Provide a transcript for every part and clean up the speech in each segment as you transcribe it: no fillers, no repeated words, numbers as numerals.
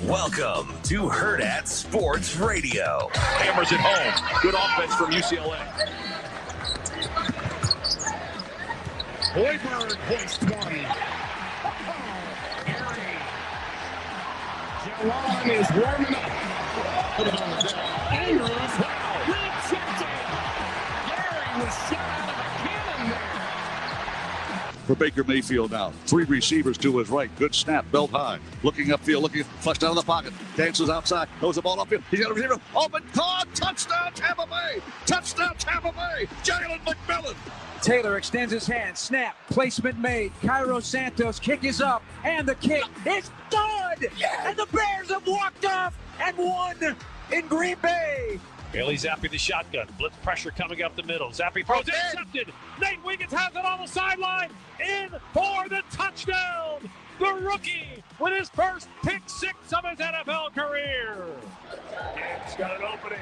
Welcome to Hurrdat Sports Radio. Hammers it home. Good offense from UCLA. Hoiberg hoists one. Jawan is warming up. Andrews, wow, rejected. Gary was shot out of a cannon there. For Baker Mayfield now. Three receivers to his right. Good snap, belt high. Looking upfield, looking, flushed out of the pocket. Dances outside, throws the ball upfield. He's got a receiver. Open, caught, touchdown, Tampa Bay. Touchdown, Tampa Bay. Jalen McMillan. Taylor extends his hand. Snap. Placement made. Cairo Santos. Kick is up. And the kick is good. Yeah. And the Bears have walked off and won in Green Bay. Bailey Zappi the shotgun. Blitz pressure coming up the middle. Zappi throws intercepted. Nate Wiggins has it on the sideline. In for the touchdown. The rookie with his first pick six of his NFL career. Gibbs got an opening.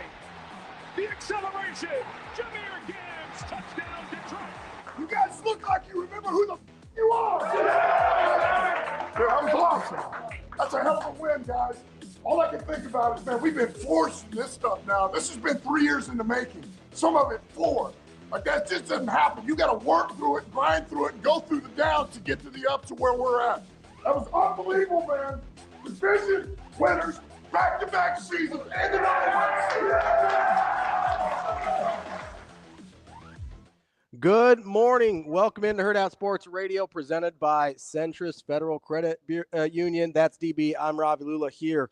The acceleration. Jahmyr Gibbs. Touchdown Detroit. You guys look like you remember who the you are. That was awesome. That's a hell of a win, guys. All I can think about is, man, we've been forcing this stuff now. This has been 3 years in the making. Some of it 4. Like, that just doesn't happen. You got to work through it, grind through it, and go through the downs to get to the up to where we're at. That was unbelievable, man. Division winners, back-to-back seasons, and an Good morning. Welcome into Hurrdat Sports Radio, presented by Centris Federal Credit Union. That's DB. I'm Ravi Lulla here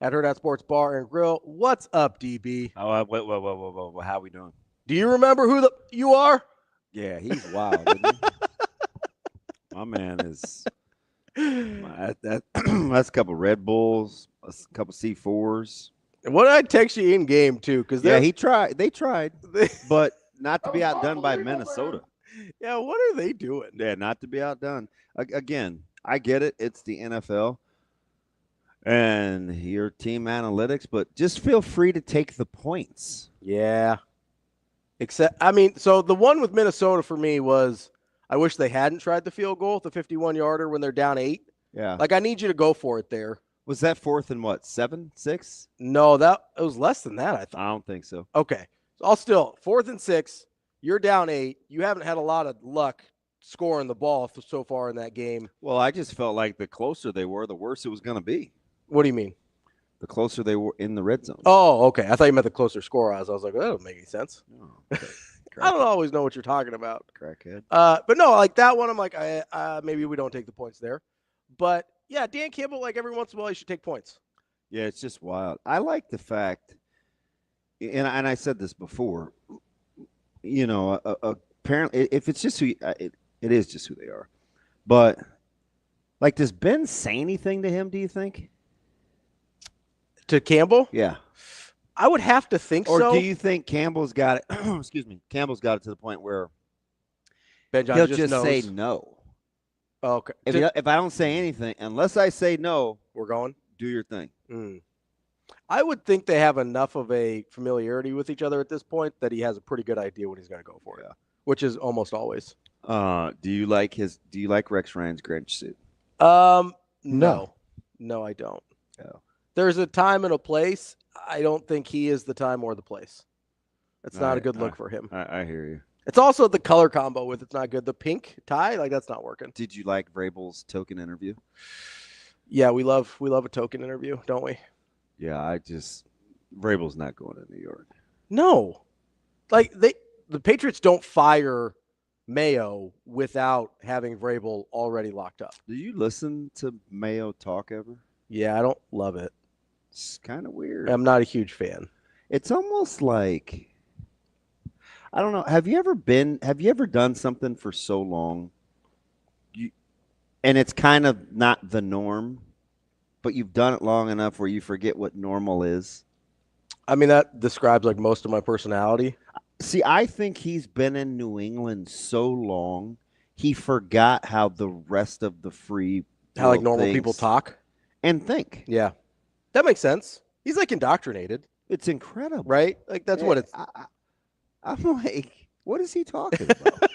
at Hurrdat Sports Bar and Grill. What's up, DB? Oh, whoa. How we doing? Do you remember who you are? Yeah, he's wild, isn't he? My man is that's a couple Red Bulls, a couple C4s. What did I text you in game too? Because he tried. They tried, but not to be outdone by Minnesota. Yeah, what are they doing? Yeah, not to be outdone. Again, I get it. It's the NFL and your team analytics, but just feel free to take the points. Yeah. So the one with Minnesota for me was, I wish they hadn't tried the field goal, the 51-yarder when they're down 8. Yeah. Like, I need you to go for it there. Was that 4th and what, 7, 6? No, it was less than that, I thought. I don't think so. Okay. So I'll still, 4th and 6, you're down 8. You haven't had a lot of luck scoring the ball so far in that game. Well, I just felt like the closer they were, the worse it was going to be. What do you mean? The closer they were in the red zone. Oh, okay. I thought you meant the closer score. I was like, that doesn't make any sense. Oh, okay. I don't always know what you're talking about. Crackhead. But no, like that one, I'm like, maybe we don't take the points there. But, yeah, Dan Campbell, like every once in a while, you should take points. Yeah, it's just wild. I like the fact, and I said this before, you know, apparently, if it's just who it is just who they are. But, like, does Ben say anything to him, do you think? To Campbell? Yeah. I would have to think so. Or do you think Campbell's got it? Excuse me. Campbell's got it to the point where Ben Johnson he'll just knows. say no. Oh, okay. If I don't say anything, unless I say no, we're going. Do your thing. I would think they have enough of a familiarity with each other at this point that he has a pretty good idea when he's going to go for it, which is almost always. Do you like Rex Ryan's Grinch suit? No, I don't. Oh. There's a time and a place. I don't think he is the time or the place. It's not a good look for him. I hear you. It's also the color combo with it's not good. The pink tie, like that's not working. Did you like Vrabel's token interview? Yeah, we love a token interview, don't we? Yeah, Vrabel's not going to New York. No. Like the Patriots don't fire Mayo without having Vrabel already locked up. Do you listen to Mayo talk ever? Yeah, I don't love it. It's kind of weird. I'm not a huge fan. It's almost like, I don't know. Have you ever done something for so long and it's kind of not the norm, but you've done it long enough where you forget what normal is? I mean, that describes like most of my personality. See, I think he's been in New England so long, he forgot how the rest of the free how like normal people talk and think. Yeah. That makes sense. He's like indoctrinated. It's incredible. Right? Like that's what it's. I'm like, what is he talking about?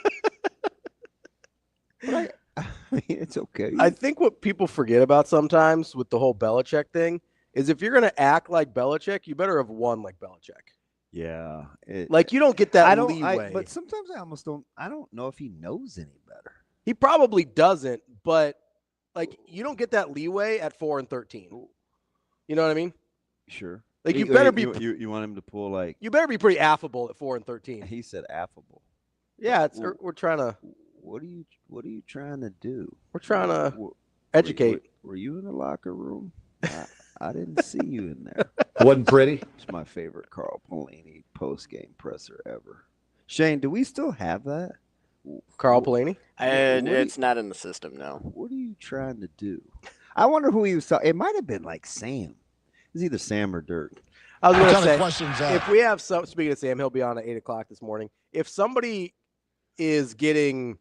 But I mean, it's okay. I think what people forget about sometimes with the whole Belichick thing is if you're going to act like Belichick, you better have won like Belichick. Yeah. Like you don't get that leeway. But sometimes I almost don't. I don't know if he knows any better. He probably doesn't, but like you don't get that leeway at 4-13. You know what I mean? Sure. Like you better be. You want him to pull like. You better be pretty affable at 4-13. He said affable. Yeah, we're trying to. What are you trying to do? We're trying to educate. Were you in the locker room? I didn't see you in there. Wasn't pretty. It's my favorite Carl Pelini post-game presser ever. Shane, do we still have that? Carl Pelini? It's not in the system, no. What are you trying to do? I wonder who he was talking. It might have been like Sam. It's either Sam or Dirk. I was going to say, if we have some, speaking of Sam, he'll be on at 8 o'clock this morning. If somebody is getting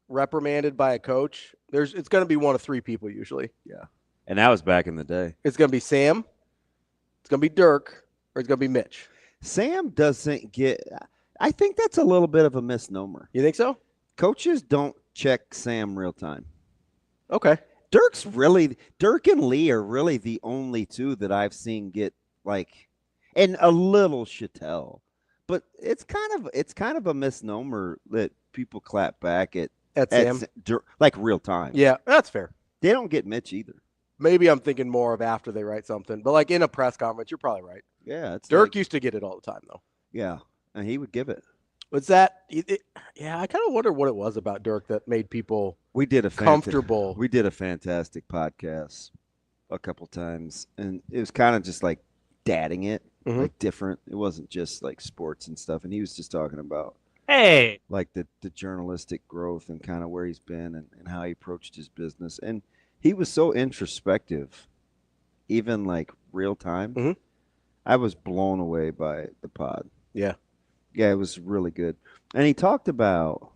reprimanded by a coach, it's going to be one of three people usually. Yeah. And that was back in the day. It's going to be Sam, it's going to be Dirk, or it's going to be Mitch. Sam doesn't get – I think that's a little bit of a misnomer. You think so? Coaches don't check Sam real time. Okay. Dirk and Lee are really the only two that I've seen get like – and a little Chattel. But it's kind of a misnomer that people clap back at Sam? Like real time. Yeah, that's fair. They don't get Mitch either. Maybe I'm thinking more of after they write something. But like in a press conference, you're probably right. Yeah. Dirk used to get it all the time, though. Yeah, and he would give it. Was that yeah, I kind of wonder what it was about Dirk that made people comfortable. We did a fantastic podcast a couple times, and it was kind of just like dadding it, like different. It wasn't just like sports and stuff, and he was just talking about like the journalistic growth and kind of where he's been and how he approached his business. And he was so introspective, even like real time. I was blown away by the pod. Yeah. Yeah, it was really good. And he talked about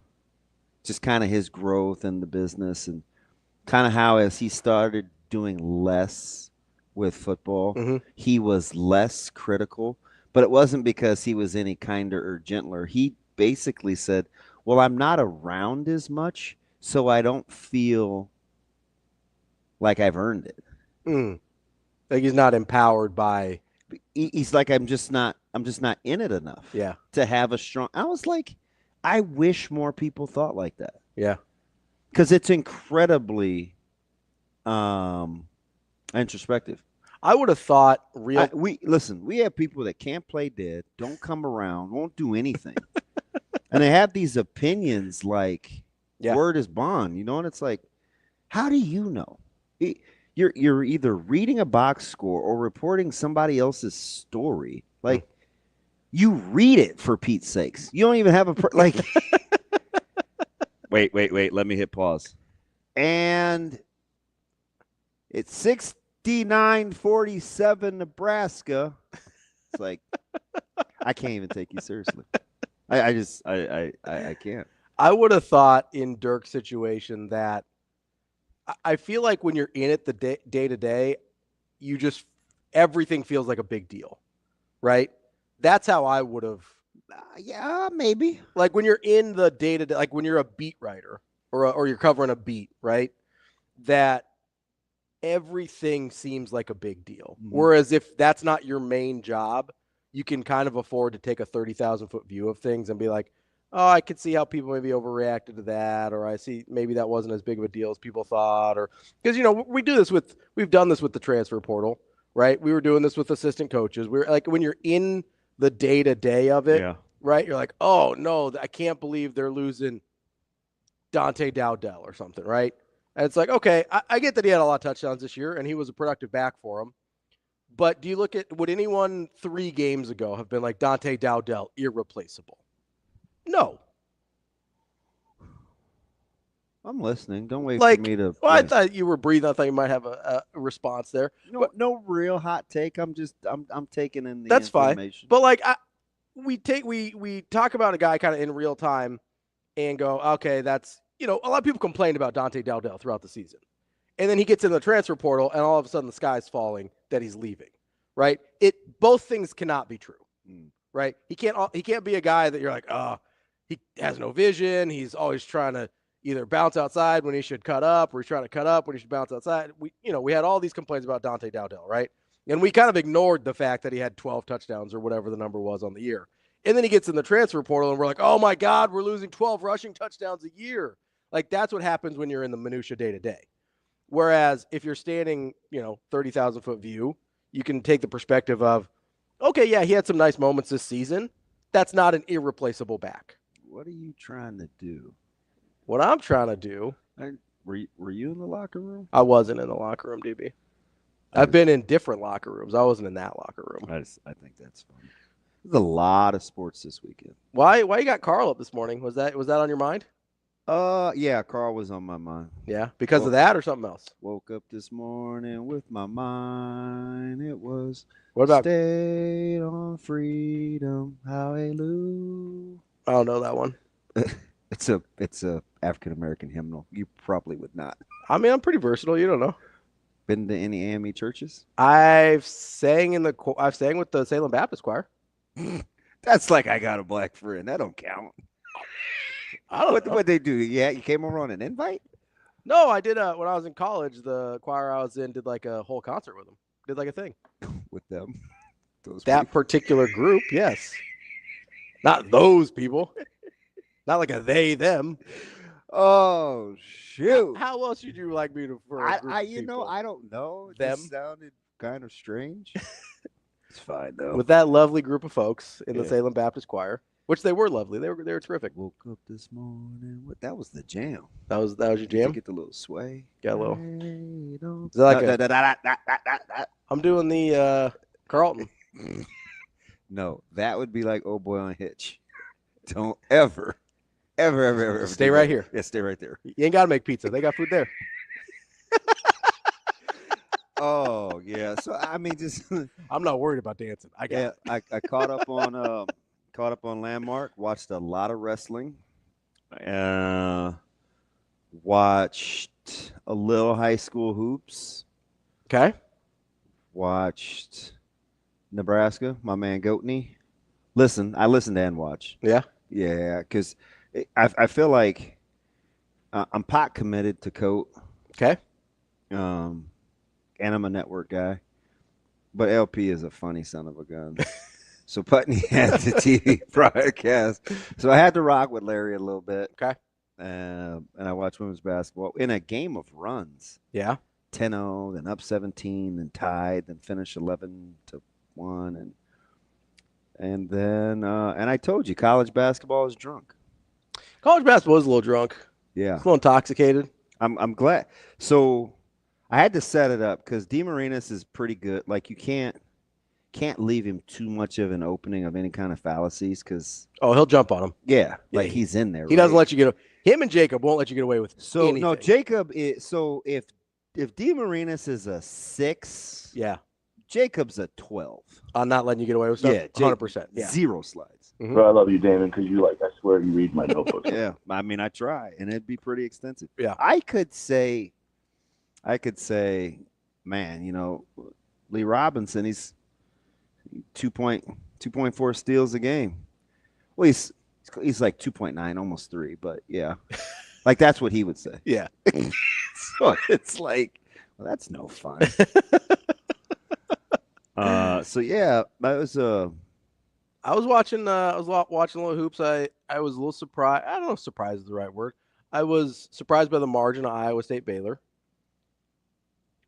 just kind of his growth in the business and kind of how as he started doing less with football, he was less critical. But it wasn't because he was any kinder or gentler. He basically said, well, I'm not around as much, so I don't feel like I've earned it. Like he's not empowered by. He's like, I'm just not in it enough. Yeah. To have a strong. I was like, I wish more people thought like that. Yeah. Because it's incredibly introspective. I would have thought we have people that can't play dead, don't come around, won't do anything. And they have these opinions like word is bond, and it's like, how do you know? You're either reading a box score or reporting somebody else's story. Like, you read it for Pete's sakes. You don't even have a like. Wait. Let me hit pause. And it's 69-47 Nebraska. It's like I can't even take you seriously. I can't. I would have thought in Dirk's situation that. I feel like when you're in it the day to day, everything feels like a big deal, right? That's how I would have. Yeah, maybe. Like when you're in the day to day, like when you're a beat writer or you're covering a beat, right? That everything seems like a big deal. Whereas if that's not your main job, you can kind of afford to take a 30,000-foot view of things and be like, oh, I could see how people maybe overreacted to that, or I see maybe that wasn't as big of a deal as people thought, or because we've done this with the transfer portal, right? We were doing this with assistant coaches. We're like when you're in the day to day of it, right? You're like, oh no, I can't believe they're losing Dante Dowdell or something, right? And it's like, okay, I get that he had a lot of touchdowns this year and he was a productive back for him. But do you look at would anyone 3 games ago have been like Dante Dowdell irreplaceable? No. I'm listening. Don't wait for me to. Well, I thought you were breathing. I thought you might have a response there. No real hot take. I'm taking in the that's information. Fine. But we talk about a guy kind of in real time and go, okay, that's a lot of people complained about Dante Dowdell throughout the season, and then he gets in the transfer portal, and all of a sudden the sky's falling that he's leaving. Right? Both things cannot be true. Right? He can't be a guy that you're like, oh. He has no vision. He's always trying to either bounce outside when he should cut up, or he's trying to cut up when he should bounce outside. We had all these complaints about Dante Dowdell, right? And we kind of ignored the fact that he had 12 touchdowns or whatever the number was on the year. And then he gets in the transfer portal, and we're like, oh, my God, we're losing 12 rushing touchdowns a year. Like, that's what happens when you're in the minutia day-to-day. Whereas if you're standing, 30,000-foot view, you can take the perspective of, okay, yeah, he had some nice moments this season. That's not an irreplaceable back. What are you trying to do? What I'm trying to do. Were you in the locker room? I wasn't in the locker room, DB. I've been in different locker rooms. I wasn't in that locker room. I think that's funny. There's a lot of sports this weekend. Why you got Carl up this morning? Was that on your mind? Yeah, Carl was on my mind. Yeah, because of that or something else? Woke up this morning with my mind. It was what about State on Freedom, hallelujah. I don't know that one. It's a African American hymnal. You probably would not. I mean, I'm pretty versatile. You don't know. Been to any AME churches? I've sang with the Salem Baptist Choir. That's like I got a black friend. That don't count. I don't know. What they do? Yeah, you came over on an invite? No, I did. When I was in college, the choir I was in did like a whole concert with them. Did like a thing with them. That particular group, yes. Not those people. Not like a they them. Oh shoot! How else would you like me to? I don't know. Them this sounded kind of strange. It's fine though. With that lovely group of folks in the Salem Baptist Choir, which they were lovely. They were terrific. Woke up this morning. That was the jam. That was your jam. Get the little sway. Got a little. Hey, is that like I'm doing the Carlton. No, that would be like Oh Boy on Hitch. Don't ever stay right here. Yeah, stay right there. You ain't got to make pizza. They got food there. Oh yeah. So I mean, just I'm not worried about dancing. I caught up on Landmark. Watched a lot of wrestling. Watched a little high school hoops. Okay. Watched Nebraska. My man Goatney. I listened and watch. Yeah. Yeah, because I feel like I'm pot committed to Coat. Okay. And I'm a network guy. But LP is a funny son of a gun. So Putney had the TV broadcast. So I had to rock with Larry a little bit. Okay. And I watched women's basketball in a game of runs. Yeah. 10-0, then up 17, then tied, then finished 11-1. And then and I told you, college basketball is drunk. College basketball is a little drunk. Yeah. It's a little intoxicated. I'm glad. So I had to set it up because DeMarinis is pretty good. Like you can't leave him too much of an opening of any kind of fallacies because he'll jump on him. Yeah, like he's in there. He doesn't let you get. Him and Jacob won't let you get away with. So anything. No, Jacob is. So if DeMarinis is a 6, yeah, Jacob's a 12. I'm not letting you get away with stuff. Yeah, 100%. Yeah. 0 slides. Mm-hmm. Bro, I love you, Damon, because I swear you read my notebook. Yeah, I mean, I try, and it'd be pretty extensive. Yeah, I could say, man, Lee Robinson, he's 2.4 steals a game. Well, he's like 2.9, almost 3, but yeah, like that's what he would say. Yeah. So it's like, well, that's no fun. So yeah, that was I was watching little hoops. I was a little surprised. I don't know if surprised is the right word. I was surprised by the margin of Iowa State Baylor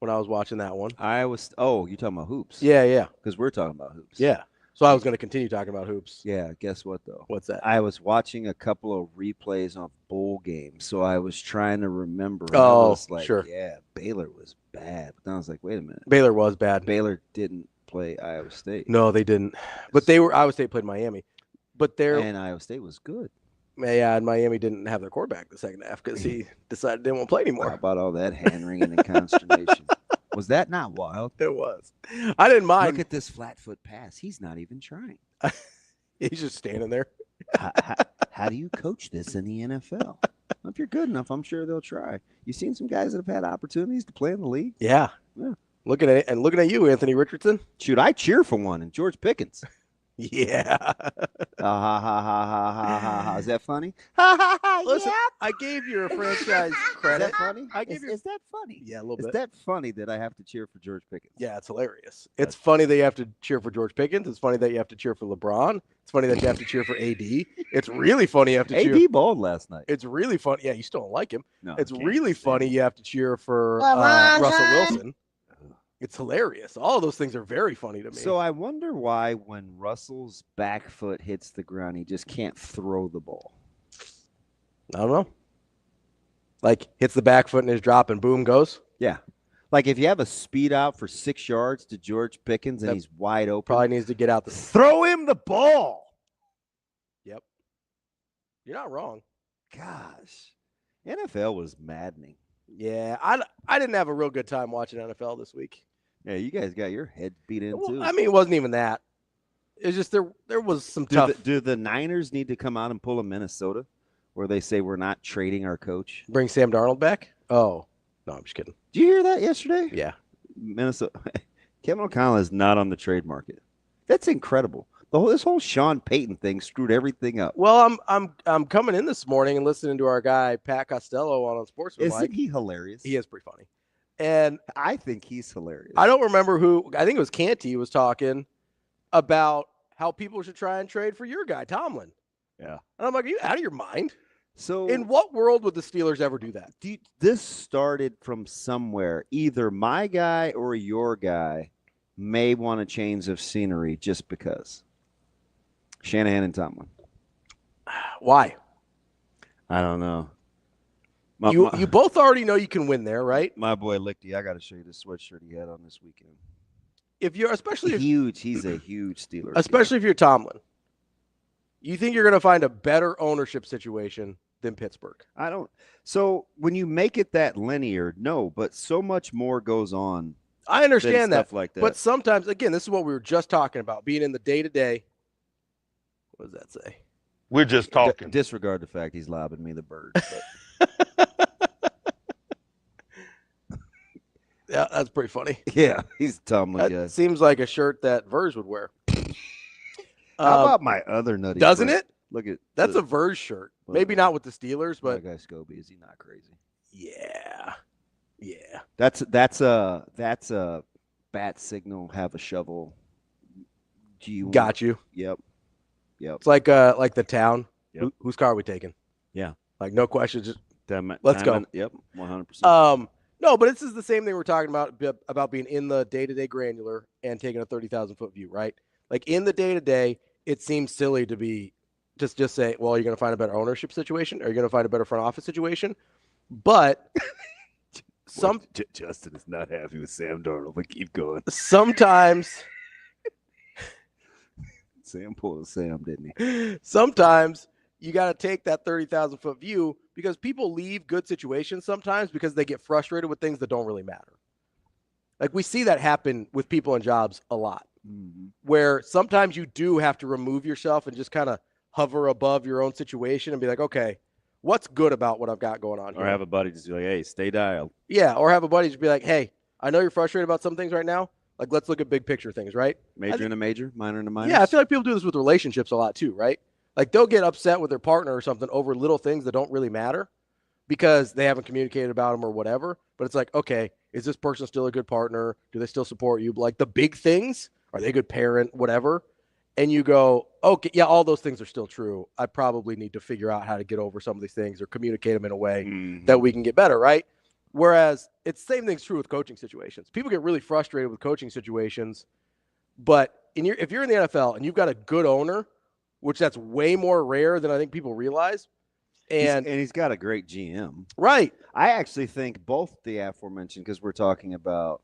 when I was watching that one. You talking about hoops? Yeah. Because we're talking about hoops. Yeah. So I was going to continue talking about hoops. Yeah. Guess what though? What's that? I was watching a couple of replays on bowl games, so I was trying to remember. Oh, I was like, sure. Yeah, Baylor was bad. But then I was like, wait a minute. Baylor was bad. Baylor didn't play Iowa State. No, they didn't. But Iowa State played Miami. And Iowa State was good. Yeah, and Miami didn't have their quarterback the second half because he decided they didn't want to play anymore. How about all that hand-wringing and consternation? Was that not wild? It was. I didn't mind. Look at this flat foot pass. He's not even trying. He's just standing there. How do you coach this in the NFL? Well, if you're good enough, I'm sure they'll try. You've seen some guys that have had opportunities to play in the league? Yeah. Looking at you, Anthony Richardson. Shoot, I cheer for one, and George Pickens. Yeah. Is that funny? Listen, I gave your franchise credit. Is that funny? Is that funny? Yeah, a little Is bit. that funny that I have to cheer for George Pickens? Yeah, it's hilarious. It's funny that you have to cheer for George Pickens. It's funny that you have to cheer for LeBron. It's funny that you have to cheer for AD. It's really funny you have to cheer. AD balled last night. It's really funny. Yeah, you still don't like him. No, it's really funny you have to cheer for Russell Wilson. It's hilarious. All of those things are very funny to me. So I wonder why when Russell's back foot hits the ground, he just can't throw the ball. I don't know. Like, hits the back foot and his drop and boom goes? Yeah. Like, if you have a speed out for 6 yards to George Pickens and he's wide open. Probably needs to get out throw him the ball. Yep. You're not wrong. Gosh. NFL was maddening. Yeah, I didn't have a real good time watching NFL this week. Yeah, you guys got your head beat in, too. I mean, it wasn't even that. It's just there was some tough. Do the Niners need to come out and pull a Minnesota where they say we're not trading our coach? Bring Sam Darnold back? Oh, no, I'm just kidding. Did you hear that yesterday? Yeah. Minnesota. Kevin O'Connell is not on the trade market. That's incredible. This whole Sean Payton thing screwed everything up. Well, I'm coming in this morning and listening to our guy Pat Costello on Sportsman. Isn't he hilarious? He is pretty funny. And I think he's hilarious. I don't remember who. I think it was Canty was talking about how people should try and trade for your guy Tomlin. Yeah. And I'm like, are you out of your mind? So in what world would the Steelers ever do that? This started from somewhere. Either my guy or your guy may want a change of scenery just because. Shanahan and Tomlin. Why? I don't know. You both already know you can win there, right? My boy Lichty, I got to show you the sweatshirt he had on this weekend. If you're he's a huge Steeler. Especially if you're Tomlin. You think you're going to find a better ownership situation than Pittsburgh? I don't. So when you make it that linear, no, but so much more goes on. I understand that. Stuff like that. But sometimes, again, this is what we were just talking about, being in the day-to-day. What does that say? We're just talking. Disregard the fact he's lobbing me the bird. Yeah, that's pretty funny. Yeah, he's a Tomlin guy. Seems like a shirt that Verge would wear. How about my other nutty? Doesn't friend? it? Look at that's a Verge shirt. Maybe not with the Steelers, but my guy Scobie, is he not crazy? Yeah. That's a bat signal. Have a shovel. Got you. Yep. It's like the town. Yep. Whose car are we taking? Yeah. Like no questions. Just let's go. Yep. 100%. No, but this is the same thing we're talking about being in the day-to-day granular and taking a 30,000-foot view, right? Like in the day-to-day, it seems silly to be just say, well, you're going to find a better ownership situation, or you're going to find a better front office situation. But Justin is not happy with Sam Darnold, but keep going. Sometimes Sam pulled Sam, didn't he? Sometimes you got to take that 30,000-foot view because people leave good situations sometimes because they get frustrated with things that don't really matter. Like we see that happen with people in jobs a lot, where sometimes you do have to remove yourself and just kind of hover above your own situation and be like, okay, what's good about what I've got going on here? Or have a buddy just be like, hey, stay dialed. Yeah, or have a buddy just be like, hey, I know you're frustrated about some things right now. Like, let's look at big picture things, right? Major and a major, minor and a minor. Yeah, I feel like people do this with relationships a lot too, right? Like they'll get upset with their partner or something over little things that don't really matter because they haven't communicated about them or whatever. But it's like, okay, is this person still a good partner? Do they still support you? Like the big things, are they a good parent, whatever? And you go, okay, yeah, all those things are still true. I probably need to figure out how to get over some of these things or communicate them in a way that we can get better, right? Whereas it's the same thing's true with coaching situations. People get really frustrated with coaching situations, but if you're in the NFL and you've got a good owner, which that's way more rare than I think people realize. And he's got a great GM. Right. I actually think both the aforementioned, because we're talking about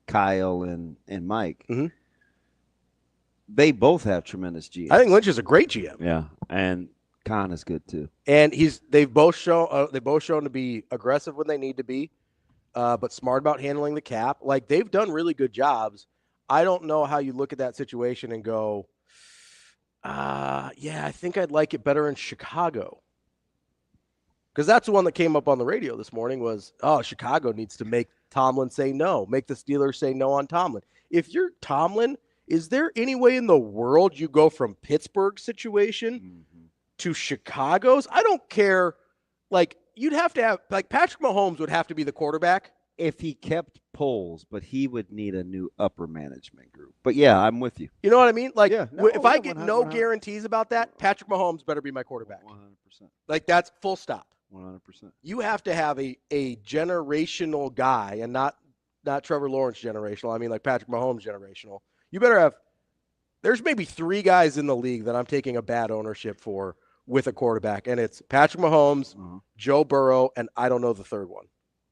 Kyle and Mike, they both have tremendous GMs. I think Lynch is a great GM. Yeah, and Khan is good too. And they've both shown to be aggressive when they need to be, but smart about handling the cap. Like they've done really good jobs. I don't know how you look at that situation and go, yeah, I think I'd like it better in Chicago. Because that's the one that came up on the radio this morning was, Chicago needs to make Tomlin say no, make the Steelers say no on Tomlin. If you're Tomlin is there any way in the world you go from Pittsburgh situation to Chicago's? I don't care. Like, you'd have to have, like, Patrick Mahomes would have to be the quarterback. If he kept Poles, but he would need a new upper management group. But, yeah, I'm with you. You know what I mean? Like, if I 100%, get no 100%. guarantees about that, Patrick Mahomes better be my quarterback. 100%. Like, that's full stop. 100%. You have to have a generational guy, and not Trevor Lawrence generational. I mean, like Patrick Mahomes generational. You better have – there's maybe 3 guys in the league that I'm taking a bad ownership for with a quarterback, and it's Patrick Mahomes, Joe Burrow, and I don't know the third one.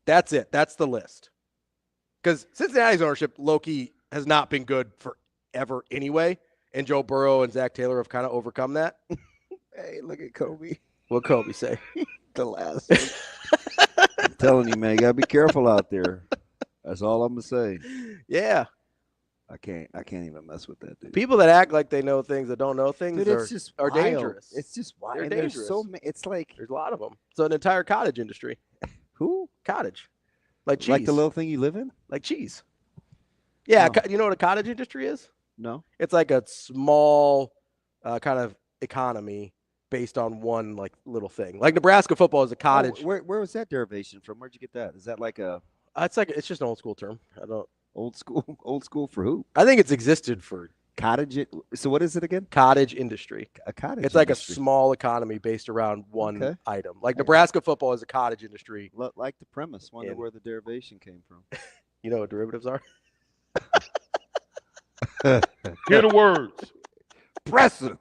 That's it. That's the list. Because Cincinnati's ownership, low-key, has not been good forever anyway, and Joe Burrow and Zach Taylor have kind of overcome that. Hey, look at Kobe. What'd Kobe say? The last one. I'm telling you, man, you got to be careful out there. That's all I'm going to say. Yeah. I can't even mess with that, dude. People that act like they know things that don't know things Dude, it's just are wild. dangerous. It's just wild. They're And dangerous. It's like there's a lot of them. It's an entire cottage industry. Who? Cottage. Like cheese. Like the little thing you live in? Like cheese. Yeah. Oh. You know what a cottage industry is? No. It's like a small kind of economy based on one like little thing. Like Nebraska football is a cottage. Oh, where was that derivation from? Where'd you get that? Is that like a it's just an old school term. I don't old school for who? I think it's existed for cottage. So what is it again? Cottage industry. A cottage. It's like industry. a small economy based around one item. Like Nebraska football is a cottage industry. Like the premise. Wonder where the derivation came from. You know what derivatives are? Hear the words. Pressing.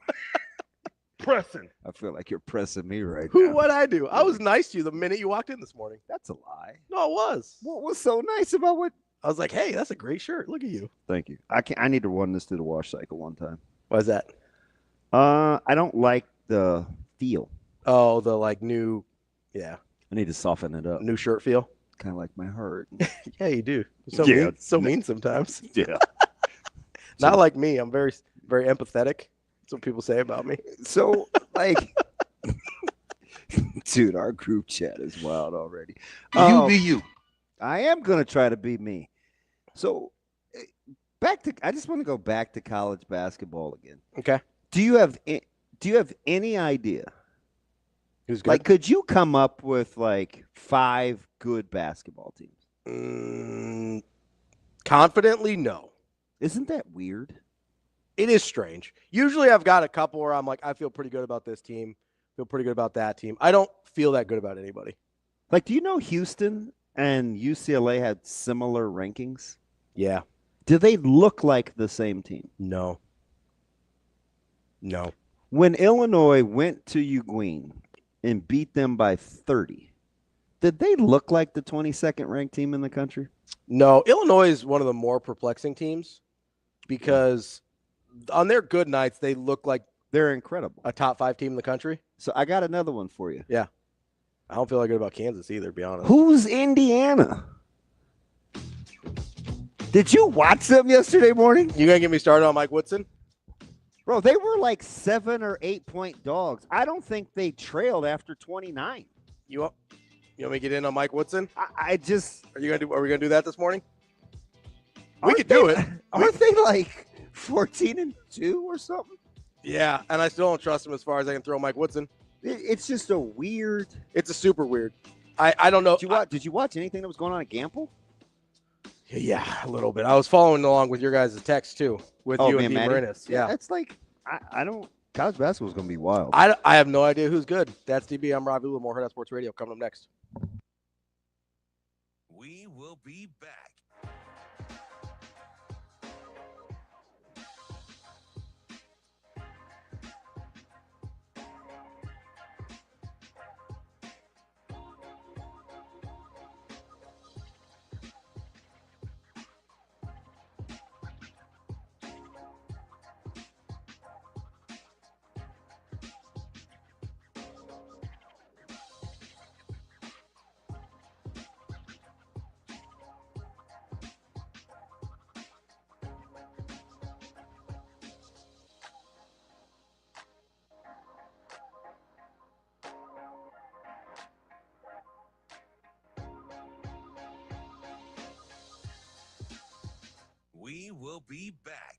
Pressing. I feel like you're pressing me right Who? now. What'd I do? I was nice to you the minute you walked in this morning. That's a lie. No, it was. What was so nice about what? I was like, hey, that's a great shirt. Look at you. Thank you. I need to run this through the wash cycle one time. Why is that? I don't like the feel. Oh, the like new, yeah. I need to soften it up. New shirt feel. Kind of like my heart. Yeah, you do. You're mean sometimes. Yeah. Not like me. I'm very, very empathetic. That's what people say about me. So, like, dude, our group chat is wild already. You be you. I am going to try to be me. So, I just want to go back to college basketball again. Okay. Do you have any idea? Who's good? Like, could you come up with like 5 good basketball teams? Confidently, no. Isn't that weird? It is strange. Usually I've got a couple where I'm like, I feel pretty good about this team, feel pretty good about that team. I don't feel that good about anybody. Like, do you know Houston and UCLA had similar rankings? Yeah. Do they look like the same team? No. When Illinois went to Eugene and beat them by 30, did they look like the 22nd ranked team in the country? No. Illinois is one of the more perplexing teams because on their good nights, they look like they're incredible. A top 5 team in the country. So I got another one for you. Yeah. I don't feel that good about Kansas either, to be honest. Who's Indiana? Did you watch them yesterday morning? You going to get me started on Mike Woodson? Bro, they were like 7 or 8 point dogs. I don't think they trailed after 29. You want me to get in on Mike Woodson? I just Are we gonna do that this morning? We could do it. Aren't they like 14-2 or something? Yeah, and I still don't trust him as far as I can throw Mike Woodson. It's just a weird. It's a super weird. I don't know. Did you watch anything that was going on at Gamble? Yeah, a little bit. I was following along with your guys' text too, with you and Pete Marinas. Yeah, it's like I don't. College basketball is going to be wild. I have no idea who's good. That's DB. I'm Ravi. More Hurrdat Sports Radio coming up next. We will be back. We will be back.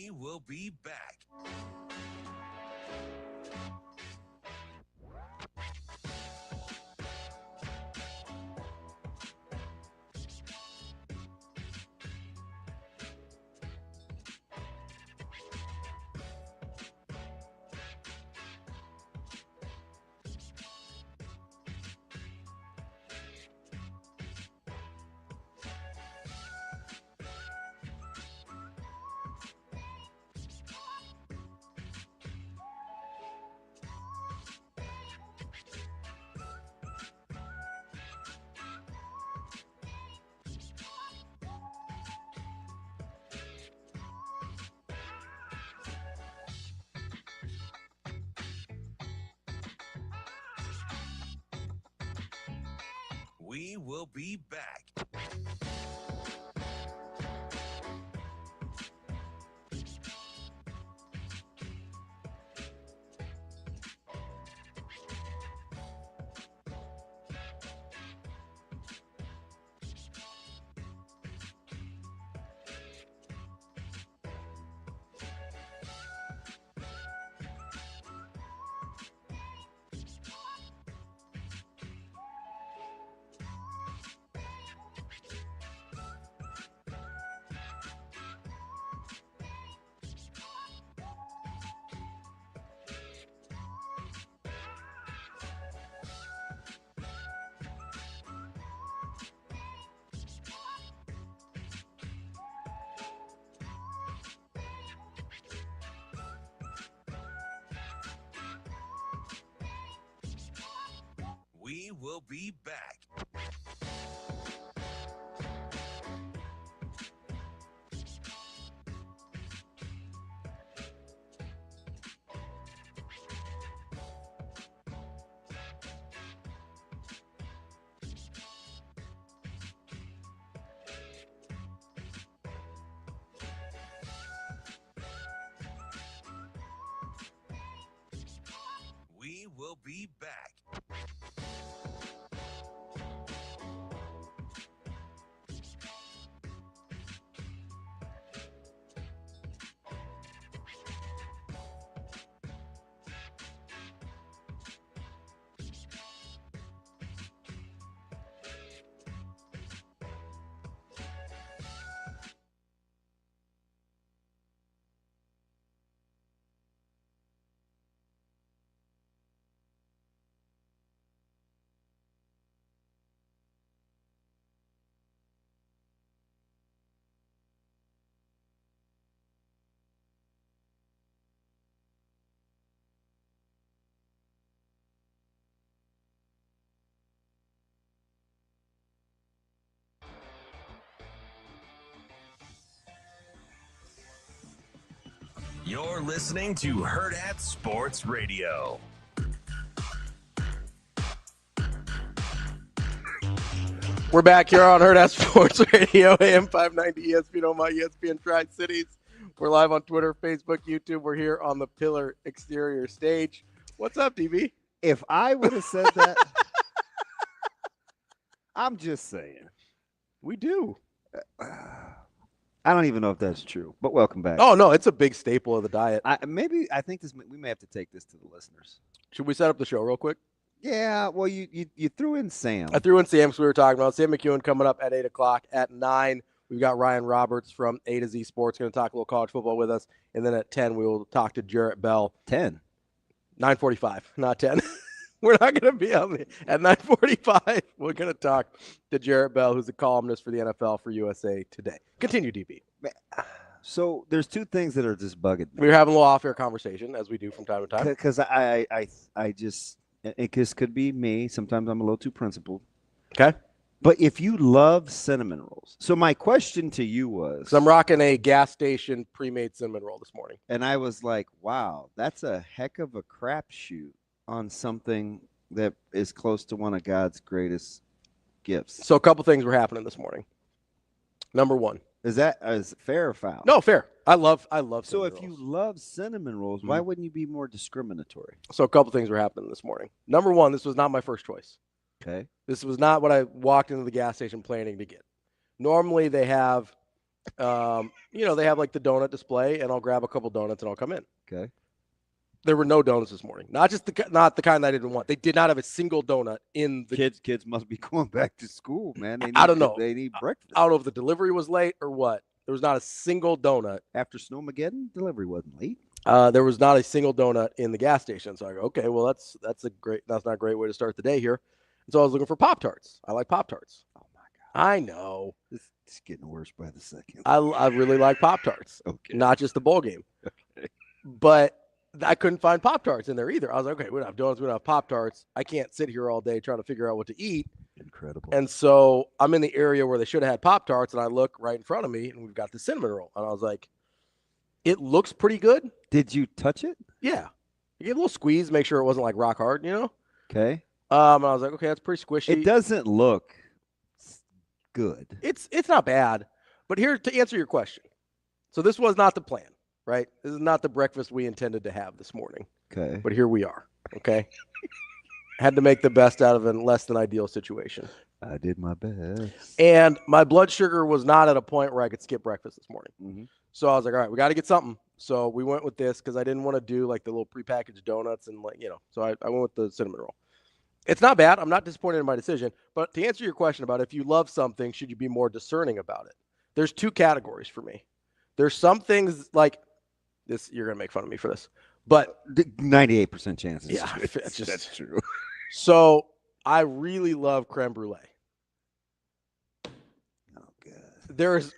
We will be back. We will be back. We will be back. We will be back. You're listening to Hurrdat Sports Radio. We're back here on Hurrdat Sports Radio, AM 590 ESPN Omaha, ESPN Tri-Cities. We're live on Twitter, Facebook, YouTube. We're here on the Pillar Exterior stage. What's up, DB? If I would have said that, I'm just saying. We do. I don't even know if that's true, but welcome back. Oh, no, it's a big staple of the diet. I think we may have to take this to the listeners. Should we set up the show real quick? Yeah, well, you threw in Sam. I threw in Sam because we were talking about Sam McKewon coming up at 8 o'clock. At 9, we've got Ryan Roberts from A to Z Sports going to talk a little college football with us. And then at 10, we will talk to Jarrett Bell. 10? 9:45, not 10. We're not going to be on at 9:45. We're going to talk to Jarrett Bell, who's a columnist for the NFL for USA Today. Continue, DB. So there's two things that are just bugging me. We were having a little off-air conversation, as we do from time to time. Because I just – this could be me. Sometimes I'm a little too principled. Okay. But if you love cinnamon rolls – so my question to you was – So I'm rocking a gas station pre-made cinnamon roll this morning. And I was like, wow, that's a heck of a crapshoot on something that is close to one of God's greatest gifts. So a couple things were happening this morning. Number one. Is it fair or foul? No, fair. I love So if rolls. you love cinnamon rolls, why wouldn't you be more discriminatory? So a couple things were happening this morning. Number one, this was not my first choice. Okay. This was not what I walked into the gas station planning to get. Normally they have They have like the donut display, and I'll grab a couple donuts and I'll come in. Okay. There were no donuts this morning. Not the kind I didn't want. They did not have a single donut in the kids must be going back to school, man. I don't know. They need breakfast. I don't know if the delivery was late or what. There was not a single donut. After Snowmageddon, delivery wasn't late. There was not a single donut in the gas station. So I go, okay, well that's not a great way to start the day here. And so I was looking for Pop-Tarts. I like Pop-Tarts. Oh my God. I know. It's getting worse by the second. I really like Pop-Tarts. Okay. Not just the bowl game. Okay. But I couldn't find Pop-Tarts in there either. I was like, okay, we don't have donuts, we don't have Pop-Tarts. I can't sit here all day trying to figure out what to eat. Incredible. And so I'm in the area where they should have had Pop-Tarts, and I look right in front of me, and we've got the cinnamon roll. And I was like, it looks pretty good. Did you touch it? Yeah. You gave a little squeeze, make sure it wasn't like rock hard, Okay. And I was like, okay, that's pretty squishy. It doesn't look good. It's not bad. But here, to answer your question. So this was not the plan, right? This is not the breakfast we intended to have this morning. Okay. But here we are, okay? Had to make the best out of a less than ideal situation. I did my best. And my blood sugar was not at a point where I could skip breakfast this morning. Mm-hmm. So I was like, all right, we got to get something. So we went with this because I didn't want to do like the little prepackaged donuts and so I went with the cinnamon roll. It's not bad. I'm not disappointed in my decision. But to answer your question about if you love something, should you be more discerning about it? There's two categories for me. There's some things like this. You're going to make fun of me for this, but 98% chances. Yeah, that's true. So I really love creme brulee. Oh, God. There's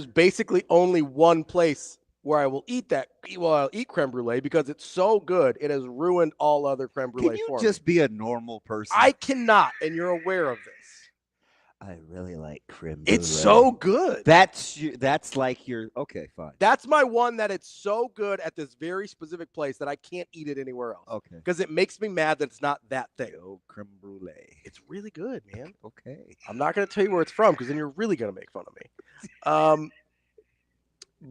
basically only one place where I will eat that. Well, I'll eat creme brulee because it's so good. It has ruined all other creme brulee for me. Can you just be a normal person? I cannot, and you're aware of this. I really like creme brulee. It's so good. That's like your okay, fine. That's my one that it's so good at this very specific place that I can't eat it anywhere else. Okay. Because it makes me mad that it's not that thing. Oh, creme brulee. It's really good, man. Okay. I'm not going to tell you where it's from because then you're really going to make fun of me.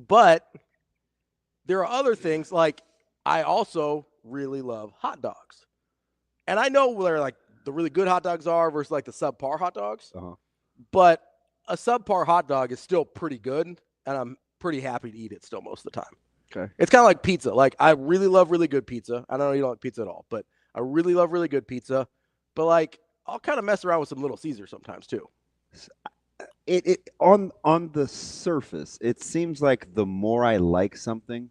But there are other things like I also really love hot dogs. And I know where like the really good hot dogs are versus like the subpar hot dogs. Uh-huh. But a subpar hot dog is still pretty good, and I'm pretty happy to eat it still most of the time. Okay. It's kind of like pizza. Like I really love really good pizza. I know you don't like pizza at all, but I really love really good pizza. But like I'll kind of mess around with some Little Caesar sometimes too. It on the surface, it seems like the more I like something,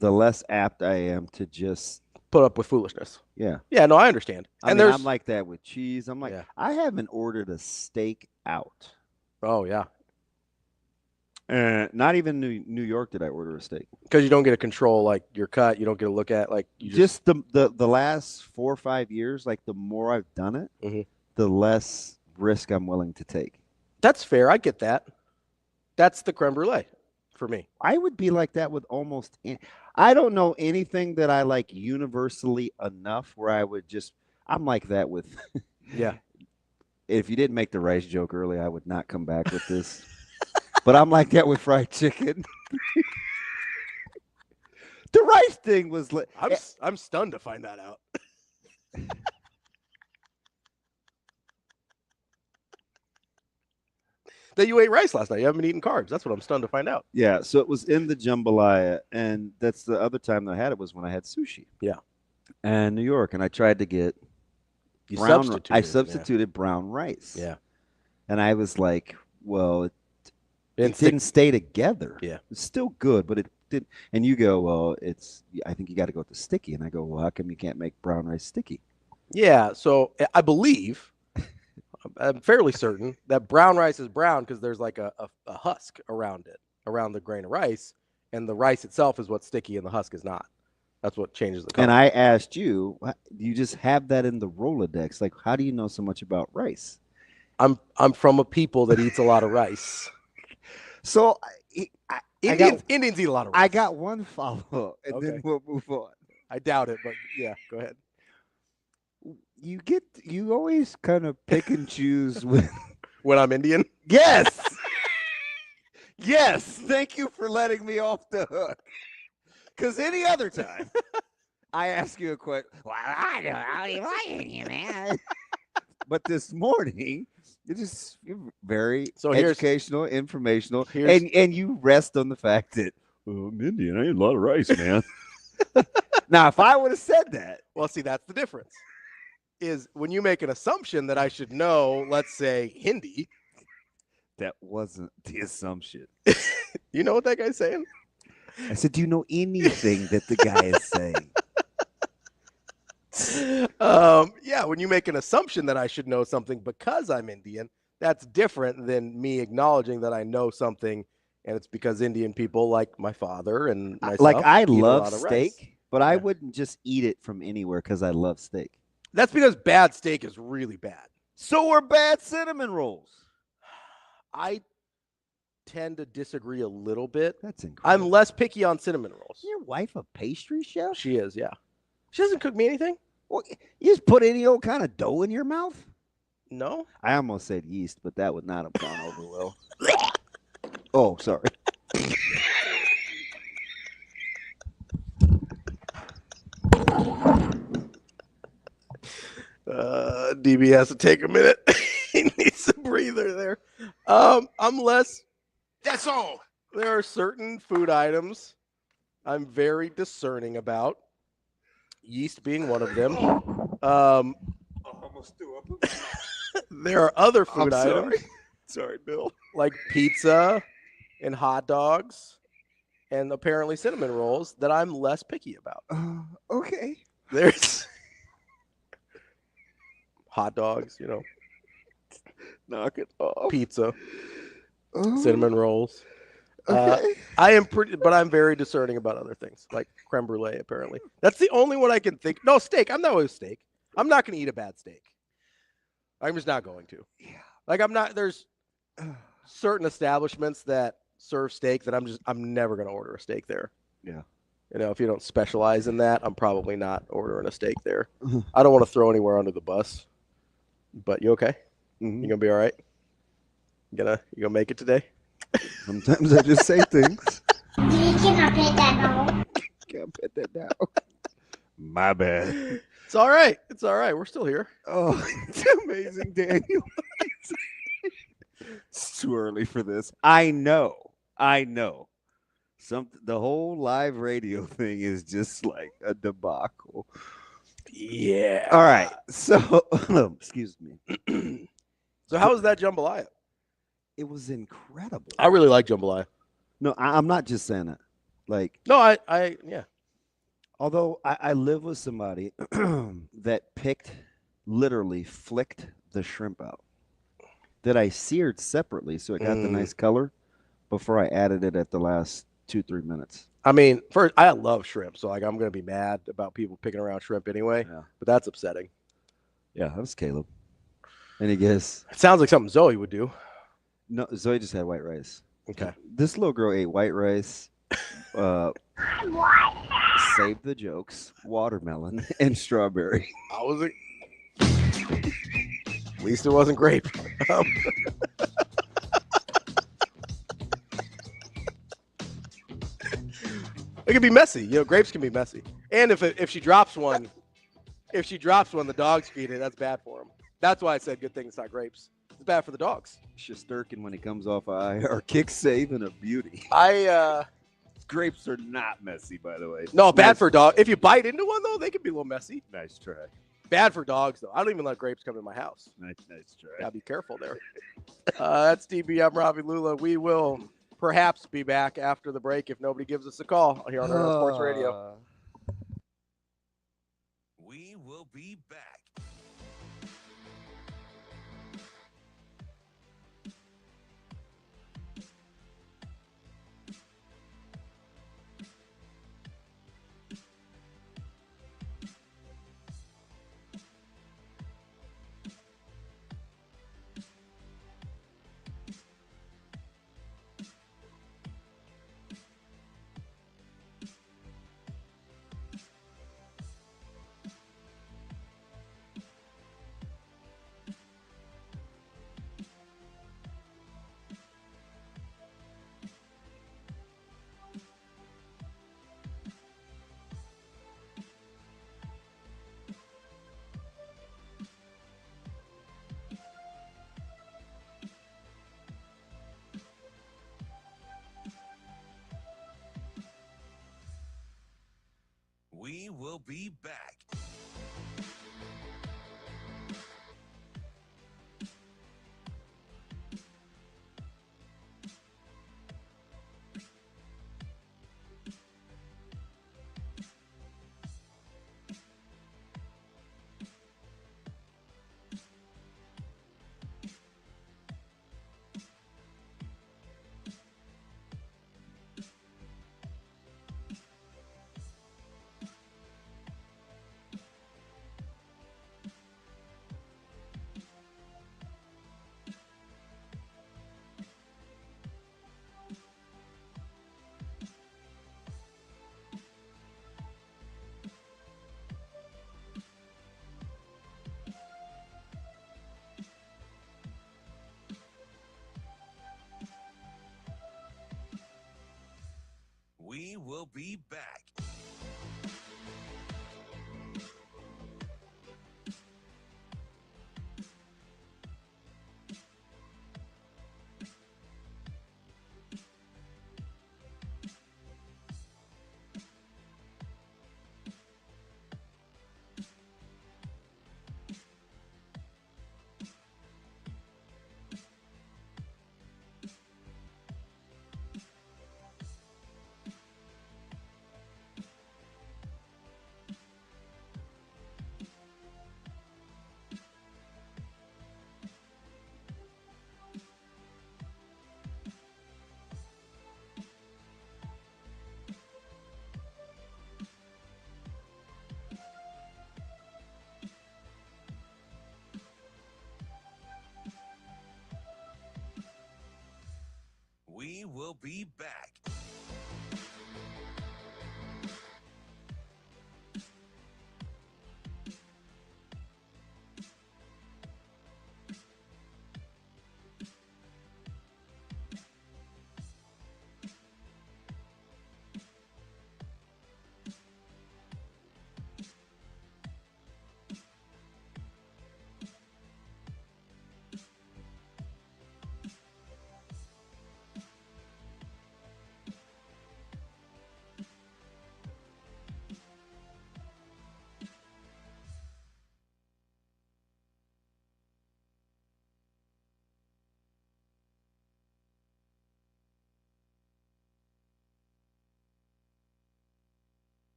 the less apt I am to just put up with foolishness. Yeah. Yeah, no, I understand. I'm like that with cheese. I'm like, yeah. I haven't ordered a steak out. Oh, yeah. Not even New York did I order a steak. Because you don't get to control, like, your cut. You don't get to look at, like, you just the last 4 or 5 years, like, the more I've done it, mm-hmm. the less risk I'm willing to take. That's fair. I get that. That's the creme brulee for me. I would be like that with almost I don't know anything that I like universally enough where I would just I'm like that with yeah. If you didn't make the rice joke early, I would not come back with this. But I'm like that with fried chicken. The rice thing was I'm stunned to find that out. That you ate rice last night. You haven't been eating carbs. That's what I'm stunned to find out. Yeah, so it was in the jambalaya, and that's the other time that I had it was when I had sushi. Yeah. And New York, and I tried to get I substituted brown rice. Yeah. And I was like, well, it didn't stay together. Yeah. It's still good, but it didn't. And you go, well, I think you got to go with the sticky. And I go, well, how come you can't make brown rice sticky? Yeah, so I believe, I'm fairly certain that brown rice is brown because there's like a husk around it, around the grain of rice, and the rice itself is what's sticky and the husk is not. That's what changes the color. And I asked you, you just have that in the Rolodex. Like, how do you know so much about rice? I'm from a people that eats a lot of rice. So Indians eat a lot of rice. I got one follow-up, and then we'll move on. I doubt it, but yeah, go ahead. You always kind of pick and choose when I'm Indian. Yes. Yes. Thank you for letting me off the hook. Because any other time, I ask you a question. Well, I don't know. But this morning, You're very So educational, informational, and you rest on the fact that, well, I'm Indian. I eat a lot of rice, man. Now, if I would have said that. Well, see, that's the difference. Is when you make an assumption that I should know, let's say, Hindi. That wasn't the assumption. You know what that guy's saying? I said, do you know anything that the guy is saying? Yeah, when you make an assumption that I should know something because I'm Indian, that's different than me acknowledging that I know something, and it's because Indian people, like my father and myself, like I eat love a lot of steak, rice. but I wouldn't just eat it from anywhere because I love steak. That's because bad steak is really bad. So are bad cinnamon rolls. I tend to disagree a little bit. That's incredible. I'm less picky on cinnamon rolls. Your wife a pastry chef? She is, yeah. She doesn't cook me anything. Well, you just put any old kind of dough in your mouth? No. I almost said yeast, but that would not have gone over well. Oh, sorry. DB has to take a minute. He needs a breather there. I'm less. That's all. There are certain food items I'm very discerning about. Yeast being one of them. Almost threw up. There are other food items. Sorry, Bill. Like pizza and hot dogs and apparently cinnamon rolls that I'm less picky about. Okay. There's hot dogs, Knock it off. pizza, cinnamon rolls. Okay. I am but I'm very discerning about other things, like creme brulee, apparently. That's the only one I can think. No, steak. I'm not with steak. I'm not going to eat a bad steak. I'm just not going to. Yeah. Like there's certain establishments that serve steak that I'm never going to order a steak there. Yeah. If you don't specialize in that, I'm probably not ordering a steak there. I don't want to throw anywhere under the bus. But you okay? Mm-hmm. You gonna be all right? You gonna make it today? Sometimes I just say things. You cannot put that down. Can't put that down. My bad. It's all right. It's all right. We're still here. Oh, it's amazing, Daniel. It's too early for this. I know. The whole live radio thing is just like a debacle. Yeah. All right. So, excuse me. So how was that jambalaya? It was incredible. I really like jambalaya. No, I'm not just saying that. Like, no, yeah. Although I live with somebody that literally flicked the shrimp out that I seared separately so it got the nice color before I added it at the last 2-3 minutes. I mean, first, I love shrimp, so I'm going to be mad about people picking around shrimp anyway, but that's upsetting. Yeah, that was Caleb. And he guess. It sounds like something Zoe would do. No, Zoe just had white rice. Okay. This little girl ate white rice, save the jokes, watermelon, and strawberry. At least it wasn't grape. It can be messy. Grapes can be messy. And if she drops one, the dogs feed it. That's bad for them. That's why I said good thing it's not grapes. It's bad for the dogs. Shesterkin when he comes off IR. Kick save and a beauty. Grapes are not messy, by the way. No, bad for dogs. If you bite into one, though, they can be a little messy. Nice try. Bad for dogs, though. I don't even let grapes come in my house. Nice try. Gotta be careful there. That's DB. I'm Ravi Lulla. We will perhaps be back after the break if nobody gives us a call here on Hurrdat Sports Radio. We will be back. be back. We will be back. We will be back.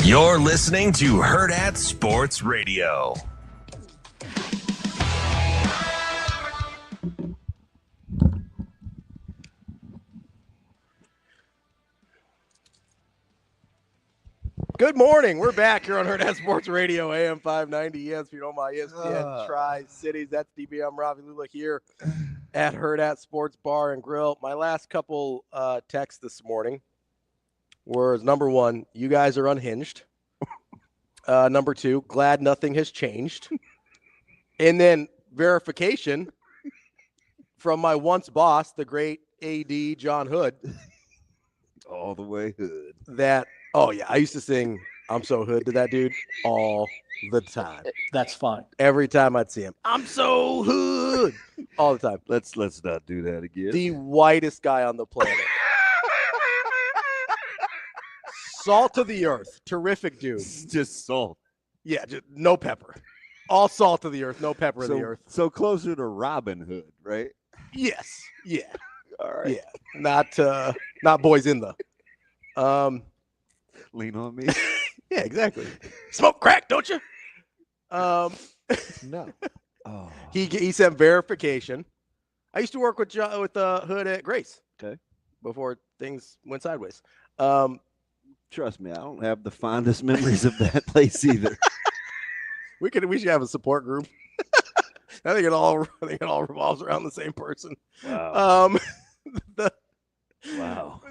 You're listening to Hurrdat Sports Radio. Good morning. We're back here on Hurrdat Sports Radio, AM 590, ESPN Omaha, ESPN Tri-Cities. That's DB. I'm Ravi Lulla here at Hurrdat Sports Bar and Grill. My last couple texts this morning was, number one, you guys are unhinged. Number two, glad nothing has changed. And then verification from my once boss, the great AD John Hood. All the way Hood. That, oh yeah, I used to sing I'm So Hood to that dude all the time. That's fine. Every time I'd see him, I'm so hood all the time. Let's not do that again. The whitest guy on the planet. Salt of the earth. Terrific dude. Just salt. Yeah, just no pepper. All salt of the earth, no pepper of the earth. So closer to Robin Hood, right? Yes. Yeah. All right. Yeah. Not boys in the. Lean on me. Yeah, exactly. Smoke crack, don't you? No. Oh. He sent verification. I used to work with Hood at Grace. Okay. Before things went sideways. Trust me, I don't have the fondest memories of that place either. We should have a support group. I think it all revolves around the same person. Wow. Wow.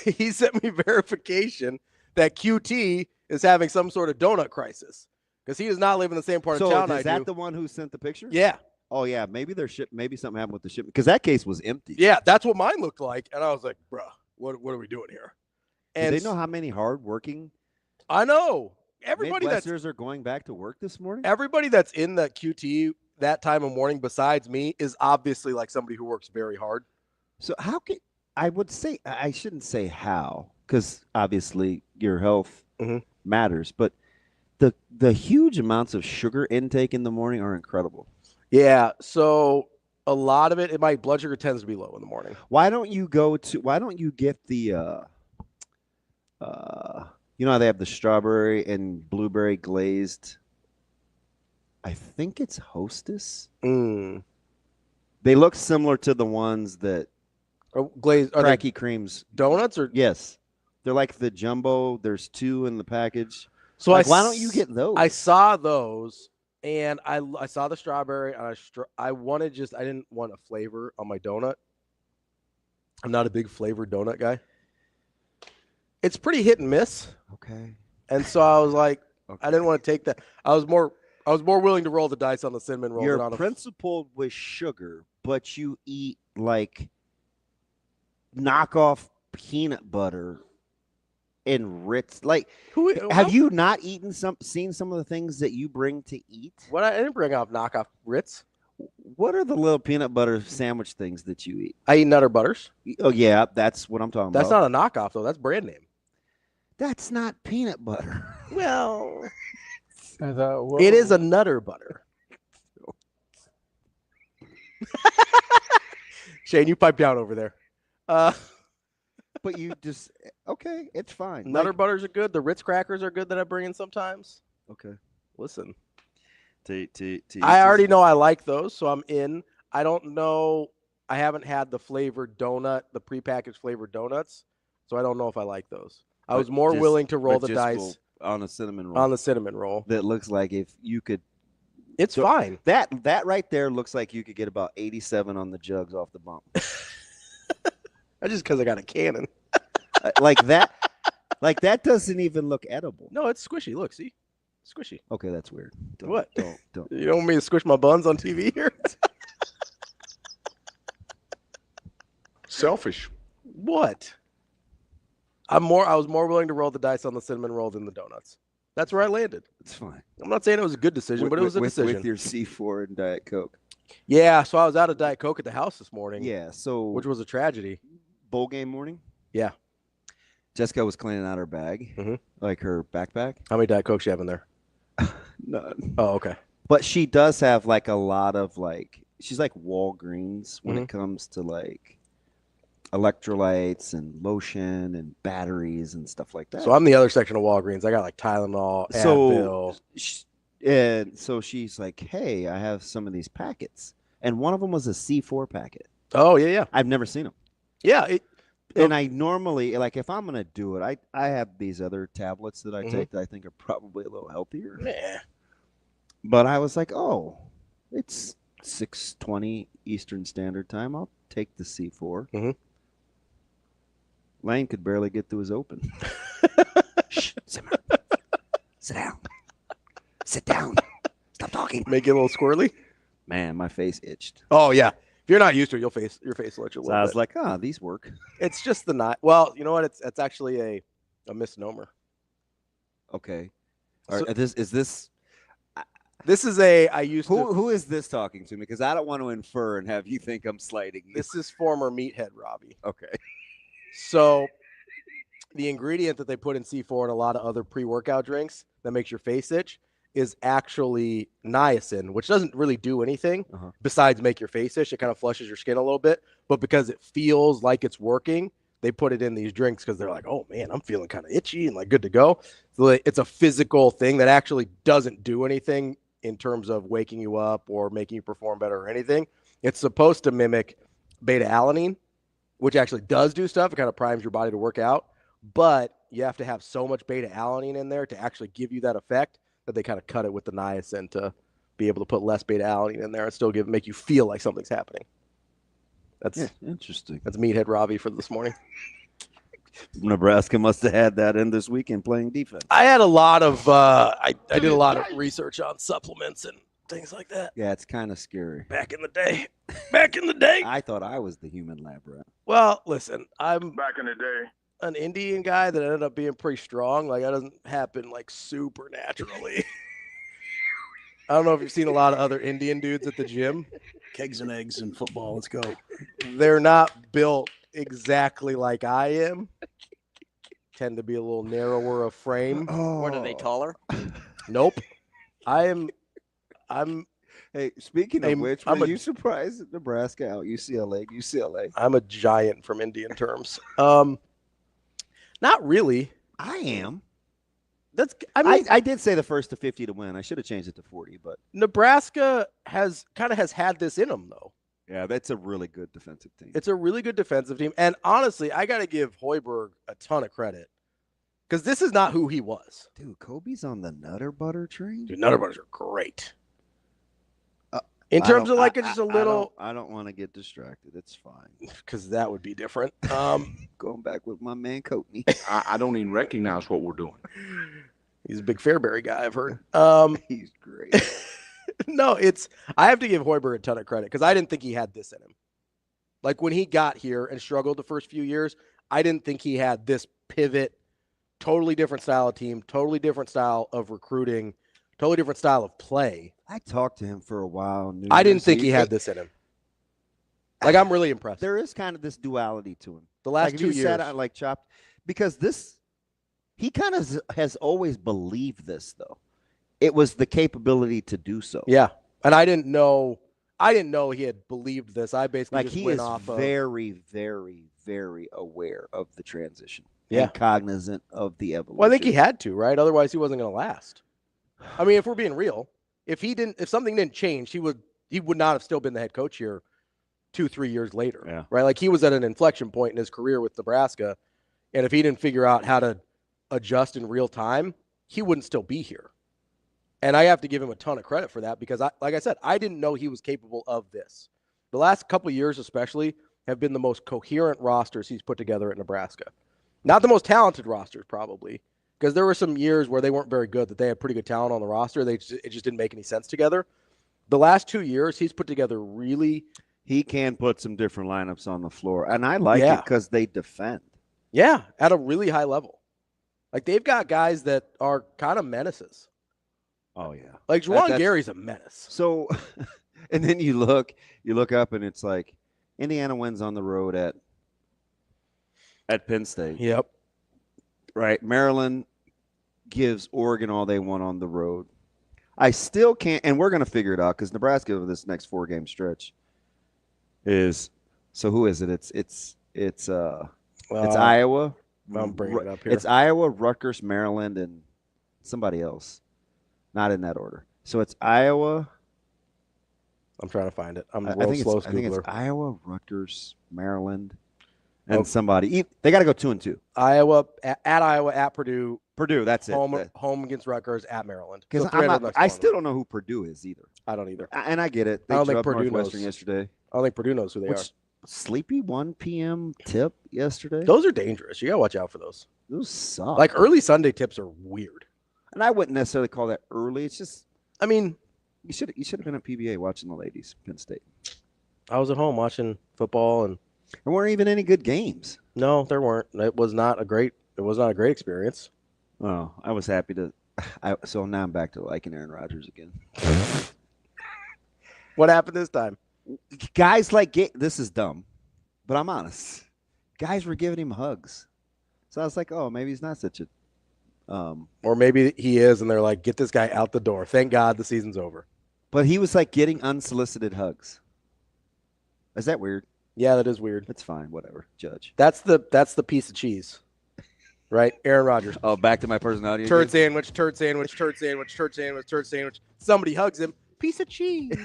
He sent me verification that QT is having some sort of donut crisis because he does not live in the same part of town I do. Is that the one who sent the picture? Yeah. oh yeah, maybe maybe something happened with the shipment because that case was empty. Yeah, that's what mine looked like, and I was like, bruh, what are we doing here? And do they know how many hardworking? I know everybody Midwesterners are going back to work this morning. Everybody that's in that QT that time of morning, besides me, is obviously like somebody who works very hard. So how can I would say I shouldn't say how because obviously your health matters, but the huge amounts of sugar intake in the morning are incredible. Yeah, so a lot of it, my blood sugar tends to be low in the morning. Why don't you get the you know how they have the strawberry and blueberry glazed? I think it's Hostess. They look similar to the ones that glazed Cracky Creams donuts or yes, they're like the jumbo. There's 2 in the package. So why don't you get those? I saw those, and I saw the strawberry, and I didn't want a flavor on my donut. I'm not a big flavored donut guy. It's pretty hit and miss. Okay. And so I was like, I didn't want to take that. I was more willing to roll the dice on the cinnamon roll. You're principled with sugar, but you eat like knockoff peanut butter and Ritz. Like, have you not seen some of the things that you bring to eat? What I didn't bring off knockoff Ritz. What are the little peanut butter sandwich things that you eat? I eat Nutter Butters. Oh yeah, that's what I'm talking about. That's not a knockoff though. That's brand name. That's not peanut butter. Well, it is a Nutter Butter. Shane, you pipe down over there. But you just okay, it's fine. Nutter Butters are good. The Ritz crackers are good that I bring in sometimes. Okay. Listen. I already know I like those, so I'm in. I don't know. I haven't had the flavored donut, the prepackaged flavored donuts, so I don't know if I like those. I was more willing to roll the dice on a cinnamon roll. On the cinnamon roll. That looks like if you could. It's fine. That right there looks like you could get about 87 on the jugs off the bump. That's just because I got a cannon. Like that doesn't even look edible. No, it's squishy. Look, see? Squishy. Okay, that's weird. What? Don't. You don't want me to squish my buns on TV here? Selfish. What? I was more willing to roll the dice on the cinnamon roll than the donuts. That's where I landed. It's fine. I'm not saying it was a good decision, but it was a decision. With your C4 and Diet Coke. Yeah, so I was out of Diet Coke at the house this morning. Yeah, so which was a tragedy. Bowl game morning? Yeah. Jessica was cleaning out her bag, like her backpack. How many Diet Cokes you have in there? None. Oh, okay. But she does have like a lot of she's like Walgreens when it comes to like electrolytes and lotion and batteries and stuff like that. So I'm the other section of Walgreens. I got like Tylenol, Advil. So she's like, hey, I have some of these packets. And one of them was a C4 packet. Oh, yeah. I've never seen them. Yeah. And I normally, like, if I'm going to do it, I have these other tablets that I take that I think are probably a little healthier. Yeah. But I was like, oh, it's 6:20 Eastern Standard Time. I'll take the C4. Lane could barely get to his open. Shh, simmer. Sit down. Sit down. Stop talking. Make it a little squirrely. Man, my face itched. Oh, yeah. If you're not used to it, your face will itch a little bit. I was like, these work. It's just the night. Well, you know what? It's actually a misnomer. Okay. So, this is I used to. Who is this talking to me? Because I don't want to infer and have you think I'm slighting you. This is former meathead Ravi. Okay. So the ingredient that they put in C4 and a lot of other pre-workout drinks that makes your face itch is actually niacin, which doesn't really do anything besides make your face itch. It kind of flushes your skin a little bit, but because it feels like it's working, they put it in these drinks because they're like, oh man, I'm feeling kind of itchy and like good to go. So it's a physical thing that actually doesn't do anything in terms of waking you up or making you perform better or anything. It's supposed to mimic beta-alanine, which actually does do stuff. It kind of primes your body to work out, but you have to have so much beta-alanine in there to actually give you that effect that they kind of cut it with the niacin to be able to put less beta-alanine in there and still make you feel like something's happening. That's interesting. That's meathead Ravi for this morning. Nebraska must have had that in this weekend playing defense. I had a lot of I did a lot of research on supplements, and things like that. Yeah, it's kind of scary. Back in the day. Back in the day. I thought I was the human lab rat. Well, listen, I'm Back in the day. an Indian guy that ended up being pretty strong. Like, that doesn't happen, like, supernaturally. I don't know if you've seen a lot of other Indian dudes at the gym. Kegs and eggs in football. Let's go. They're not built exactly like I am. Tend to be a little narrower of frame. What, are they taller? Nope. I'm Hey, speaking of which, I'm were you surprised that Nebraska out UCLA? I'm a giant from Indian terms. Not really. I am. I did say the first to 50 to win. I should have changed it to 40, but Nebraska has had this in them, though. yeah, that's a really good defensive team. It's a really good defensive team. And honestly, I got to give Hoiberg a ton of credit because this is not who he was. Dude, Kobe's on the Nutter Butter train. Dude, Nutter Butters are great. In terms of like just a little, I don't want to get distracted. It's fine because that would be different. Going back with my man Coatney. I don't even recognize what we're doing. He's a big Fairbury guy, I've heard. He's great. No, I have to give Hoiberg a ton of credit because I didn't think he had this in him. Like when he got here and struggled the first few years, I didn't think he had this pivot, totally different style of team, totally different style of recruiting, totally different style of play. I talked to him for a while. I didn't think he had this in him. Like, I'm really impressed. There is kind of this duality to him. The last like 2 years. Said I like chopped because he kind of has always believed this, though. It was the capability to do so. Yeah. And I didn't know he had believed this. I basically just went off of. Very, very, very aware of the transition. Yeah. And cognizant of the evolution. Well, I think he had to, right? Otherwise, he wasn't going to last. I mean, if we're being real, if something didn't change, he would not have still been the head coach here 2-3 years later. Yeah. Right? Like, he was at an inflection point in his career with Nebraska, and if he didn't figure out how to adjust in real time, he wouldn't still be here. And I have to give him a ton of credit for that because, like I said, I didn't know he was capable of this. The last couple of years especially have been the most coherent rosters he's put together at Nebraska. Not the most talented rosters probably, because there were some years where they weren't very good, that they had pretty good talent on the roster. It just didn't make any sense together. The last 2 years, he's put together really. He can put some different lineups on the floor, and I like it because they defend. Yeah, at a really high level. Like, they've got guys that are kind of menaces. Oh, yeah. Like, Juwan Gary's a menace. So, and then you look up, and it's like Indiana wins on the road at Penn State. Yep. Right. Maryland gives Oregon all they want on the road. I still can't, and we're going to figure it out because Nebraska over this next 4-game stretch is. So who is it? It's Iowa. I'm bringing it up here. It's Iowa, Rutgers, Maryland, and somebody else. Not in that order. So it's Iowa. I'm trying to find it. I'm I a little think slow. I think it's Iowa, Rutgers, Maryland, and somebody. They got to go 2-2. Iowa at Purdue. Purdue, that's it. Home against Rutgers at Maryland. Because I still don't know who Purdue is either. I don't either. And I get it. They I don't think dropped Purdue Northwestern knows. yesterday. I don't think Purdue knows who they are. Sleepy 1 p.m. tip yesterday. Those are dangerous. You got to watch out for those. Those suck. Like, early Sunday tips are weird. And I wouldn't necessarily call that early. It's just, I mean, you should have been at PBA watching the ladies, Penn State. I was at home watching football, and there weren't even any good games. No, there weren't. It was not a great experience. Oh, I was happy to. So now I'm back to liking Aaron Rodgers again. What happened this time? Guys this is dumb, but I'm honest. Guys were giving him hugs, so I was like, oh, maybe he's not such a. Or maybe he is, and they're like, get this guy out the door. Thank God the season's over. But he was like getting unsolicited hugs. Is that weird? Yeah, that is weird. That's fine. Whatever. Judge. That's the piece of cheese, right? Aaron Rodgers. Oh, back to my personality. Turd sandwich, turd sandwich, turd sandwich, turd sandwich, turd sandwich. Somebody hugs him. Piece of cheese.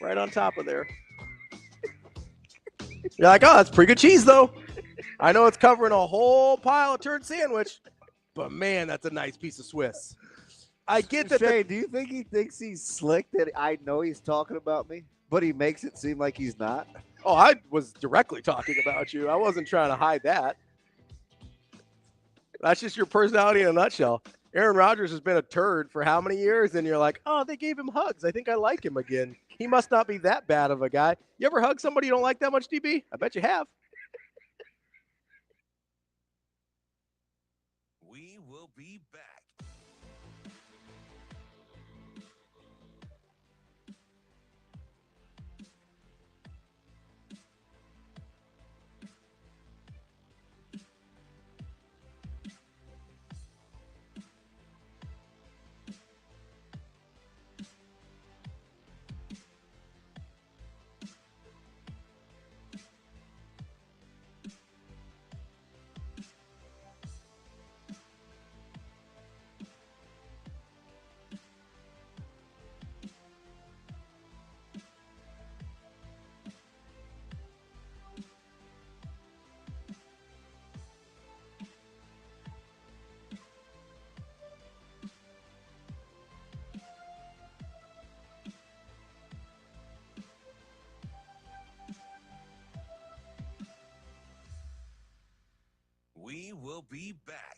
Right on top of there. You're like, oh, that's pretty good cheese, though. I know it's covering a whole pile of turd sandwich. But, man, that's a nice piece of Swiss. I get that. Shay, do you think he thinks he's slick that I know he's talking about me, but he makes it seem like he's not? Oh, I was directly talking about you. I wasn't trying to hide that. That's just your personality in a nutshell. Aaron Rodgers has been a turd for how many years? And you're like, oh, they gave him hugs. I think I like him again. He must not be that bad of a guy. You ever hug somebody you don't like that much, DB? I bet you have. We will be back. We will be back.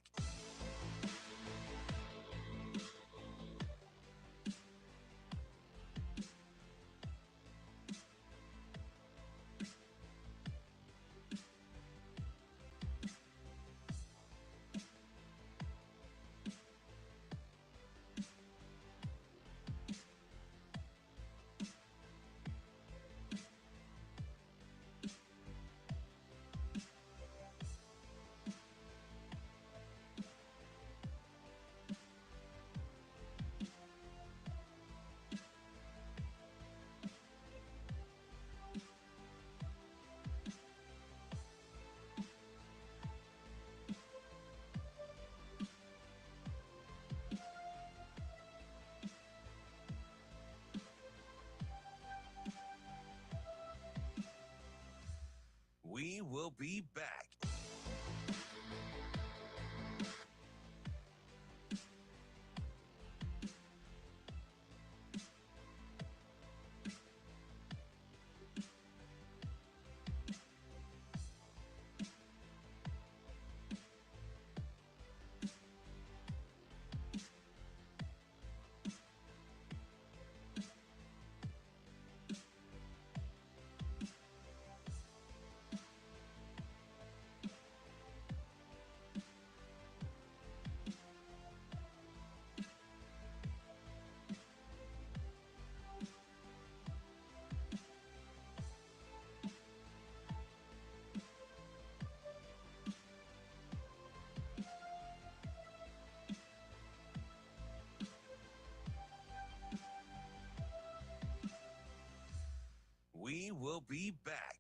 We will be back. We will be back.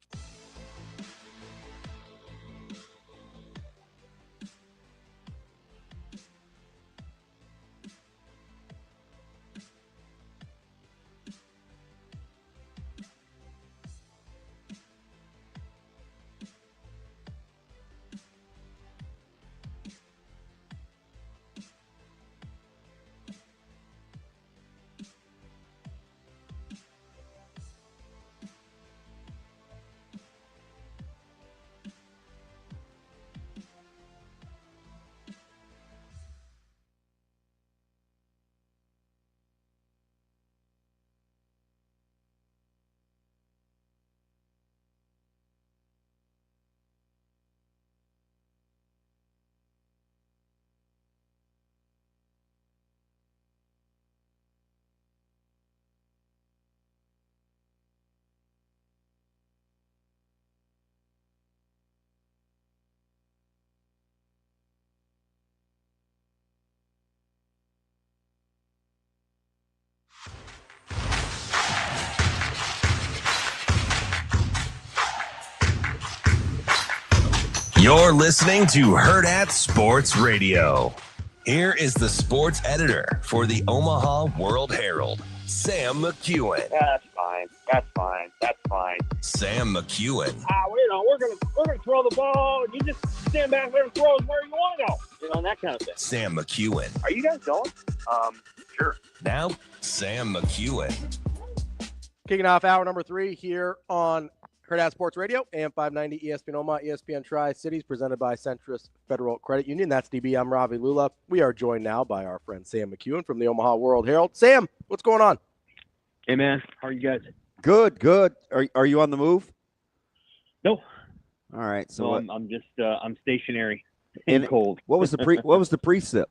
You're listening to Hurrdat Sports Radio. Here is the sports editor for the Omaha World-Herald, Sam McKewon. That's fine. That's fine. That's fine. Sam McKewon. We're gonna throw the ball, and you just stand back there and throw it where you want to go. You know, that kind of thing. Sam McKewon. Are you guys going? Sure. Now, Sam McKewon. Kicking off hour number 3 here on Hurrdat Sports Radio, AM 590, ESPN Omaha, ESPN Tri-Cities, presented by Centris Federal Credit Union. That's DB. I'm Ravi Lulla. We are joined now by our friend Sam McKewon from the Omaha World-Herald. Sam, what's going on? Hey, man. How are you guys? Good. Are you on the move? No. All right. So I'm just I'm stationary and cold. What was the precip?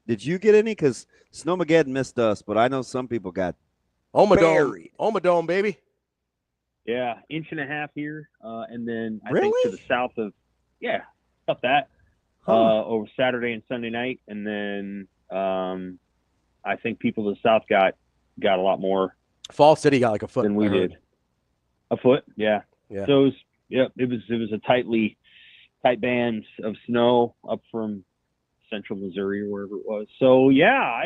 Did you get any? Because Snowmageddon missed us, but I know some people got Omadome, baby. Yeah, 1.5 inches here, and then I Really? think to the south of about that over Saturday and Sunday night, and then I think people to the south got a lot more. Fall City got like a foot than we did. A foot, yeah. Yeah. So it was a tight bands of snow up from central Missouri or wherever it was. So yeah,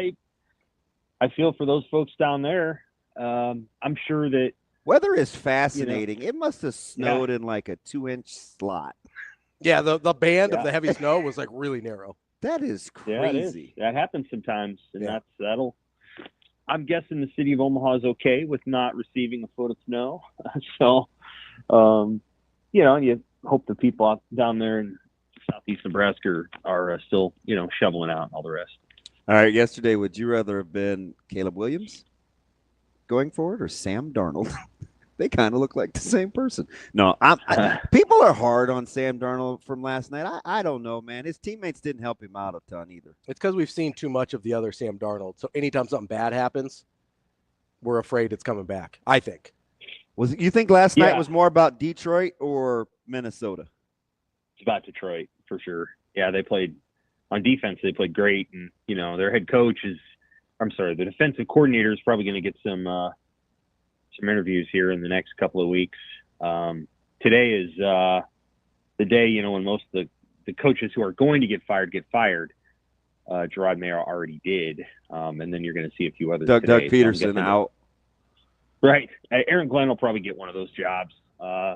I feel for those folks down there. I'm sure that weather is fascinating. It must have snowed in like a 2-inch slot. Yeah, the band of the heavy snow was like really narrow. That is crazy. Yeah, it is. That happens sometimes, and that'll. I'm guessing the city of Omaha is okay with not receiving a foot of snow. So, you hope the people out down there in southeast Nebraska are still, shoveling out and all the rest. All right. Yesterday, would you rather have been Caleb Williams going forward or Sam Darnold? They kind of look like the same person. No, people are hard on Sam Darnold from last night. I don't know, man. His teammates didn't help him out a ton either. It's because we've seen too much of the other Sam Darnold. So anytime something bad happens, we're afraid it's coming back, I think. You think last night was more about Detroit or Minnesota? It's about Detroit for sure. Yeah, they played on defense. They played great, and their head coach the defensive coordinator is probably going to get some interviews here in the next couple of weeks. Today is the day when most of the coaches who are going to get fired. Gerard Mayer already did, and then you're going to see a few others. Doug Peterson out. Right. Aaron Glenn will probably get one of those jobs.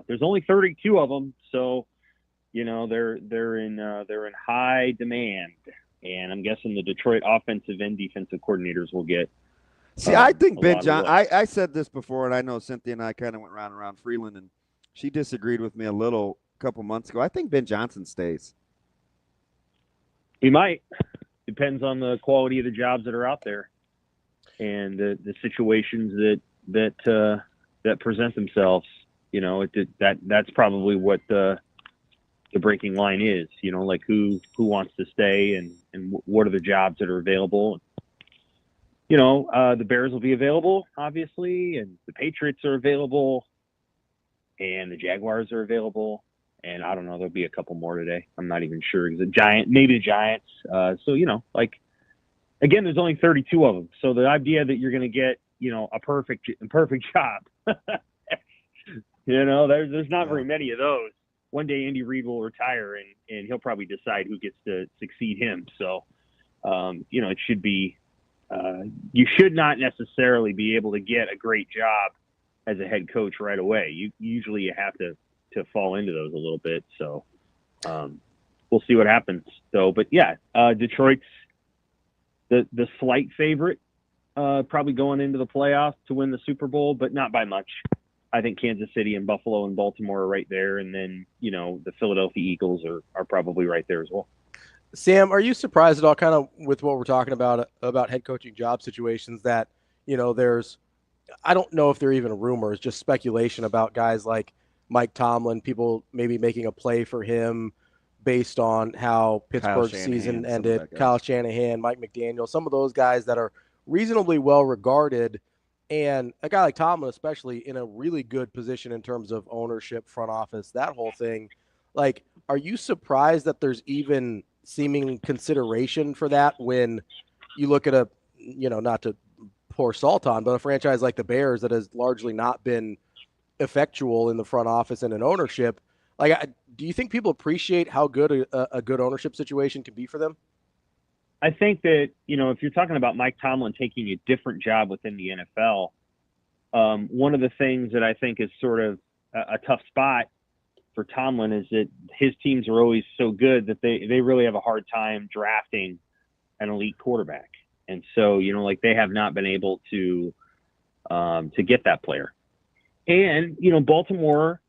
There's only 32 of them, so they're in high demand, and I'm guessing the Detroit offensive and defensive coordinators will get. See, I think Ben Johnson. I said this before, and I know Cynthia and I kind of went round and around Freeland, and she disagreed with me a couple months ago. I think Ben Johnson stays. He might. Depends on the quality of the jobs that are out there, and the situations that present themselves. That's probably what the breaking line is. Like who wants to stay and what are the jobs that are available. The Bears will be available, obviously, and the Patriots are available, and the Jaguars are available, and I don't know, there'll be a couple more today. I'm not even sure. Maybe the Giants. Again, there's only 32 of them, so the idea that you're going to get, a perfect job, there's not very many of those. One day Andy Reid will retire, and he'll probably decide who gets to succeed him. So, it should be. You should not necessarily be able to get a great job as a head coach right away. You have to fall into those a little bit. So we'll see what happens though. But yeah, Detroit's the slight favorite, probably going into the playoffs to win the Super Bowl, but not by much. I think Kansas City and Buffalo and Baltimore are right there. And then, the Philadelphia Eagles are probably right there as well. Sam, are you surprised at all kind of with what we're talking about head coaching job situations that, there's, I don't know if they're even rumors, just speculation about guys like Mike Tomlin, people maybe making a play for him based on how Pittsburgh's season ended, Kyle Shanahan, Mike McDaniel, some of those guys that are reasonably well regarded, and a guy like Tomlin especially in a really good position in terms of ownership, front office, that whole thing. Like, are you surprised that there's even seeming consideration for that when you look at not to pour salt on, but a franchise like the Bears that has largely not been effectual in the front office and in ownership? Like, do you think people appreciate how good a good ownership situation can be for them? I think that, if you're talking about Mike Tomlin taking a different job within the NFL, one of the things that I think is sort of a tough spot for Tomlin is that his teams are always so good that they really have a hard time drafting an elite quarterback. And so, they have not been able to get that player. And, Baltimore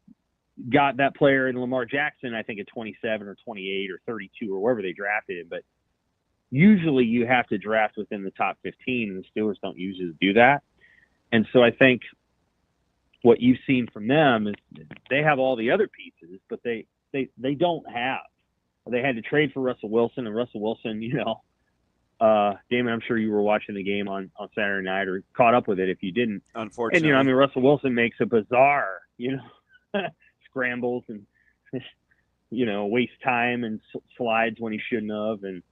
got that player in Lamar Jackson, I think at 27 or 28 or 32 or wherever they drafted him. But usually you have to draft within the top 15, and the Steelers don't usually do that. And so I think what you've seen from them is they have all the other pieces, but they don't have. They had to trade for Russell Wilson, and Russell Wilson, Damon, I'm sure you were watching the game on Saturday night or caught up with it if you didn't. Unfortunately. And, Russell Wilson makes a bizarre, scrambles and, wastes time and slides when he shouldn't have. And,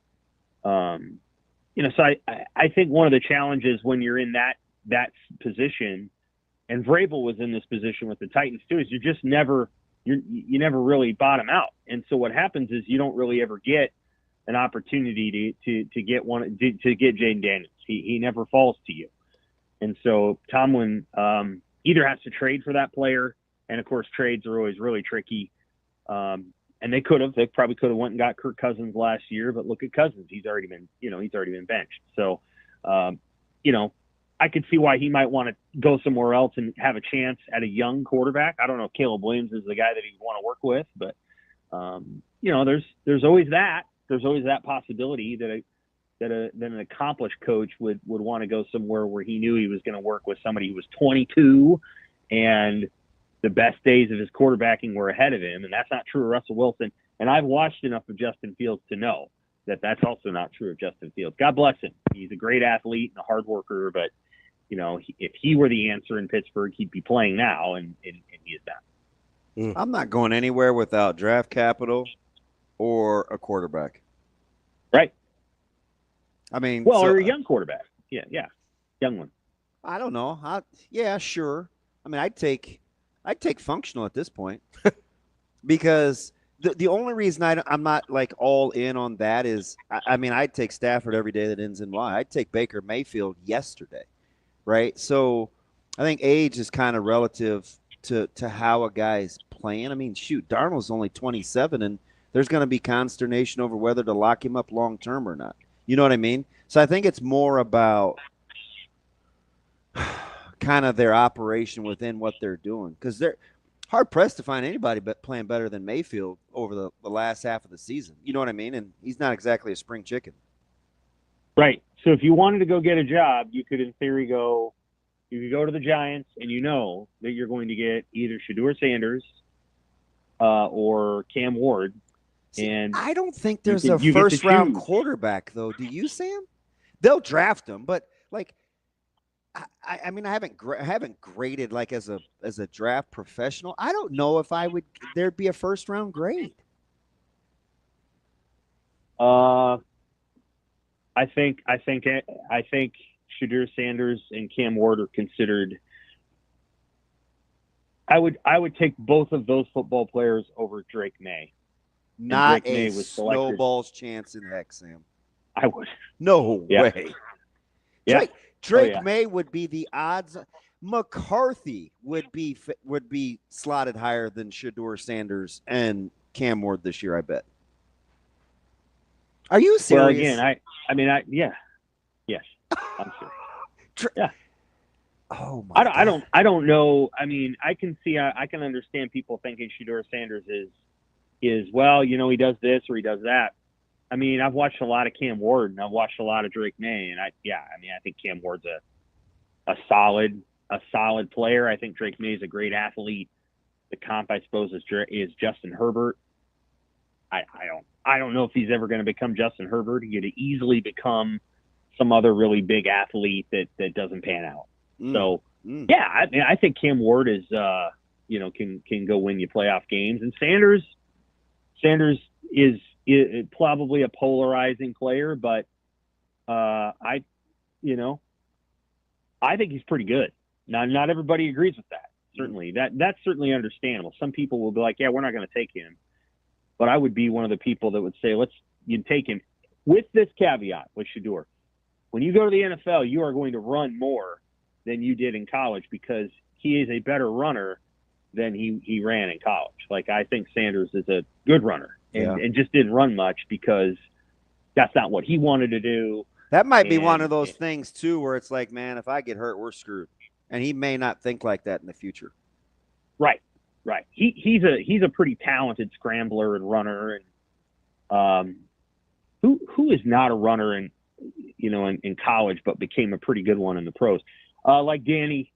so I think one of the challenges when you're in that position, and Vrabel was in this position with the Titans too, is you never really bottom out. And so what happens is you don't really ever get an opportunity to get Jaden Daniels. He never falls to you. And so Tomlin either has to trade for that player, and of course trades are always really tricky. And they probably could have went and got Kirk Cousins last year, but look at Cousins. He's already been benched. So, I could see why he might want to go somewhere else and have a chance at a young quarterback. I don't know if Caleb Williams is the guy that he'd want to work with, but there's always that. There's always that possibility that an accomplished coach would want to go somewhere where he knew he was going to work with somebody who was 22 and the best days of his quarterbacking were ahead of him. And that's not true of Russell Wilson. And I've watched enough of Justin Fields to know that that's also not true of Justin Fields. God bless him. He's a great athlete and a hard worker, but if he were the answer in Pittsburgh, he'd be playing now, and he is not. I'm not going anywhere without draft capital or a quarterback. Right. I mean, or a young quarterback. Yeah, young one. I don't know. Yeah, sure. I mean, I'd take functional at this point because the only reason I'm not like all in on that is, I'd take Stafford every day that ends in Y. I'd take Baker Mayfield yesterday, right? So I think age is kind of relative to how a guy's playing. I mean, shoot, Darnold's only 27, and there's going to be consternation over whether to lock him up long term or not. You know what I mean? So I think it's more about kind of their operation within what they're doing, because they're hard-pressed to find anybody but playing better than Mayfield over the last half of the season. You know what I mean? And he's not exactly a spring chicken. Right. So if you wanted to go get a job, you could, in theory, you could go to the Giants, and you know that you're going to get either Shedeur Sanders or Cam Ward. And I don't think there's a first-round quarterback, though. Do you, Sam? They'll draft him, but like, I haven't graded like as a draft professional. I don't know if there'd be a first-round grade. I think Shedeur Sanders and Cam Ward are considered. I would take both of those football players over Drake May. Not a snowball's chance in heck, Sam. I would. No way. Yeah. Drake May would be the odds. McCarthy would be slotted higher than Shedeur Sanders and Cam Ward this year, I bet. Are you serious? Well, again, yes, I'm serious. Yeah. Oh my God. I don't know. I mean, I can understand people thinking Shedeur Sanders is well, he does this or he does that. I mean, I've watched a lot of Cam Ward and I've watched a lot of Drake May, and I think Cam Ward's a solid player. I think Drake May is a great athlete. The comp, I suppose, is Justin Herbert. I don't know if he's ever going to become Justin Herbert. He could easily become some other really big athlete that doesn't pan out. Yeah, I think Cam Ward is can go win you playoff games, and Sanders is probably a polarizing player, but I think he's pretty good. Now, not everybody agrees with that. Certainly, that's certainly understandable. Some people will be like, "Yeah, we're not going to take him," but I would be one of the people that would say, "You take him." With this caveat, with Shedeur, when you go to the NFL, you are going to run more than you did in college because he is a better runner than he ran in college. Like, I think Sanders is a good runner and just didn't run much because that's not what he wanted to do. That might be one of those things, too, where it's like, man, if I get hurt, we're screwed. And he may not think like that in the future. Right. Right. He's a pretty talented scrambler and runner, and who is not a runner in college but became a pretty good one in the pros. Like Danny,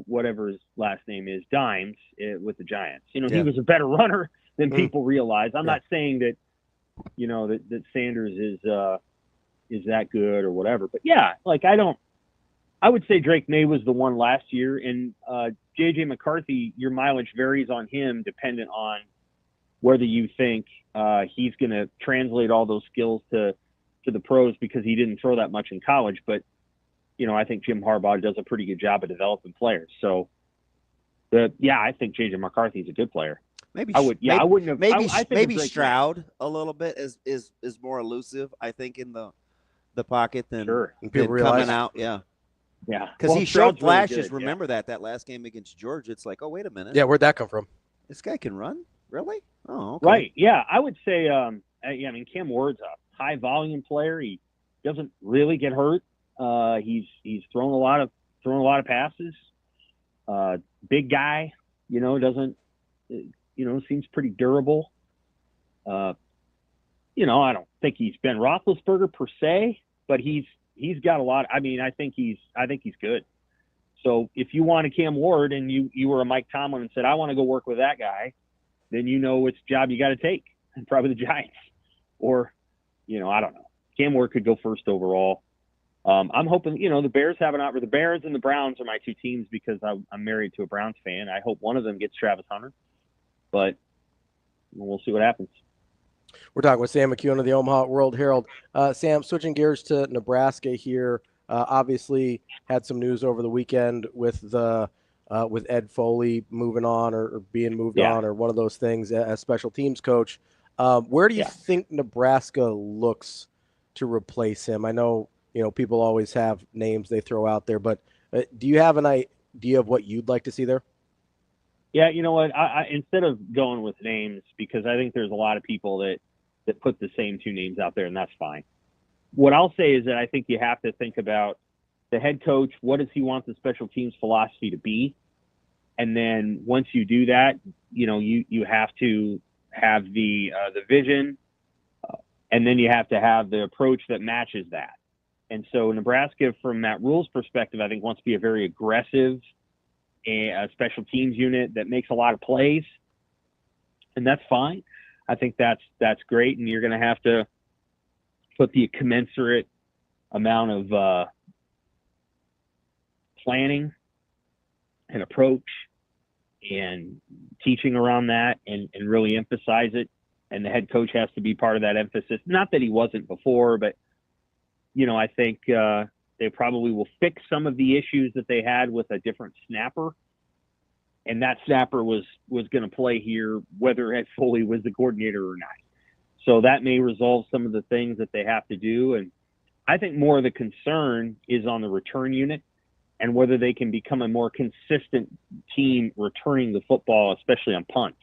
whatever his last name is, Dimes with the Giants. He was a better runner than people realize. I'm not saying that that Sanders is that good or whatever, but I would say Drake May was the one last year, and J.J. McCarthy, your mileage varies on him dependent on whether you think he's going to translate all those skills to the pros because he didn't throw that much in college. But, I think Jim Harbaugh does a pretty good job of developing players. So, I think J.J. McCarthy is a good player. Maybe I would. Yeah, I wouldn't have. Maybe Stroud a little bit is more elusive, I think, in the pocket than coming out. Yeah. Yeah, because he showed flashes. Really good, remember that last game against Georgia? It's like, oh, wait a minute. Yeah, where'd that come from? This guy can run, really? Oh, okay. Right. Yeah, I would say. Cam Ward's a high volume player. He doesn't really get hurt. He's thrown a lot of passes. Big guy. Doesn't. Seems pretty durable. I don't think he's Ben Roethlisberger per se, but he's got a lot. I think he's good. So if you want a Cam Ward and you were a Mike Tomlin and said, I want to go work with that guy, then which job you got to take, and probably the Giants. Or, I don't know. Cam Ward could go first overall. I'm hoping, the Bears have an offer. The Bears and the Browns are my two teams because I'm married to a Browns fan. I hope one of them gets Travis Hunter, but we'll see what happens. We're talking with Sam McKewon of the Omaha World-Herald. Sam, switching gears to Nebraska here. Obviously, had some news over the weekend with Ed Foley moving on or being moved on, or one of those things as special teams coach. Where do you think Nebraska looks to replace him? I know people always have names they throw out there, but do you have an idea of what you'd like to see there? Yeah, you know what? I instead of going with names, because I think there's a lot of people that put the same two names out there, and that's fine. What I'll say is that I think you have to think about the head coach. What does he want the special teams philosophy to be? And then once you do that, you have to have the vision, and then you have to have the approach that matches that. And so Nebraska, from Matt Rule's perspective, I think wants to be a very aggressive a special teams unit that makes a lot of plays, and that's fine. I think that's great, and you're going to have to put the commensurate amount of planning and approach and teaching around that, and really emphasize it. And the head coach has to be part of that emphasis. Not that he wasn't before, but I think they probably will fix some of the issues that they had with a different snapper. And that snapper was going to play here, whether Ed Foley was the coordinator or not. So that may resolve some of the things that they have to do. And I think more of the concern is on the return unit and whether they can become a more consistent team returning the football, especially on punts.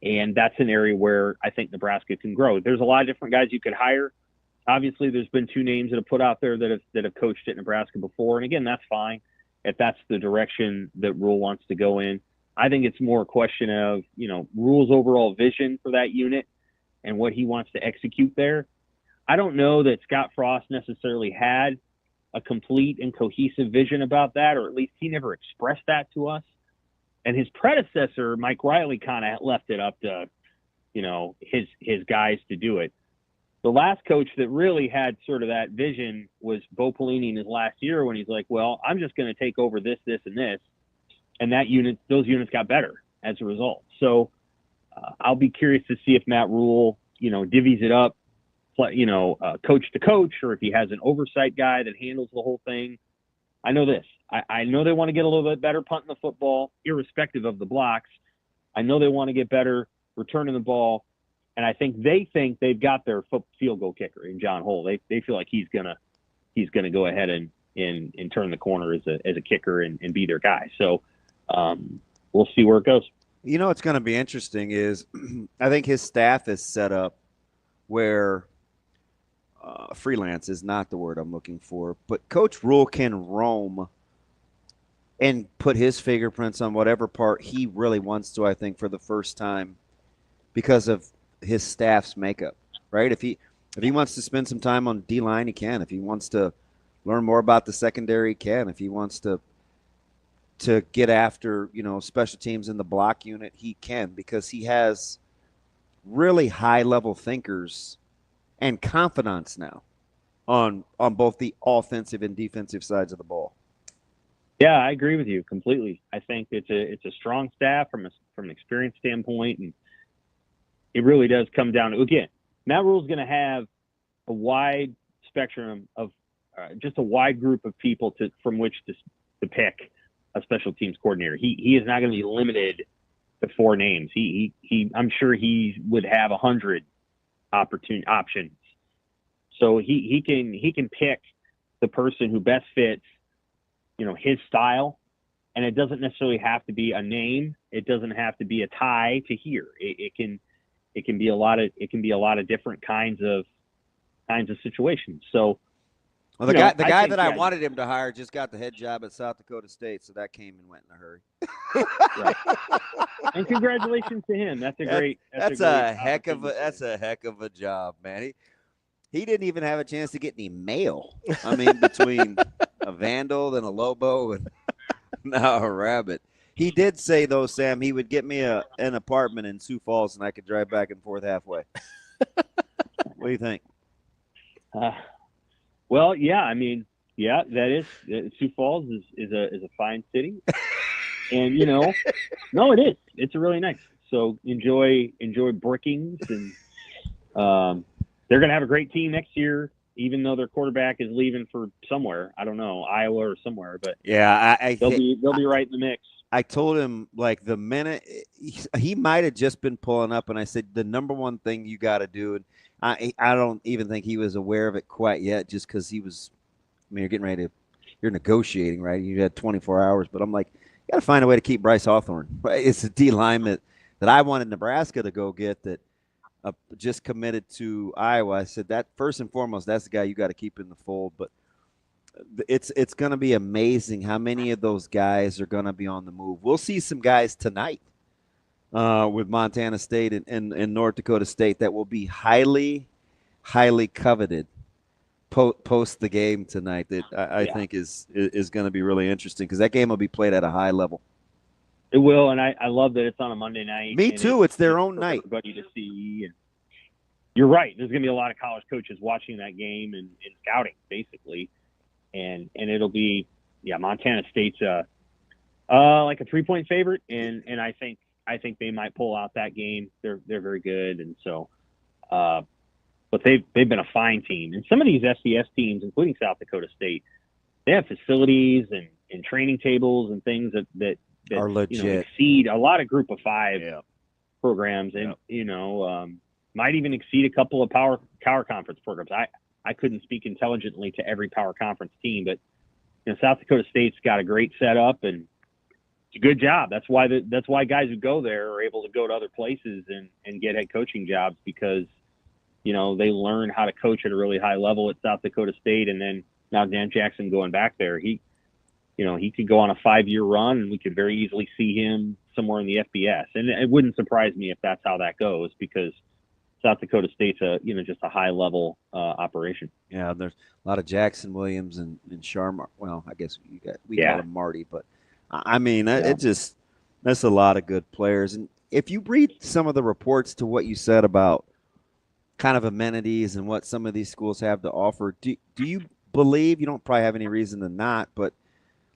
And that's an area where I think Nebraska can grow. There's a lot of different guys you could hire. Obviously, there's been two names that have put out there that have coached at Nebraska before. And again, that's fine if that's the direction that Rule wants to go in. I think it's more a question of, Rule's overall vision for that unit and what he wants to execute there. I don't know that Scott Frost necessarily had a complete and cohesive vision about that, or at least he never expressed that to us. And his predecessor, Mike Riley, kind of left it up to, his guys to do it. The last coach that really had sort of that vision was Bo Pelini in his last year, when he's like, well, I'm just going to take over this, this, and this. And those units got better as a result. So I'll be curious to see if Matt Rule, divvies it up, coach to coach, or if he has an oversight guy that handles the whole thing. I know this. I know they want to get a little bit better punting the football, irrespective of the blocks. I know they want to get better returning the ball. And I think they've got their field goal kicker in John Hull. They feel like he's gonna go ahead and turn the corner as a kicker and be their guy. So we'll see where it goes. What's going to be interesting is I think his staff is set up where freelance is not the word I'm looking for, but Coach Rule can roam and put his fingerprints on whatever part he really wants to, I think, for the first time because of his staff's makeup, right? If he wants to spend some time on D-line, he can. If he wants to learn more about the secondary, he can. If he wants to get after, special teams in the block unit, he can, because he has really high-level thinkers and confidants now on both the offensive and defensive sides of the ball. Yeah, I agree with you completely. I think it's a strong staff from an experience standpoint, and it really does come down to, again, Matt Rule's going to have a wide spectrum of just a wide group of people from which to pick a special teams coordinator. He is not going to be limited to 4 names. I'm sure he would have 100 options. So he can pick the person who best fits, his style, and it doesn't necessarily have to be a name. It doesn't have to be a tie to here. It can be a lot of different kinds of situations. So, well, the guy that I wanted him to hire just got the head job at South Dakota State, so that came and went in a hurry. Right. And congratulations to him. That's a heck of a job, man. He didn't even have a chance to get any mail. I mean, between a Vandal and a Lobo and now a Rabbit. He did say, though, Sam, he would get me an apartment in Sioux Falls and I could drive back and forth halfway. What do you think? Well, yeah, I mean, yeah, that is Sioux Falls is a fine city, and no, it is. It's really nice. So enjoy Brookings, and they're gonna have a great team next year, even though their quarterback is leaving for somewhere. I don't know, Iowa or somewhere, but yeah, they'll be right in the mix. I told him, like, the minute he might have just been pulling up, and I said the number one thing you got to do, and I don't even think he was aware of it quite yet, just because he was. I mean, you're getting ready you're negotiating, right? You had 24 hours, but I'm like, you got to find a way to keep Bryce Hawthorne. Right? It's a D lineman that I wanted Nebraska to go get that just committed to Iowa. I said that first and foremost, that's the guy you got to keep in the fold, but. It's going to be amazing how many of those guys are going to be on the move. We'll see some guys tonight with Montana State and North Dakota State that will be highly, highly coveted post the game tonight that I think is going to be really interesting because that game will be played at a high level. It will, and I love that it's on a Monday night. Me too. It's their own night. Everybody to see. And you're right. There's going to be a lot of college coaches watching that game and scouting, basically. And it'll be, Montana State's like a 3-point favorite, and I think they might pull out that game. They're very good, and so, but they've been a fine team. And some of these FCS teams, including South Dakota State, they have facilities and training tables and things that are legit, exceed a lot of Group of 5 programs, and might even exceed a couple of power conference programs. I couldn't speak intelligently to every power conference team, but South Dakota State's got a great setup and it's a good job. That's why guys who go there are able to go to other places and get head coaching jobs because they learn how to coach at a really high level at South Dakota State. And then now Dan Jackson going back there, he could go on a 5-year run and we could very easily see him somewhere in the FBS. And it wouldn't surprise me if that's how that goes because South Dakota State's just a high level operation. Yeah, there's a lot of Jackson Williams and Sharmar. Well, I guess we call him Marty, but I mean that's a lot of good players. And if you read some of the reports to what you said about kind of amenities and what some of these schools have to offer, do you believe, you don't probably have any reason to not, but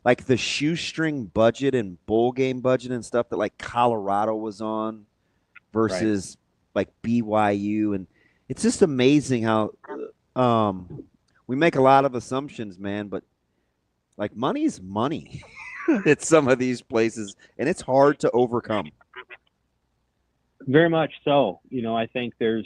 like the shoestring budget and bowl game budget and stuff that like Colorado was on versus like BYU, and it's just amazing how we make a lot of assumptions, man, but like money's money at some of these places, and it's hard to overcome. Very much so. I think there's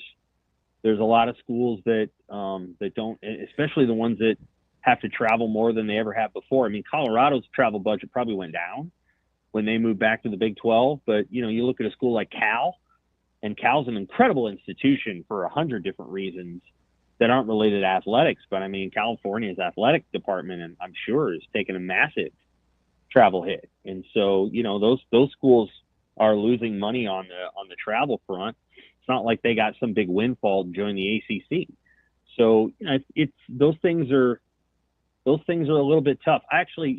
a lot of schools that don't, especially the ones that have to travel more than they ever have before. I mean, Colorado's travel budget probably went down when they moved back to the Big 12, but you look at a school like Cal. And Cal's an incredible institution for 100 different reasons that aren't related to athletics. But, I mean, California's athletic department, and I'm sure, is taking a massive travel hit. And so, those schools are losing money on the travel front. It's not like they got some big windfall to join the ACC. So, it's those things are a little bit tough. Actually,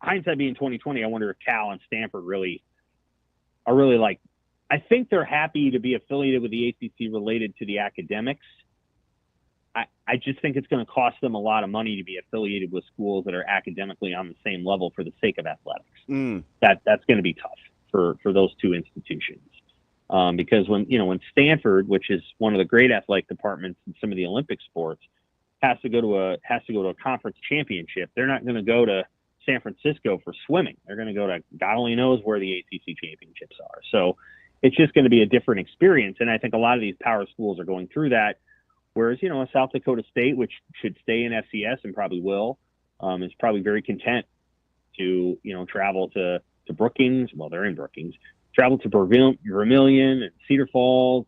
hindsight being 2020, I wonder if Cal and Stanford are really like, I think they're happy to be affiliated with the ACC related to the academics. I just think it's going to cost them a lot of money to be affiliated with schools that are academically on the same level for the sake of athletics. That's going to be tough for those two institutions. Because when Stanford, which is one of the great athletic departments in some of the Olympic sports, has to go to a conference championship, they're not going to go to San Francisco for swimming. They're going to go to God only knows where the ACC championships are. So it's just going to be a different experience. And I think a lot of these power schools are going through that. Whereas, a South Dakota State, which should stay in FCS and probably will, is probably very content to, travel to Brookings. Well, they're in Brookings. Travel to Vermilion and Cedar Falls,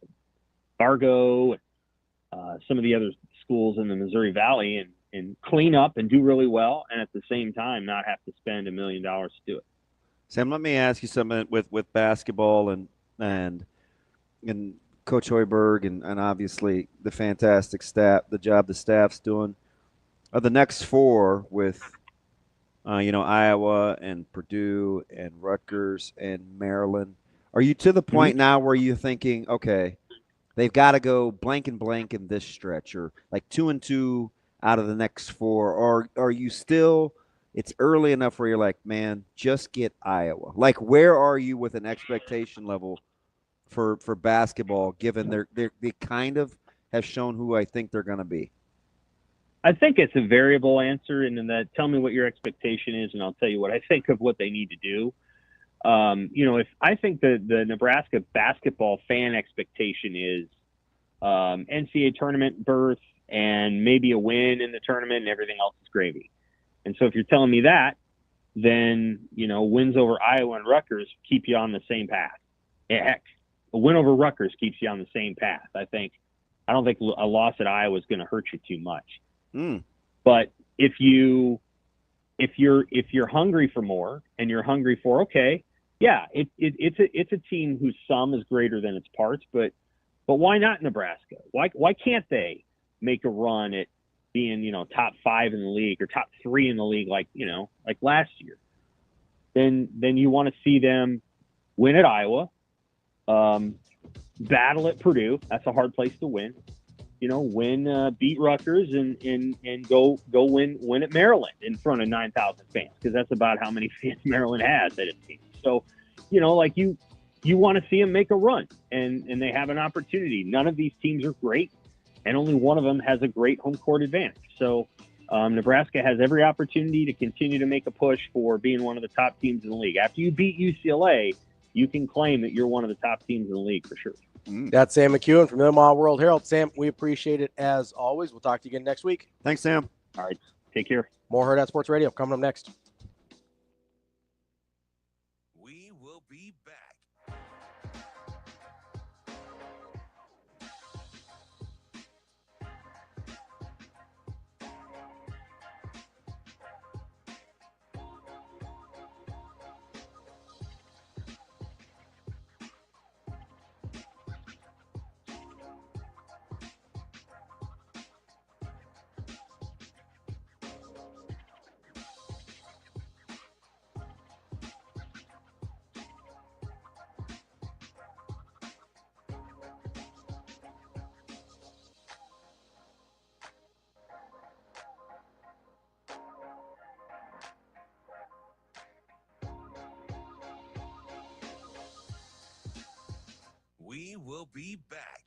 Fargo, some of the other schools in the Missouri Valley and clean up and do really well, and at the same time not have to spend $1 million to do it. Sam, let me ask you something with basketball and Coach Hoiberg and obviously the fantastic staff, the job the staff's doing. Are the next four with Iowa and Purdue and Rutgers and Maryland, are you to the point now where you're thinking, okay, they've got to go blank and blank in this stretch, or like 2-2 out of the next four, or are you still – it's early enough where you're like, man, just get Iowa? Like, where are you with an expectation level for basketball, given they kind of have shown who I think they're going to be? I think it's a variable answer, and in that, tell me what your expectation is, and I'll tell you what I think of what they need to do. If I think the Nebraska basketball fan expectation is NCAA tournament berth and maybe a win in the tournament and everything else is gravy. And so if you're telling me that, then, wins over Iowa and Rutgers keep you on the same path. Heck, a win over Rutgers keeps you on the same path. I don't think a loss at Iowa is going to hurt you too much. But if you're hungry for more and you're hungry for, okay, yeah, it's a team whose sum is greater than its parts, but why not Nebraska? Why can't they make a run at being, top 5 in the league or top 3 in the league like last year? Then you want to see them win at Iowa, battle at Purdue. That's a hard place to win. Beat Rutgers and go win at Maryland in front of 9,000 fans, because that's about how many fans Maryland has at its team. So, you want to see them make a run, and they have an opportunity. None of these teams are great, and only one of them has a great home court advantage. So Nebraska has every opportunity to continue to make a push for being one of the top teams in the league. After you beat UCLA, you can claim that you're one of the top teams in the league for sure. That's Sam McKewon from the Omaha World-Herald. Sam, we appreciate it as always. We'll talk to you again next week. Thanks, Sam. All right. Take care. More Hurrdat Sports Radio coming up next. We will be back. We will be back.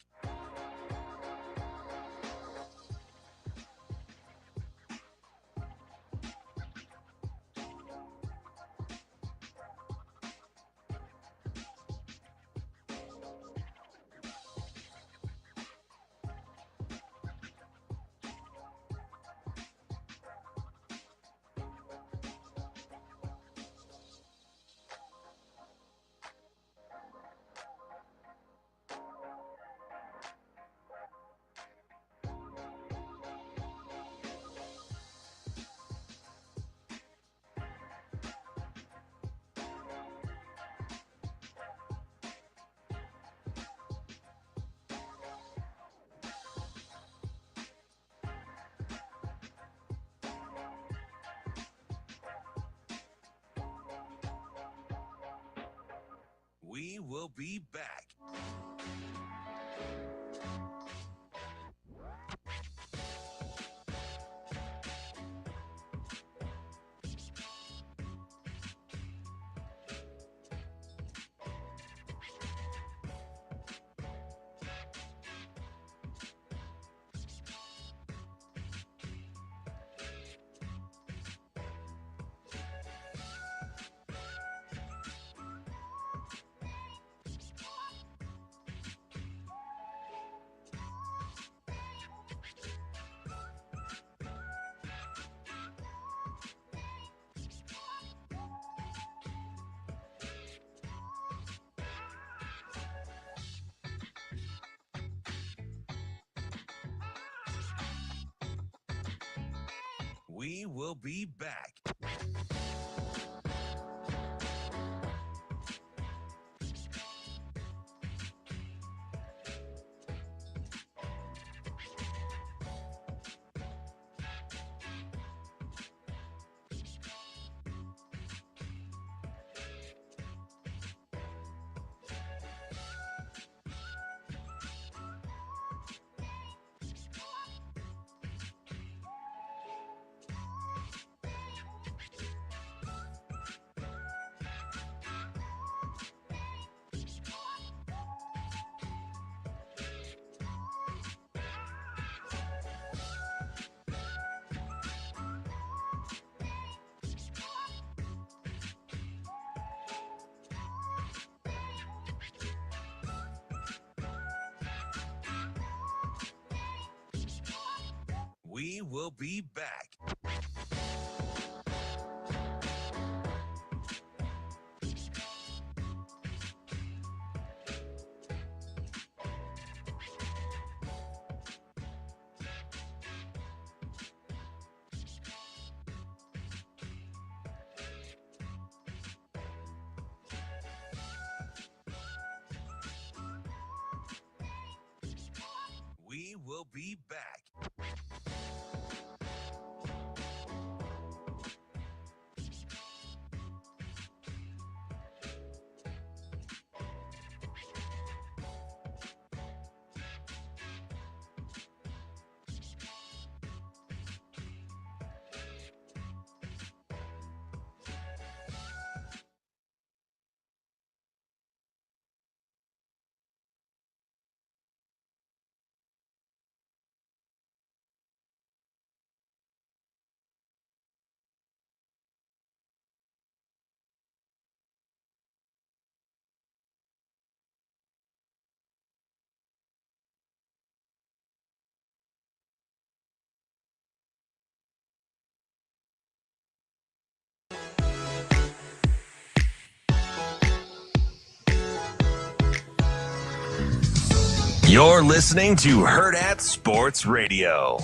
We will be back. We will be back. We will be back. We will be back. You're listening to Hurrdat Sports Radio.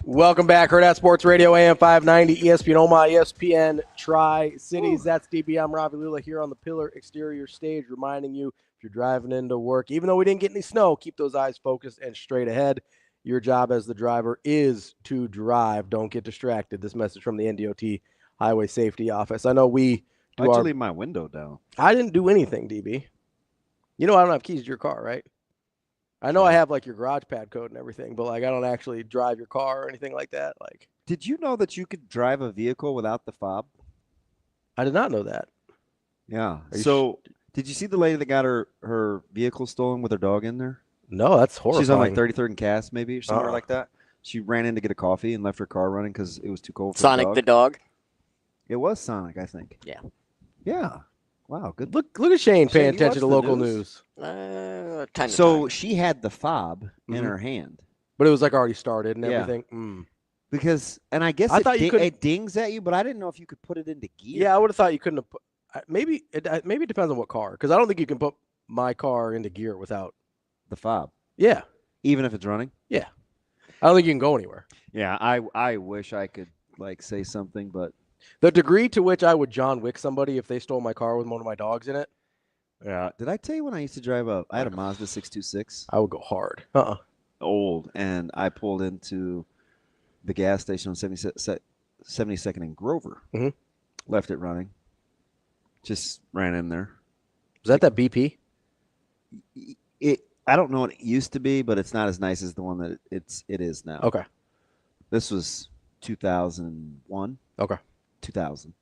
Welcome back, Hurrdat Sports Radio, AM 590, ESPN Omaha, ESPN Tri-Cities. That's DB. I'm Ravi Lulla here on the Pillar Exterior stage, reminding you if you're driving into work, even though we didn't get any snow, keep those eyes focused and straight ahead. Your job as the driver is to drive. Don't get distracted. This message from the NDOT Highway Safety Office. I know we do. Why'd you leave my window down? I didn't do anything, DB. You know I don't have keys to your car, right? I know I have like your garage pad code and everything, but like I don't actually drive your car or anything like that. Like, did you know that you could drive a vehicle without the fob? I did not know that. Yeah. So did you see the lady that got her vehicle stolen with her dog in there? No, that's horrifying. She's on like 33rd and Cass, maybe, or somewhere like that. She ran in to get a coffee and left her car running because it was too cold for Sonic the dog. It was Sonic, I think. Yeah. Yeah. Wow. Good. Look at Shane paying attention to local news. So she had the fob in her hand, but it was like already started and everything. Because, and I guess it dings at you, but I didn't know if you could put it into gear. Yeah, I would have thought you couldn't have put. Maybe it depends on what car, because I don't think you can put my car into gear without the fob. Yeah. Even if it's running? Yeah. I don't think you can go anywhere. Yeah, I wish I could like say something, but the degree to which I would John Wick somebody if they stole my car with one of my dogs in it. Yeah. Did I tell you when I used to drive I had a Mazda 626? I would go hard. Old, and I pulled into the gas station on 72nd and Grover. Mm-hmm. Left it running. Just ran in there. Was that BP? I don't know what it used to be, but it's not as nice as the one that it is now. Okay. This was 2001. Okay. 2000.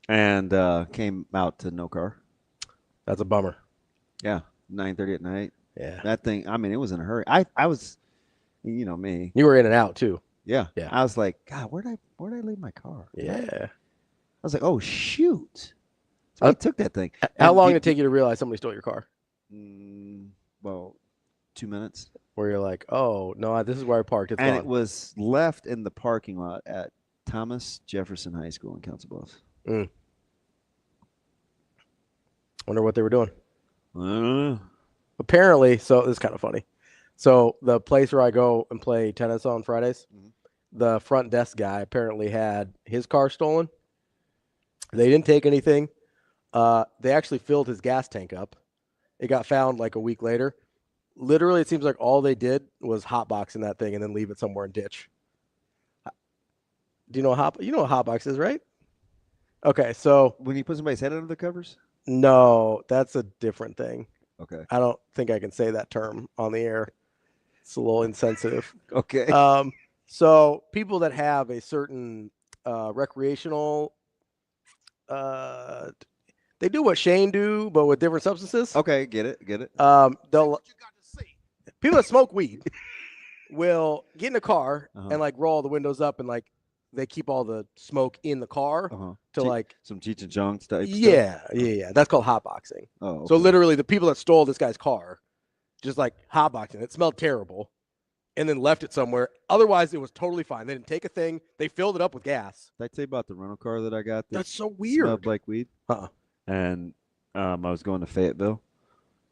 And came out to no car. That's a bummer. Yeah. 9:30 at night. Yeah. That thing, I mean, it was in a hurry. I was, you know me. You were in and out too. Yeah. Yeah. I was like, God, where'd I leave my car? Yeah. I was like, oh, shoot. So I took that thing. How long did it take you to realize somebody stole your car? Well, 2 minutes. Where you're like, oh, no, this is where I parked. It's and gone. it was left in the parking lot at Thomas Jefferson High School in Council Bluffs. Wonder what they were doing. I don't know. Apparently, so this is kind of funny. So the place where I go and play tennis on Fridays, the front desk guy apparently had his car stolen. They didn't take anything. They actually filled his gas tank up. It got found like a week later. Literally, it seems like all they did was hotbox in that thing and then leave it somewhere and ditch. Do you know what hotbox is, right? Okay, so when you put somebody's head under the covers? No, that's a different thing. Okay. I don't think I can say that term on the air. It's a little insensitive. Okay. So people that have a certain recreational, they do what Shane do, but with different substances. Okay, get it. People that smoke weed will get in a car and like roll all the windows up and like they keep all the smoke in the car to like some Cheech and Chong type stuff. Yeah. That's called hotboxing. Oh, okay. So literally the people that stole this guy's car just like hotboxing. It smelled terrible and then left it somewhere. Otherwise, it was totally fine. They didn't take a thing. They filled it up with gas. Did I tell you about the rental car that I got? That's so weird. Smelled like weed. And I was going to Fayetteville,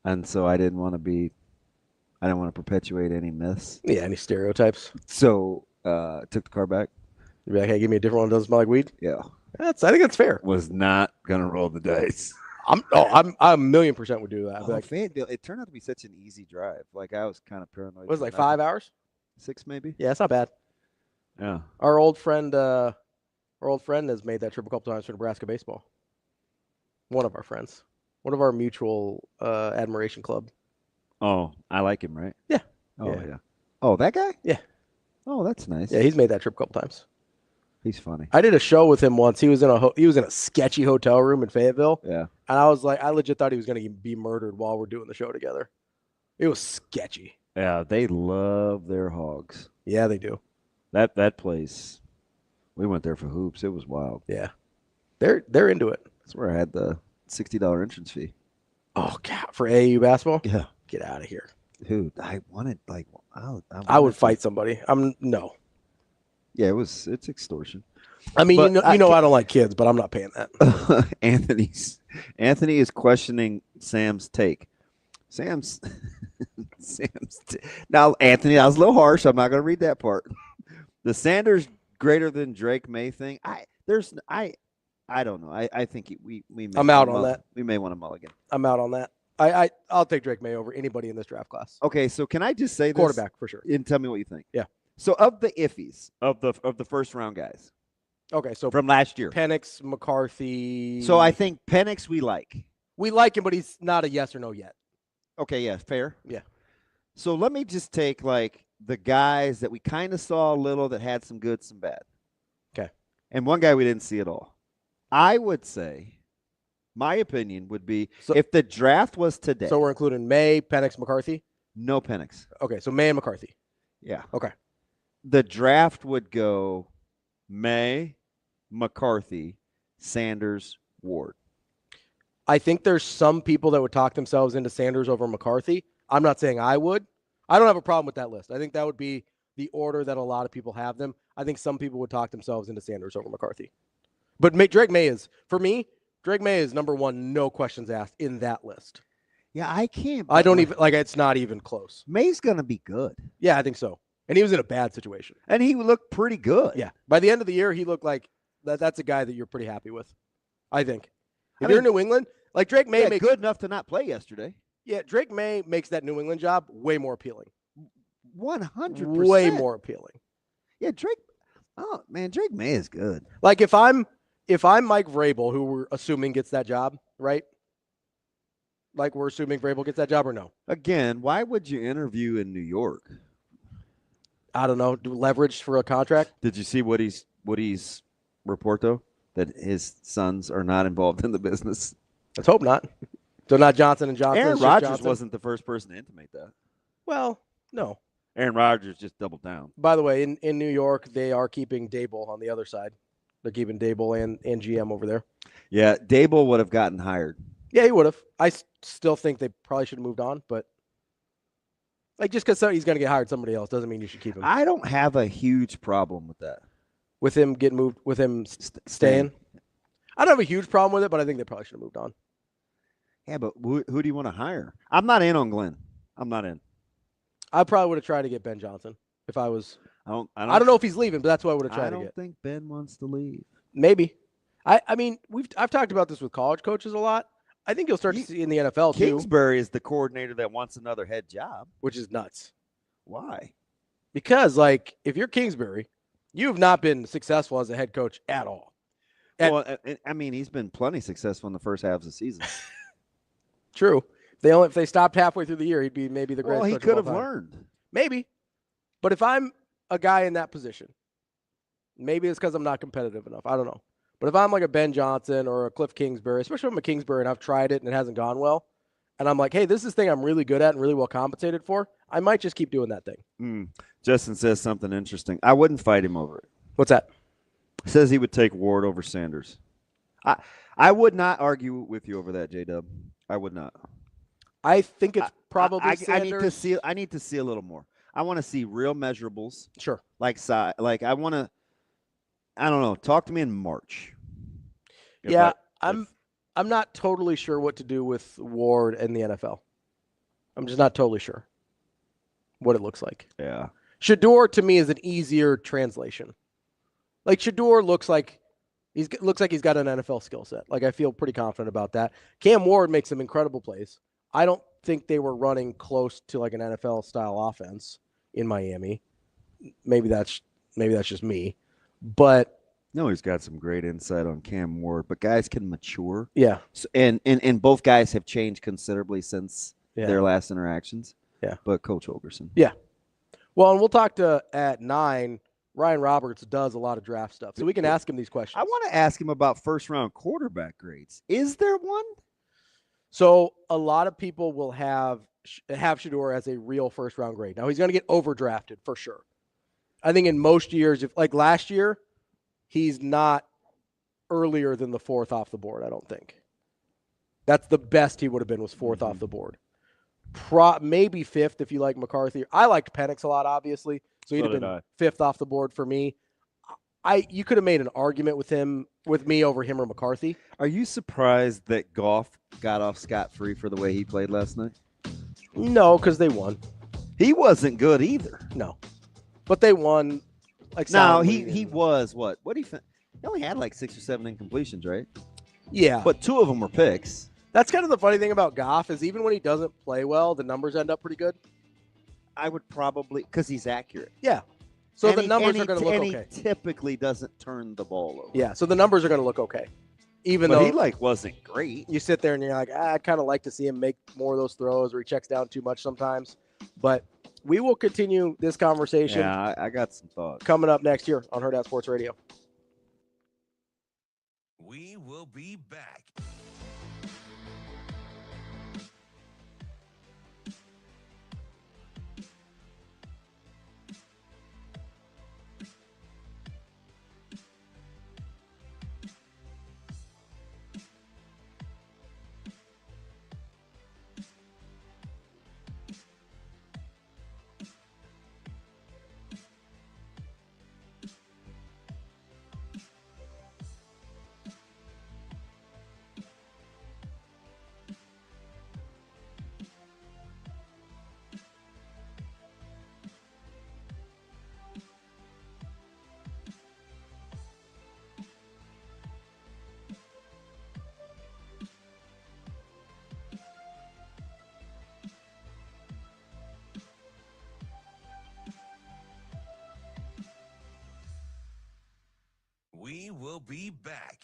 and so I didn't want to perpetuate any myths. Yeah, any stereotypes. So took the car back. You'd be like, hey, give me a different one that doesn't smell like weed? Yeah. I think that's fair. Was not going to roll the dice. I'm 1,000,000% would do that. Oh, like, Fayetteville, it turned out to be such an easy drive. Like, I was kind of paranoid. What was it, like 5 hours? 6 maybe? Yeah, it's not bad. Yeah. Our old friend has made that trip a couple times for Nebraska baseball. One of our friends. One of our mutual admiration club. Oh, I like him, right? Yeah. Oh, yeah. Oh, that guy? Yeah. Oh, that's nice. Yeah, he's made that trip a couple times. He's funny. I did a show with him once. He was in a sketchy hotel room in Fayetteville. Yeah. And I was like, I legit thought he was going to be murdered while we're doing the show together. It was sketchy. Yeah, they love their hogs. Yeah, they do. That place, we went there for hoops. It was wild. Yeah. They're into it. That's where I had the $60 entrance fee. Oh, God. For AAU basketball? Yeah. Get out of here. Dude, I wanted, like, I would fight somebody. No. Yeah, it's extortion. I mean, I don't like kids, but I'm not paying that. Anthony is questioning Sam's take. Now, Anthony, that was a little harsh. I'm not going to read that part. The Sanders greater than Drake May thing. I don't know. I think we may. I'm out on that. We may want to mulligan. I'm out on that. I'll take Drake May over anybody in this draft class. Okay, so can I just say this? Quarterback for sure. And tell me what you think. Yeah. So of the iffies of the first round guys. Okay, so from last year, Penix, McCarthy. So I think Penix we like. We like him, but he's not a yes or no yet. Okay, yeah, fair. Yeah. So let me just take like the guys that we kind of saw a little that had some good, some bad. Okay. And one guy we didn't see at all. I would say, my opinion would be if the draft was today. So we're including May, Penix, McCarthy? No Penix. Okay, so May and McCarthy. Yeah. Okay. The draft would go May, McCarthy, Sanders, Ward. I think there's some people that would talk themselves into Sanders over McCarthy. I'm not saying I would. I don't have a problem with that list. I think that would be the order that a lot of people have them. I think some people would talk themselves into Sanders over McCarthy. But Drake May is, for me, Drake May is number one, no questions asked in that list. Yeah, I can't. I don't even, it's not even close. May's going to be good. Yeah, I think so. And he was in a bad situation. And he looked pretty good. Yeah. By the end of the year, he looked like that's a guy that you're pretty happy with, I think. If you're in New England, like Drake May makes good enough to not play yesterday. Yeah, Drake May makes that New England job way more appealing. 100%. Way more appealing. Yeah, Drake. Oh man, Drake May is good. Like if I'm Mike Vrabel, who we're assuming gets that job, right? Like we're assuming Vrabel gets that job or no? Again, why would you interview in New York? I don't know. Do leverage for a contract? Did you see Woody's report though? That his sons are not involved in the business. Let's hope not. So not Johnson and Johnson. Aaron Rodgers wasn't the first person to intimate that. Well, no. Aaron Rodgers just doubled down. By the way, in New York, they are keeping Dable on the other side. They're keeping Dable and GM over there. Yeah, Dable would have gotten hired. Yeah, he would have. I still think they probably should have moved on, but like just because he's going to get hired somebody else doesn't mean you should keep him. I don't have a huge problem with that. With him getting moved, with him staying? I don't have a huge problem with it, but I think they probably should have moved on. Yeah, but who do you want to hire? I'm not in on Glenn. I'm not in. I probably would have tried to get Ben Johnson if I was. I don't know if he's leaving, but that's what I would have tried to get. I don't think Ben wants to leave. Maybe. I mean, I've talked about this with college coaches a lot. I think you'll start to see in the NFL too. Kingsbury is the coordinator that wants another head job, which is nuts. Why? Because like if you're Kingsbury, you have not been successful as a head coach at all. Well, I mean, he's been plenty successful in the first half of the season. True. If they stopped halfway through the year, he'd be maybe the greatest coach he of could all have time. learned. Maybe. But if I'm a guy in that position, maybe it's because I'm not competitive enough. I don't know. But if I'm like a Ben Johnson or a Cliff Kingsbury, especially if I'm a Kingsbury and I've tried it and it hasn't gone well, and I'm like, hey, this is the thing I'm really good at and really well compensated for, I might just keep doing that thing. Justin says something interesting. I wouldn't fight him over it. What's that? Says he would take Ward over Sanders. I would not argue with you over that, J-Dub. I would not. I think it's probably Sanders. I need to see a little more. I want to see real measurables. Sure. Like I want to. I don't know. Talk to me in March. I'm not totally sure what to do with Ward and the NFL. I'm just not totally sure what it looks like. Yeah. Shador to me is an easier translation. Like Shador looks like he's got an NFL skill set. Like I feel pretty confident about that. Cam Ward makes some incredible plays. I don't think they were running close to like an NFL style offense in Miami. Maybe that's just me. But no, he's got some great insight on Cam Ward. But guys can mature. Yeah. So, and both guys have changed considerably since their last interactions. Yeah. But Coach Holgerson. Yeah. Well, and we'll talk at 9. Ryan Roberts does a lot of draft stuff, so we can ask him these questions. I want to ask him about first-round quarterback grades. Is there one? So a lot of people will have Shador as a real first-round grade. Now, he's going to get overdrafted for sure. I think in most years, like last year, he's not earlier than the 4th off the board, I don't think. That's the best he would have been was 4th off the board. Maybe 5th if you like McCarthy. I liked Penix a lot, obviously. So he'd have been 5th off the board for me. You could have made an argument with me over him or McCarthy. Are you surprised that Goff got off scot-free for the way he played last night? No, because they won. He wasn't good either. No, but they won. Like no, he was what? What do you think? He only had like 6 or 7 incompletions, right? Yeah, but 2 of them were picks. That's kind of the funny thing about Goff is even when he doesn't play well, the numbers end up pretty good. I would probably because he's accurate. Yeah. So the numbers are going to look okay. He typically doesn't turn the ball over. Yeah, so the numbers are going to look okay. Even though he wasn't great. You sit there and you're like, I'd kind of like to see him make more of those throws or he checks down too much sometimes. But we will continue this conversation. Yeah, I got some thoughts. Coming up next year on Hurrdat Sports Radio. We will be back. be back.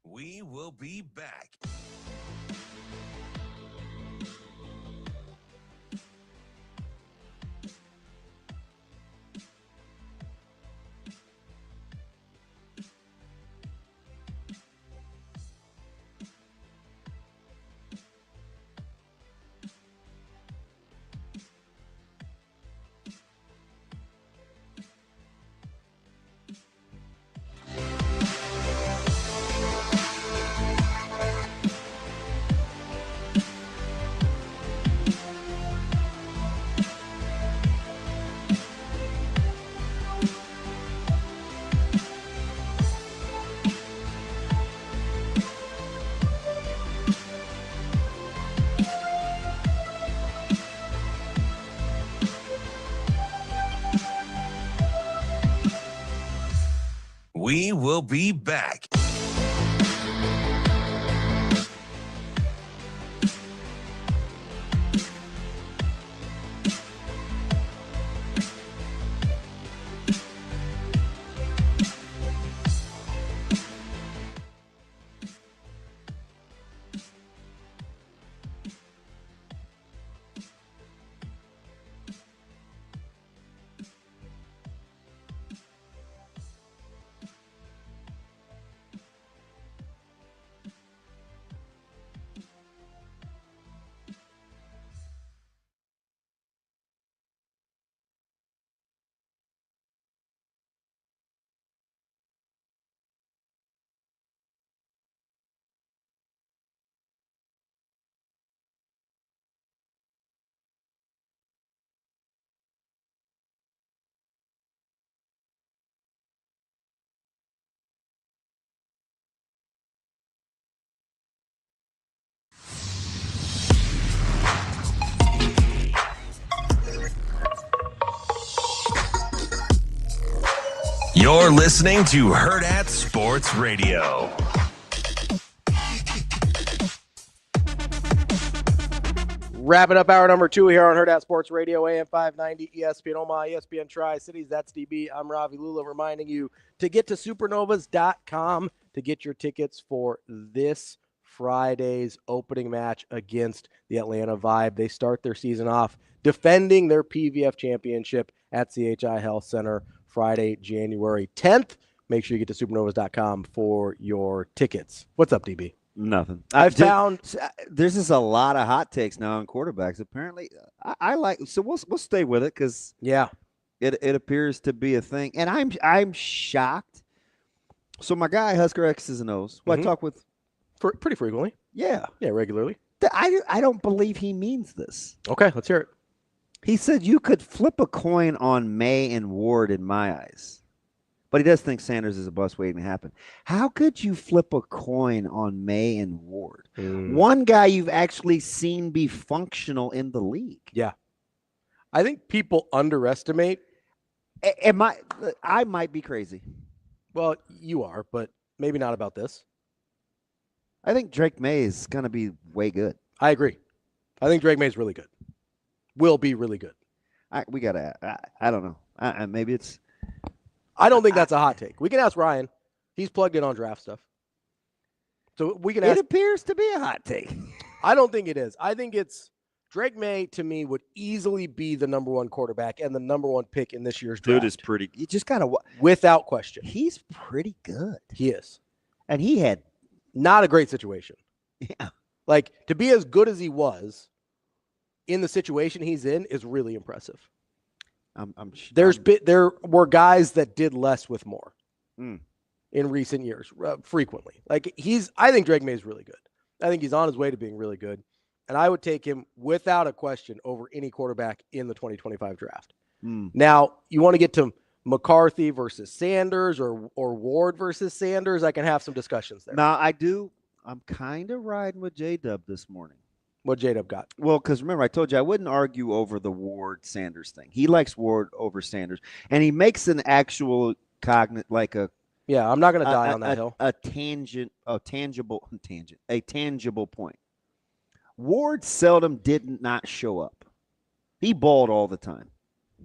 We will be back. We will be back. You're listening to Hurrdat Sports Radio. Wrapping up hour number 2 here on Hurrdat Sports Radio, AM 590, ESPN Omaha, ESPN Tri-Cities. That's DB. I'm Ravi. Lulla reminding you to get to supernovas.com to get your tickets for this Friday's opening match against the Atlanta Vibe. They start their season off defending their PVF championship at CHI Health Center Friday, January 10th. Make sure you get to supernovas.com for your tickets. What's up, DB? Nothing. I've found there's just a lot of hot takes now on quarterbacks. Apparently, I like. So we'll stay with it because it appears to be a thing, and I'm shocked. So my guy Husker X's and O's, who I talk with pretty frequently. Yeah, regularly. I don't believe he means this. Okay, let's hear it. He said you could flip a coin on May and Ward in my eyes. But he does think Sanders is a bust waiting to happen. How could you flip a coin on May and Ward? One guy you've actually seen be functional in the league. Yeah. I think people underestimate. I might be crazy. Well, you are, but maybe not about this. I think Drake May is going to be way good. I agree. I think Drake May is really good. Will be really good. We got to I don't know. Maybe it's. I don't think that's a hot take. We can ask Ryan. He's plugged in on draft stuff. So we can ask. It appears to be a hot take. I don't think it is. I think it's Drake May, to me, would easily be the number one quarterback and the number one pick in this year's draft. Dude is pretty. You just got to. Without question. He's pretty good. He is. And he had. Not a great situation. Yeah. Like, to be as good as he was in the situation he's in is really impressive. There were guys that did less with more in recent years, frequently. Like, I think Drake May is really good. I think he's on his way to being really good. And I would take him without a question over any quarterback in the 2025 draft. Now, you want to get to McCarthy versus Sanders or Ward versus Sanders, I can have some discussions there. Now, I'm kind of riding with J-Dub this morning. What J-Dub got? Well, because remember, I told you I wouldn't argue over the Ward-Sanders thing. He likes Ward over Sanders. And he makes an actual yeah, I'm not going to die on that hill. A tangible point. Ward seldom did not show up. He balled all the time.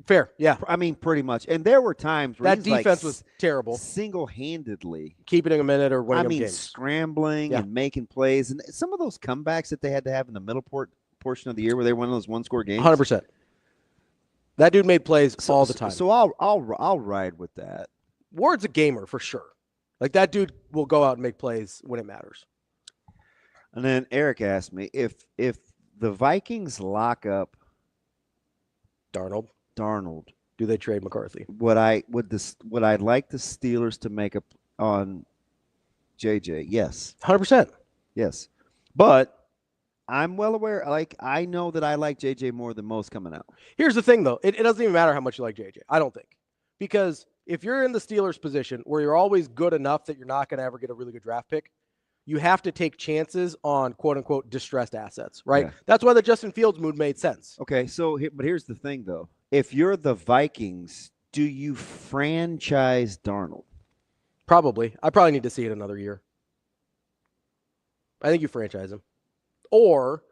Fair, yeah. I mean, pretty much. And there were times where that defense was terrible. Single-handedly. Keeping him a minute or winning them games. Scrambling and making plays. And some of those comebacks that they had to have in the middle portion of the year where they won those one-score games. 100%. That dude made plays all the time. So I'll ride with that. Ward's a gamer for sure. Like, that dude will go out and make plays when it matters. And then Eric asked me if the Vikings lock up Darnold, do they trade McCarthy? Would I like the Steelers to make up on JJ? Yes, 100%. Yes, but I'm well aware. Like, I know that I like JJ more than most coming out. Here's the thing, though. It doesn't even matter how much you like JJ. I don't think, because if you're in the Steelers position where you're always good enough that you're not going to ever get a really good draft pick, you have to take chances on quote-unquote distressed assets, right? Yeah. That's why the Justin Fields move made sense. Okay, but here's the thing, though. If you're the Vikings, do you franchise Darnold? Probably. I probably need to see it another year. I think you franchise him. Or...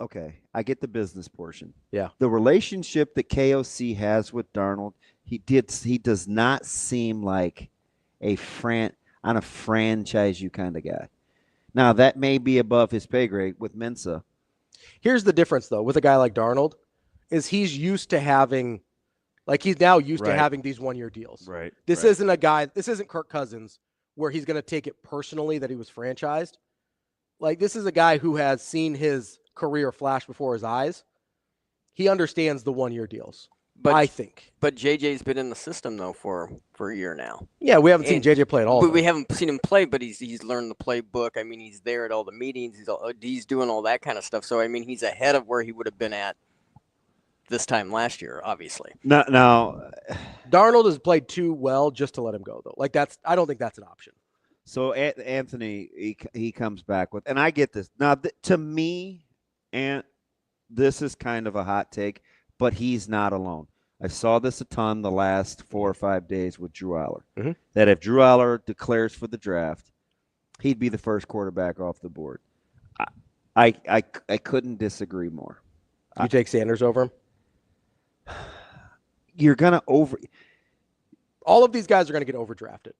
Okay, I get the business portion. Yeah. The relationship that KOC has with Darnold, he does not seem like a franchise you kind of guy. Now, that may be above his pay grade with Mensa. Here's the difference, though, with a guy like Darnold, is he's used to having, like, he's now used to having these one-year deals. Right. This isn't Kirk Cousins, where he's going to take it personally that he was franchised. Like, this is a guy who has seen his career flash before his eyes. He understands the one-year deals. I think. But JJ's been in the system, though, for a year now. Yeah, we haven't seen JJ play at all. But we haven't seen him play, but he's learned the playbook. I mean, he's there at all the meetings. He's doing all that kind of stuff. So, I mean, he's ahead of where he would have been at this time last year, obviously. Now, Darnold has played too well just to let him go, though. Like, I don't think that's an option. So, Anthony, he comes back with, and I get this. Now, to me, and this is kind of a hot take, but he's not alone. I saw this a ton the last 4 or 5 days with Drew Aller. Mm-hmm. That if Drew Aller declares for the draft, he'd be the first quarterback off the board. I couldn't disagree more. You take Sanders over him? You're going to all of these guys are going to get overdrafted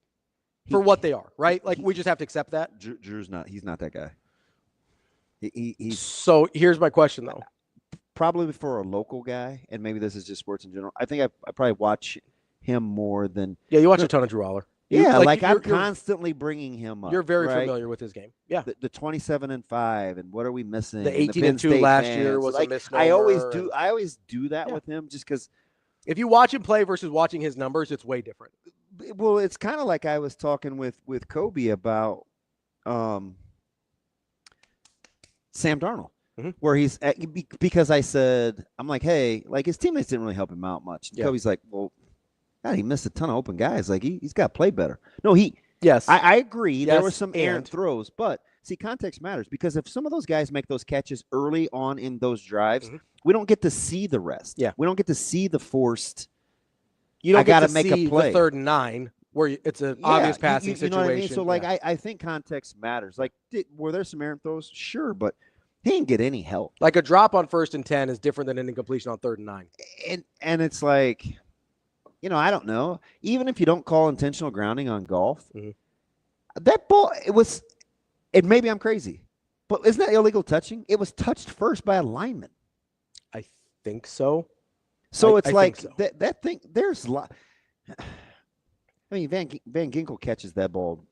for what they are, right? Like, we just have to accept that. Drew's not. He's not that guy. So here's my question, though. Probably for a local guy, and maybe this is just sports in general, I think I probably watch him more than... Yeah, you watch a ton of Drew Aller. I'm constantly bringing him up. You're very familiar with his game. Yeah. The 27-5, and what are we missing? The 18-2 last year was a misnomer. I always do that with him just because... If you watch him play versus watching his numbers, it's way different. Well, it's kind of like I was talking with Kobe about Sam Darnold. Mm-hmm. Where he's at, because I said, I'm like, hey, like, his teammates didn't really help him out much. Yeah. Kobe's like, well, God, he missed a ton of open guys. Like, he's got to play better. No, yes, I agree. Yes, there were some errant throws, but see, context matters because if some of those guys make those catches early on in those drives, we don't get to see the rest. Yeah, we don't get to see the forced. You don't get to make see a play. The 3rd and 9 where it's an obvious passing situation. You know what I mean? So, like, I think context matters. Like, were there some errant throws? Sure, but he didn't get any help. Like, a drop on 1st and 10 is different than an incompletion on 3rd and 9. And it's like, you know, I don't know. Even if you don't call intentional grounding on golf, that ball, maybe I'm crazy, but isn't that illegal touching? It was touched first by a lineman. I think so. So it's like that thing. There's a lot. I mean, Van Ginkel catches that ball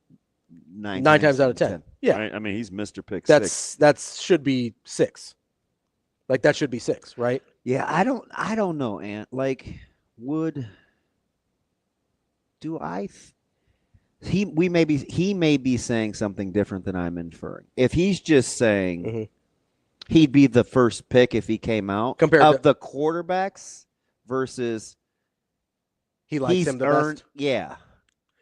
nine times out of 10. Yeah. Right? I mean, he's Mr. Pick Six. That should be 6. Like, that should be 6, right? Yeah, I don't know, Ant. Like, he may be saying something different than I'm inferring. If he's just saying he'd be the first pick if he came out compared to the quarterbacks versus he likes him the best. Yeah.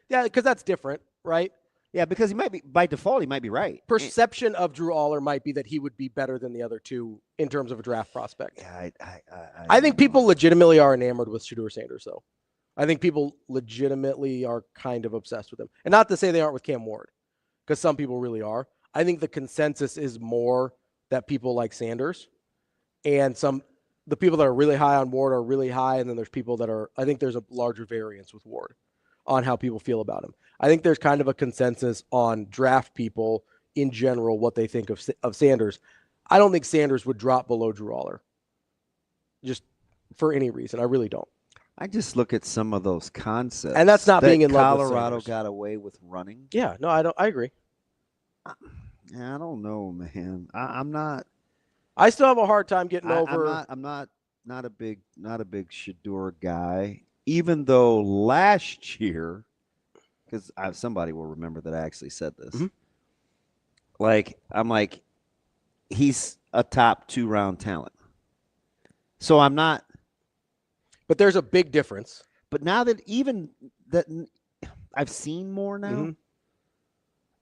Yeah, because that's different, right? Yeah, because he might be, by default, he might be right. Perception of Drew Aller might be that he would be better than the other two in terms of a draft prospect. Yeah, I think people legitimately are enamored with Shedeur Sanders, though. I think people legitimately are kind of obsessed with him. And not to say they aren't with Cam Ward, because some people really are. I think the consensus is more that people like Sanders, and the people that are really high on Ward are really high, and then there's people that are, I think there's a larger variance with Ward on how people feel about him. I think there's kind of a consensus on draft people in general, what they think of Sanders. I don't think Sanders would drop below Drew Aller, just for any reason. I really don't. I just look at some of those concepts. And that's not being in love with Colorado Sanders. got away with running. Yeah, no, I agree. I don't know, man. I'm not. I still have a hard time getting over. I'm not a big Shedeur guy. Even though last year, because somebody will remember that I actually said this. I'm like, he's a top 2-round talent. So I'm not. But there's a big difference. But now that I've seen more now,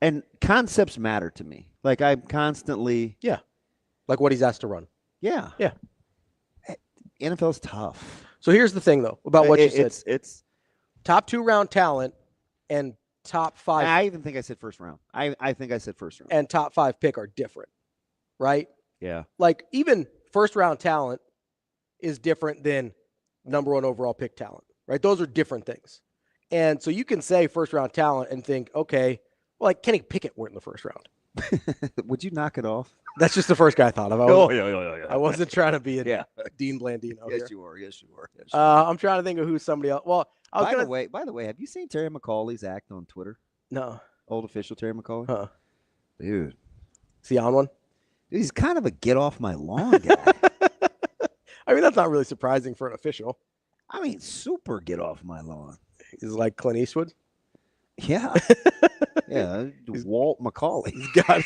and concepts matter to me. Like, I'm constantly. Yeah. Like what he's asked to run. Yeah. Yeah. NFL's tough. So here's the thing, though, about what you said. It's top 2-round talent and top 5. I even think I said first round. I think I said first round. And top 5 pick are different, right? Yeah. Like, even first-round talent is different than number 1 overall pick talent, right? Those are different things. And so you can say first-round talent and think, okay, well, like Kenny Pickett went in the first round. Would you knock it off? That's just the first guy I thought of. Yeah. I wasn't trying to be a Dean Blandino. Yes, you were. Yes, you were. I'm trying to think of who's somebody else. Well, by the way, have you seen Terry McAulife's act on Twitter? No. Old official Terry McAuliffe? Huh. Dude. Is he on one? Dude, he's kind of a get off my lawn guy. I mean, that's not really surprising for an official. I mean, super get off my lawn. He's like Clint Eastwood? Yeah. Yeah. Walt McCauley. He's got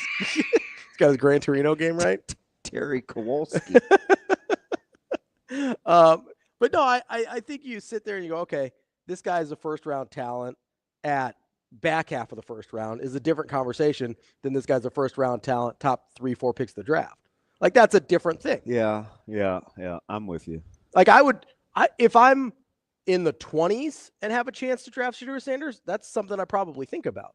his Gran Torino game right. Terry Kowalski. But no, I think you sit there and you go, okay, this guy's a first-round talent at back half of the first round is a different conversation than this guy's a first-round talent, top 3-4 picks of the draft. Like, that's a different thing. Yeah. I'm with you. Like, if I'm in the 20s and have a chance to draft Shedeur Sanders, that's something I probably think about.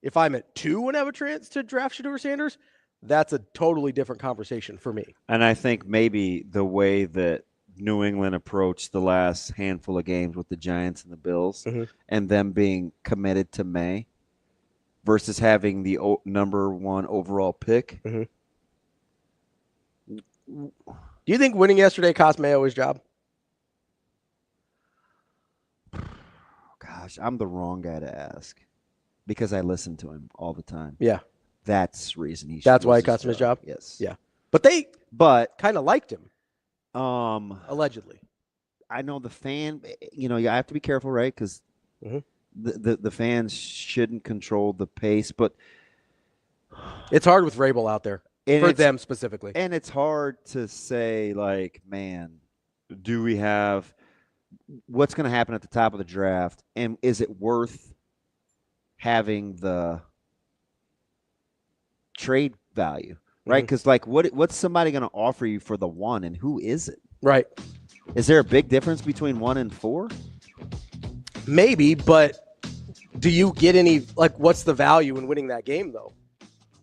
If I'm at 2 and have a chance to draft Shedeur Sanders, that's a totally different conversation for me. And I think maybe the way that New England approached the last handful of games with the Giants and the Bills and them being committed to May versus having the number 1 overall pick. Do you think winning yesterday cost Mayo his job? Gosh, I'm the wrong guy to ask because I listen to him all the time. Yeah. That's the reason he. That's why it cost him his job? Yes. Yeah. But they kind of liked him. Allegedly. I know the fan, you have to be careful, right? Because the fans shouldn't control the pace, but it's hard with Vrabel out there for them specifically. And it's hard to say, like, man, do we have what's going to happen at the top of the draft, and is it worth having the trade value, right? Because what's somebody going to offer you for the 1, and who is it? Right. Is there a big difference between 1 and 4? Maybe, but do you get any, what's the value in winning that game, though?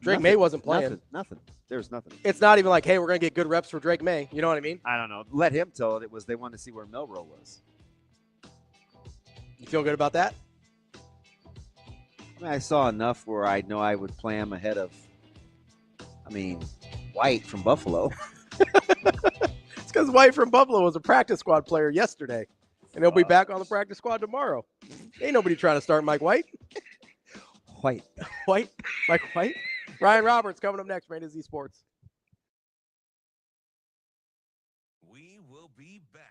Drake May wasn't playing. Nothing. There's nothing. It's not even like, hey, we're going to get good reps for Drake May. You know what I mean? I don't know. Let him tell it was they wanted to see where Milroe was. You feel good about that? I saw enough where I know I would play him ahead of, White from Buffalo. It's because White from Buffalo was a practice squad player yesterday, and he'll be back on the practice squad tomorrow. Ain't nobody trying to start Mike White. White. White? Mike White? Ryan Roberts coming up next, Man Z Sports. We will be back.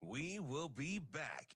We will be back.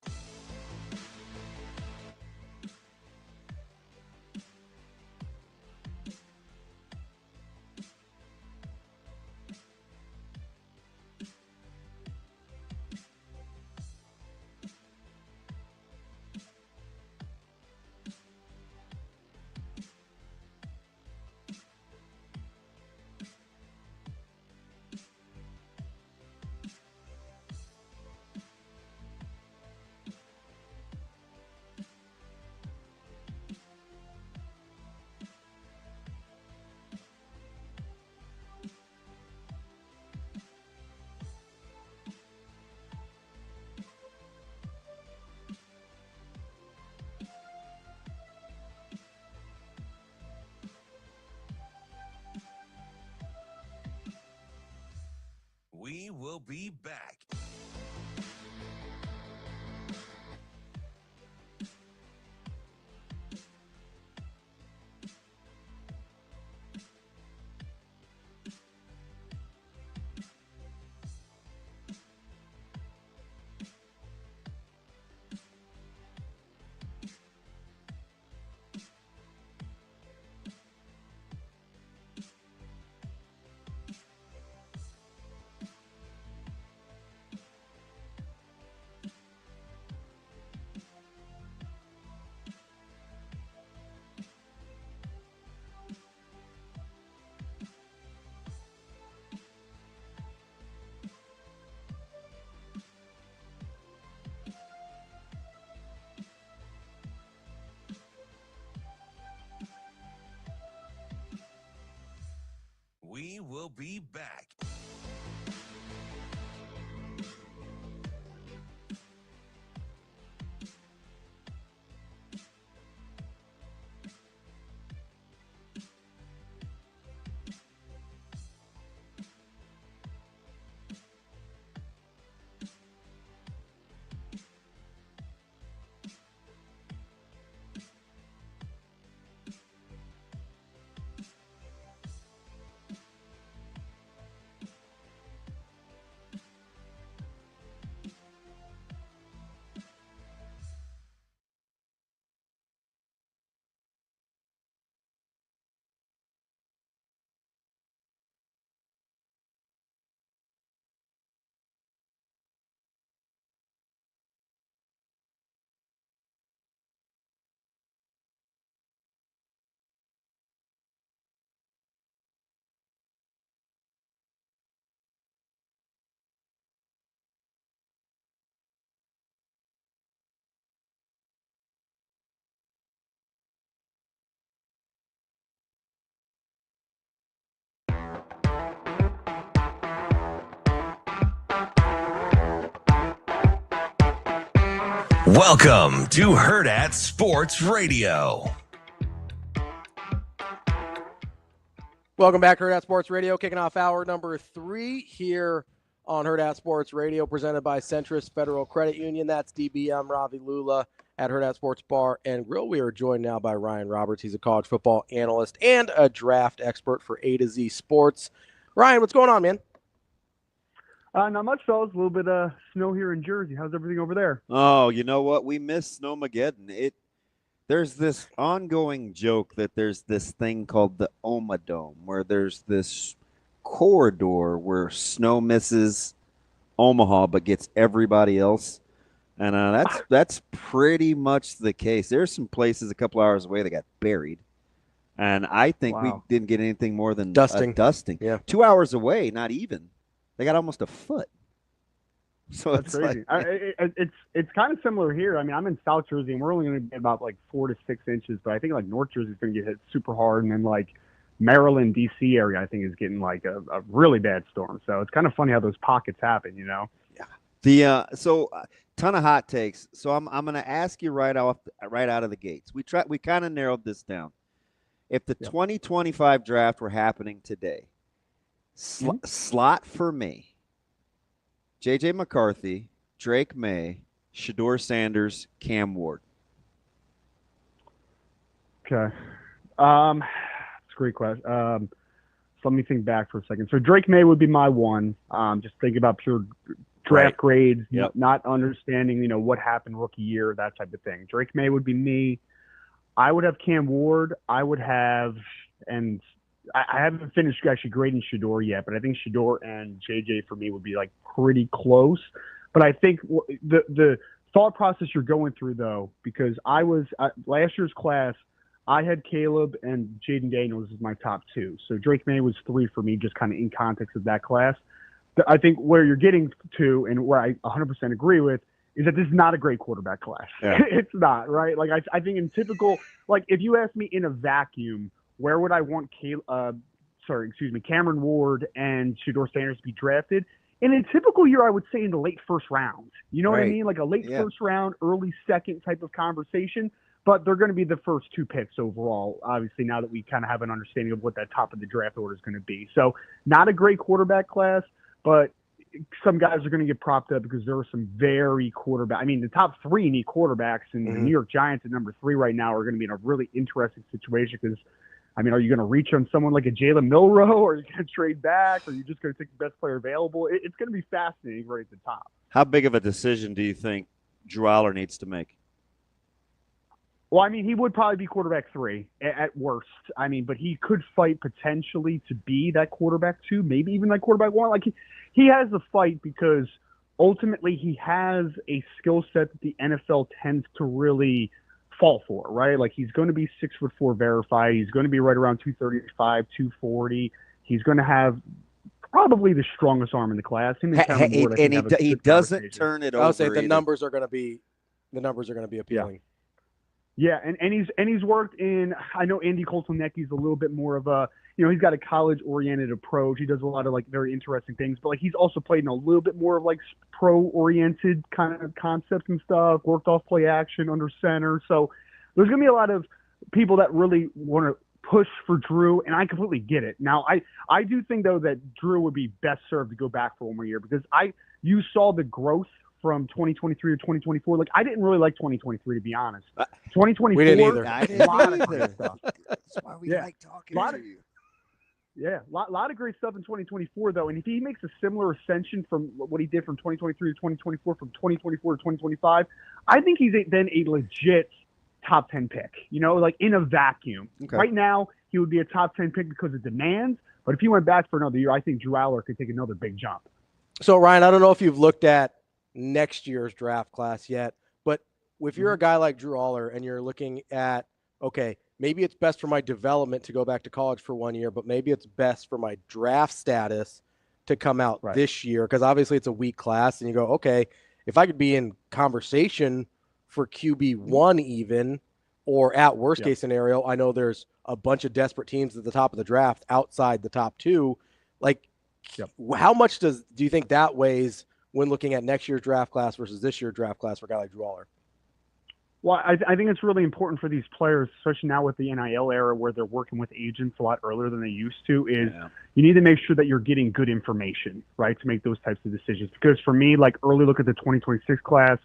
We will be back. We will be back. Welcome to Hurrdat Sports Radio. Welcome back to Hurrdat Sports Radio, kicking off hour number 3 here on Hurrdat Sports Radio, presented by Centris Federal Credit Union. That's DB. I'm Ravi Lulla at Hurrdat Sports Bar and Grill. We are joined now by Ryan Roberts. He's a college football analyst and a draft expert for A to Z Sports. Ryan, what's going on, man? Not much, fellas. A little bit of snow here in Jersey. How's everything over there? Oh, you know what? We missed Snowmageddon. There's this ongoing joke that there's this thing called the Omaha Dome, where there's this corridor where snow misses Omaha but gets everybody else. And that's pretty much the case. There's some places a couple hours away that got buried. And I think we didn't get anything more than dusting. Yeah. 2 hours away, not even. They got almost a foot. So that's crazy. It's kind of similar here. I mean, I'm in South Jersey, and we're only going to get about like 4 to 6 inches. But I think like North Jersey is going to get hit super hard, and then like Maryland, D.C. area, I think is getting like a really bad storm. So it's kind of funny how those pockets happen, you know? Yeah. Ton of hot takes. So I'm going to ask you right out of the gates. We kind of narrowed this down. If the 2025 draft were happening today, slot for me, J.J. McCarthy, Drake May, Shedeur Sanders, Cam Ward. Okay. That's a great question. So let me think back for a second. So Drake May would be my one. Just thinking about pure draft grades, not understanding, what happened rookie year, that type of thing. Drake May would be me. I would have Cam Ward. I would have, and I haven't finished actually grading Shedeur yet, but I think Shedeur and JJ for me would be like pretty close. But I think the thought process you're going through though, because I was last year's class, I had Caleb and Jaden Daniels as my top 2. So Drake May was 3 for me, just kind of in context of that class. I think where you're getting to, and where I 100% agree with, is that this is not a great quarterback class. Yeah. It's not, right? Like I think in typical, like if you ask me in a vacuum, where would I want Cameron Ward and Shedeur Sanders to be drafted? In a typical year, I would say in the late first round. You know what I mean? Like a late first round, early second type of conversation. But they're going to be the first 2 picks overall, obviously, now that we kind of have an understanding of what that top of the draft order is going to be. So not a great quarterback class, but some guys are going to get propped up because there are some very quarterback. I mean, the top 3 need quarterbacks, and the New York Giants at number 3 right now are going to be in a really interesting situation because, I mean, are you going to reach on someone like a Jalen Milroe, or are you going to trade back, or are you just going to take the best player available? It's going to be fascinating right at the top. How big of a decision do you think Drew Aller needs to make? Well, I mean, he would probably be quarterback 3 at worst. I mean, but he could fight potentially to be that quarterback 2, maybe even that quarterback 1. Like he has the fight because ultimately he has a skill set that the NFL tends to really fall for, right? Like he's going to be 6'4" verified. He's going to be right around 235, 240. He's going to have probably the strongest arm in the class. He doesn't turn it over. I'll say the numbers are going to be appealing. Yeah, and he's worked in. I know Andy Koltonecki's a little bit more of a, he's got a college-oriented approach. He does a lot of like very interesting things, but like he's also played in a little bit more of like pro-oriented kind of concepts and stuff. Worked off play action under center. So there's gonna be a lot of people that really want to push for Drew, and I completely get it. Now I do think though that Drew would be best served to go back for one more year because you saw the growth from 2023 to 2024. Like, I didn't really like 2023, to be honest. 2024, we didn't either. A lot of great stuff. That's why we like talking to you. Yeah, a lot of great stuff in 2024, though. And if he makes a similar ascension from what he did from 2023 to 2024, from 2024 to 2025, I think he's then a legit top 10 pick, like in a vacuum. Okay. Right now, he would be a top 10 pick because of demands. But if he went back for another year, I think Drew Aller could take another big jump. So, Ryan, I don't know if you've looked at next year's draft class yet, but if you're a guy like Drew Aller and you're looking at, okay, maybe it's best for my development to go back to college for 1 year, but maybe it's best for my draft status to come out this year, because obviously it's a weak class, and you go, okay, if I could be in conversation for QB1 even, or at worst case scenario, I know there's a bunch of desperate teams at the top of the draft outside the top 2. Like, how much do you think that weighs when looking at next year's draft class versus this year's draft class for a guy like Drew Aller? Well, I think it's really important for these players, especially now with the NIL era where they're working with agents a lot earlier than they used to, is you need to make sure that you're getting good information, right, to make those types of decisions. Because for me, like early look at the 2026 class,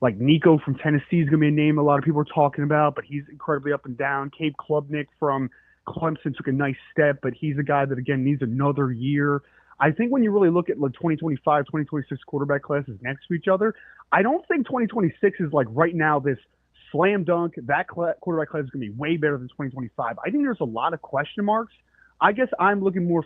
like Nico from Tennessee is going to be a name a lot of people are talking about, but he's incredibly up and down. Cade Klubnik from Clemson took a nice step, but he's a guy that, again, needs another year. I think when you really look at the 2025, 2026 quarterback classes next to each other, I don't think 2026 is like right now this slam dunk. That quarterback class is going to be way better than 2025. I think there's a lot of question marks. I guess I'm looking more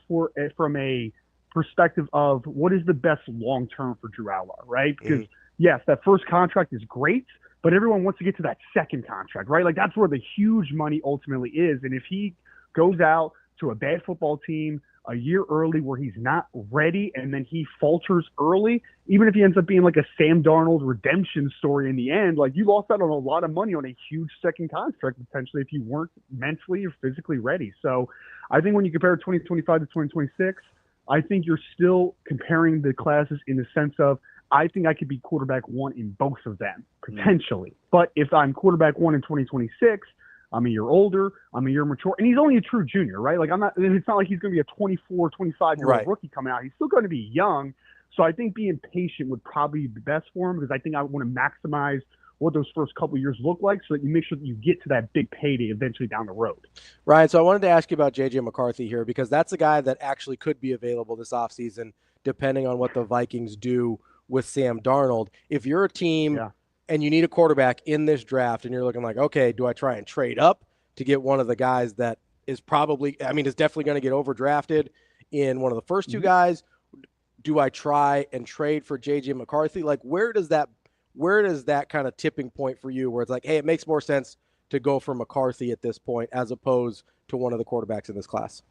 from a perspective of what is the best long term for Drew Allar, right? Because yes, that first contract is great, but everyone wants to get to that second contract, right? Like that's where the huge money ultimately is. And if he goes out to a bad football team a year early where he's not ready and then he falters early, even if he ends up being like a Sam Darnold redemption story in the end, like you lost out on a lot of money on a huge second contract potentially if you weren't mentally or physically ready. So I think when you compare 2025 to 2026, I think you're still comparing the classes in the sense of I think I could be quarterback one in both of them potentially. But if I'm quarterback one in 2026, I'm a year older, I'm a year mature, and he's only a true junior, right? Like it's not like he's going to be a 24, 25-year-old rookie coming out. He's still going to be young. So I think being patient would probably be best for him because I think I want to maximize what those first couple of years look like so that you make sure that you get to that big payday eventually down the road. Ryan, so I wanted to ask you about J.J. McCarthy here because that's a guy that actually could be available this offseason depending on what the Vikings do with Sam Darnold. If you're a team and you need a quarterback in this draft and you're looking like, okay, do I try and trade up to get one of the guys that is probably, is definitely going to get overdrafted in one of the first two guys? Do I try and trade for J.J. McCarthy? Like, where does that kind of tipping point for you where it's like, hey, it makes more sense to go for McCarthy at this point as opposed to one of the quarterbacks in this class?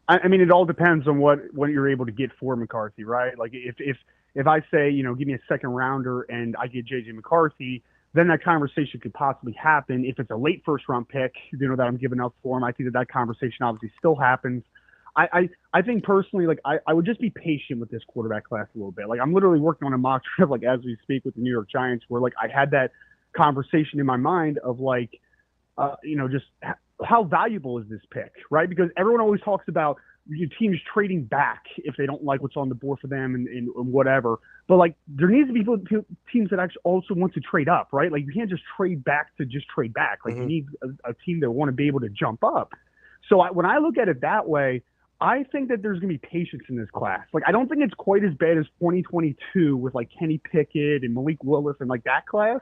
I mean, it all depends on what you're able to get for McCarthy, right? Like if I say, give me a second rounder and I get J.J. McCarthy, then that conversation could possibly happen. If it's a late first round pick, that I'm giving up for him, I think that conversation obviously still happens. I think personally, like I would just be patient with this quarterback class a little bit. Like I'm literally working on a mock draft, like as we speak with the New York Giants, where like I had that conversation in my mind of like, just how valuable is this pick, right? Because everyone always talks about your teams trading back if they don't like what's on the board for them and whatever. But like there needs to be teams that actually also want to trade up, right? Like you can't just trade back to just trade back. Like you need a team that want to be able to jump up. So when I look at it that way, I think that there's going to be patience in this class. Like, I don't think it's quite as bad as 2022 with like Kenny Pickett and Malik Willis and like that class.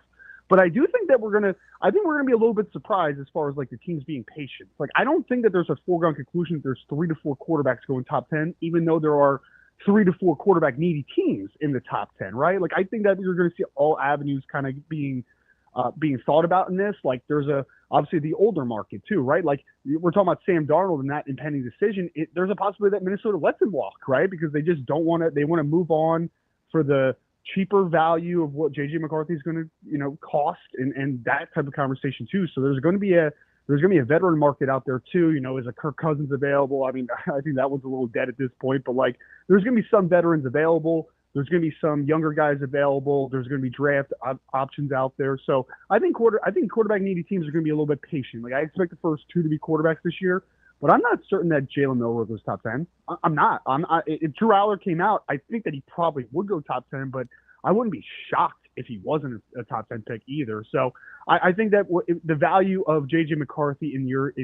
But I do think that we're going to be a little bit surprised as far as like the teams being patient. Like, I don't think that there's a foregone conclusion that there's 3 to 4 quarterbacks going top 10, even though there are 3 to 4 quarterback needy teams in the top 10, right? Like, I think that you're going to see all avenues kind of being thought about in this. Like there's obviously the older market too, right? Like we're talking about Sam Darnold and that impending decision. There's a possibility that Minnesota lets him walk, right? Because they just don't want to, they want to move on for the cheaper value of what JJ McCarthy is going to, cost and that type of conversation too. So there's going to be a veteran market out there too. Is a Kirk Cousins available? I mean, I think that one's a little dead at this point, but like there's going to be some veterans available. There's going to be some younger guys available. There's going to be draft options out there. So I think quarterback needy teams are going to be a little bit patient. Like I expect the first 2 to be quarterbacks this year, but I'm not certain that Jalen Milroe goes top 10. I'm not. If Drew Allar came out, I think that he probably would go top 10, but I wouldn't be shocked if he wasn't a top 10 pick either. So I think that the value of JJ McCarthy in your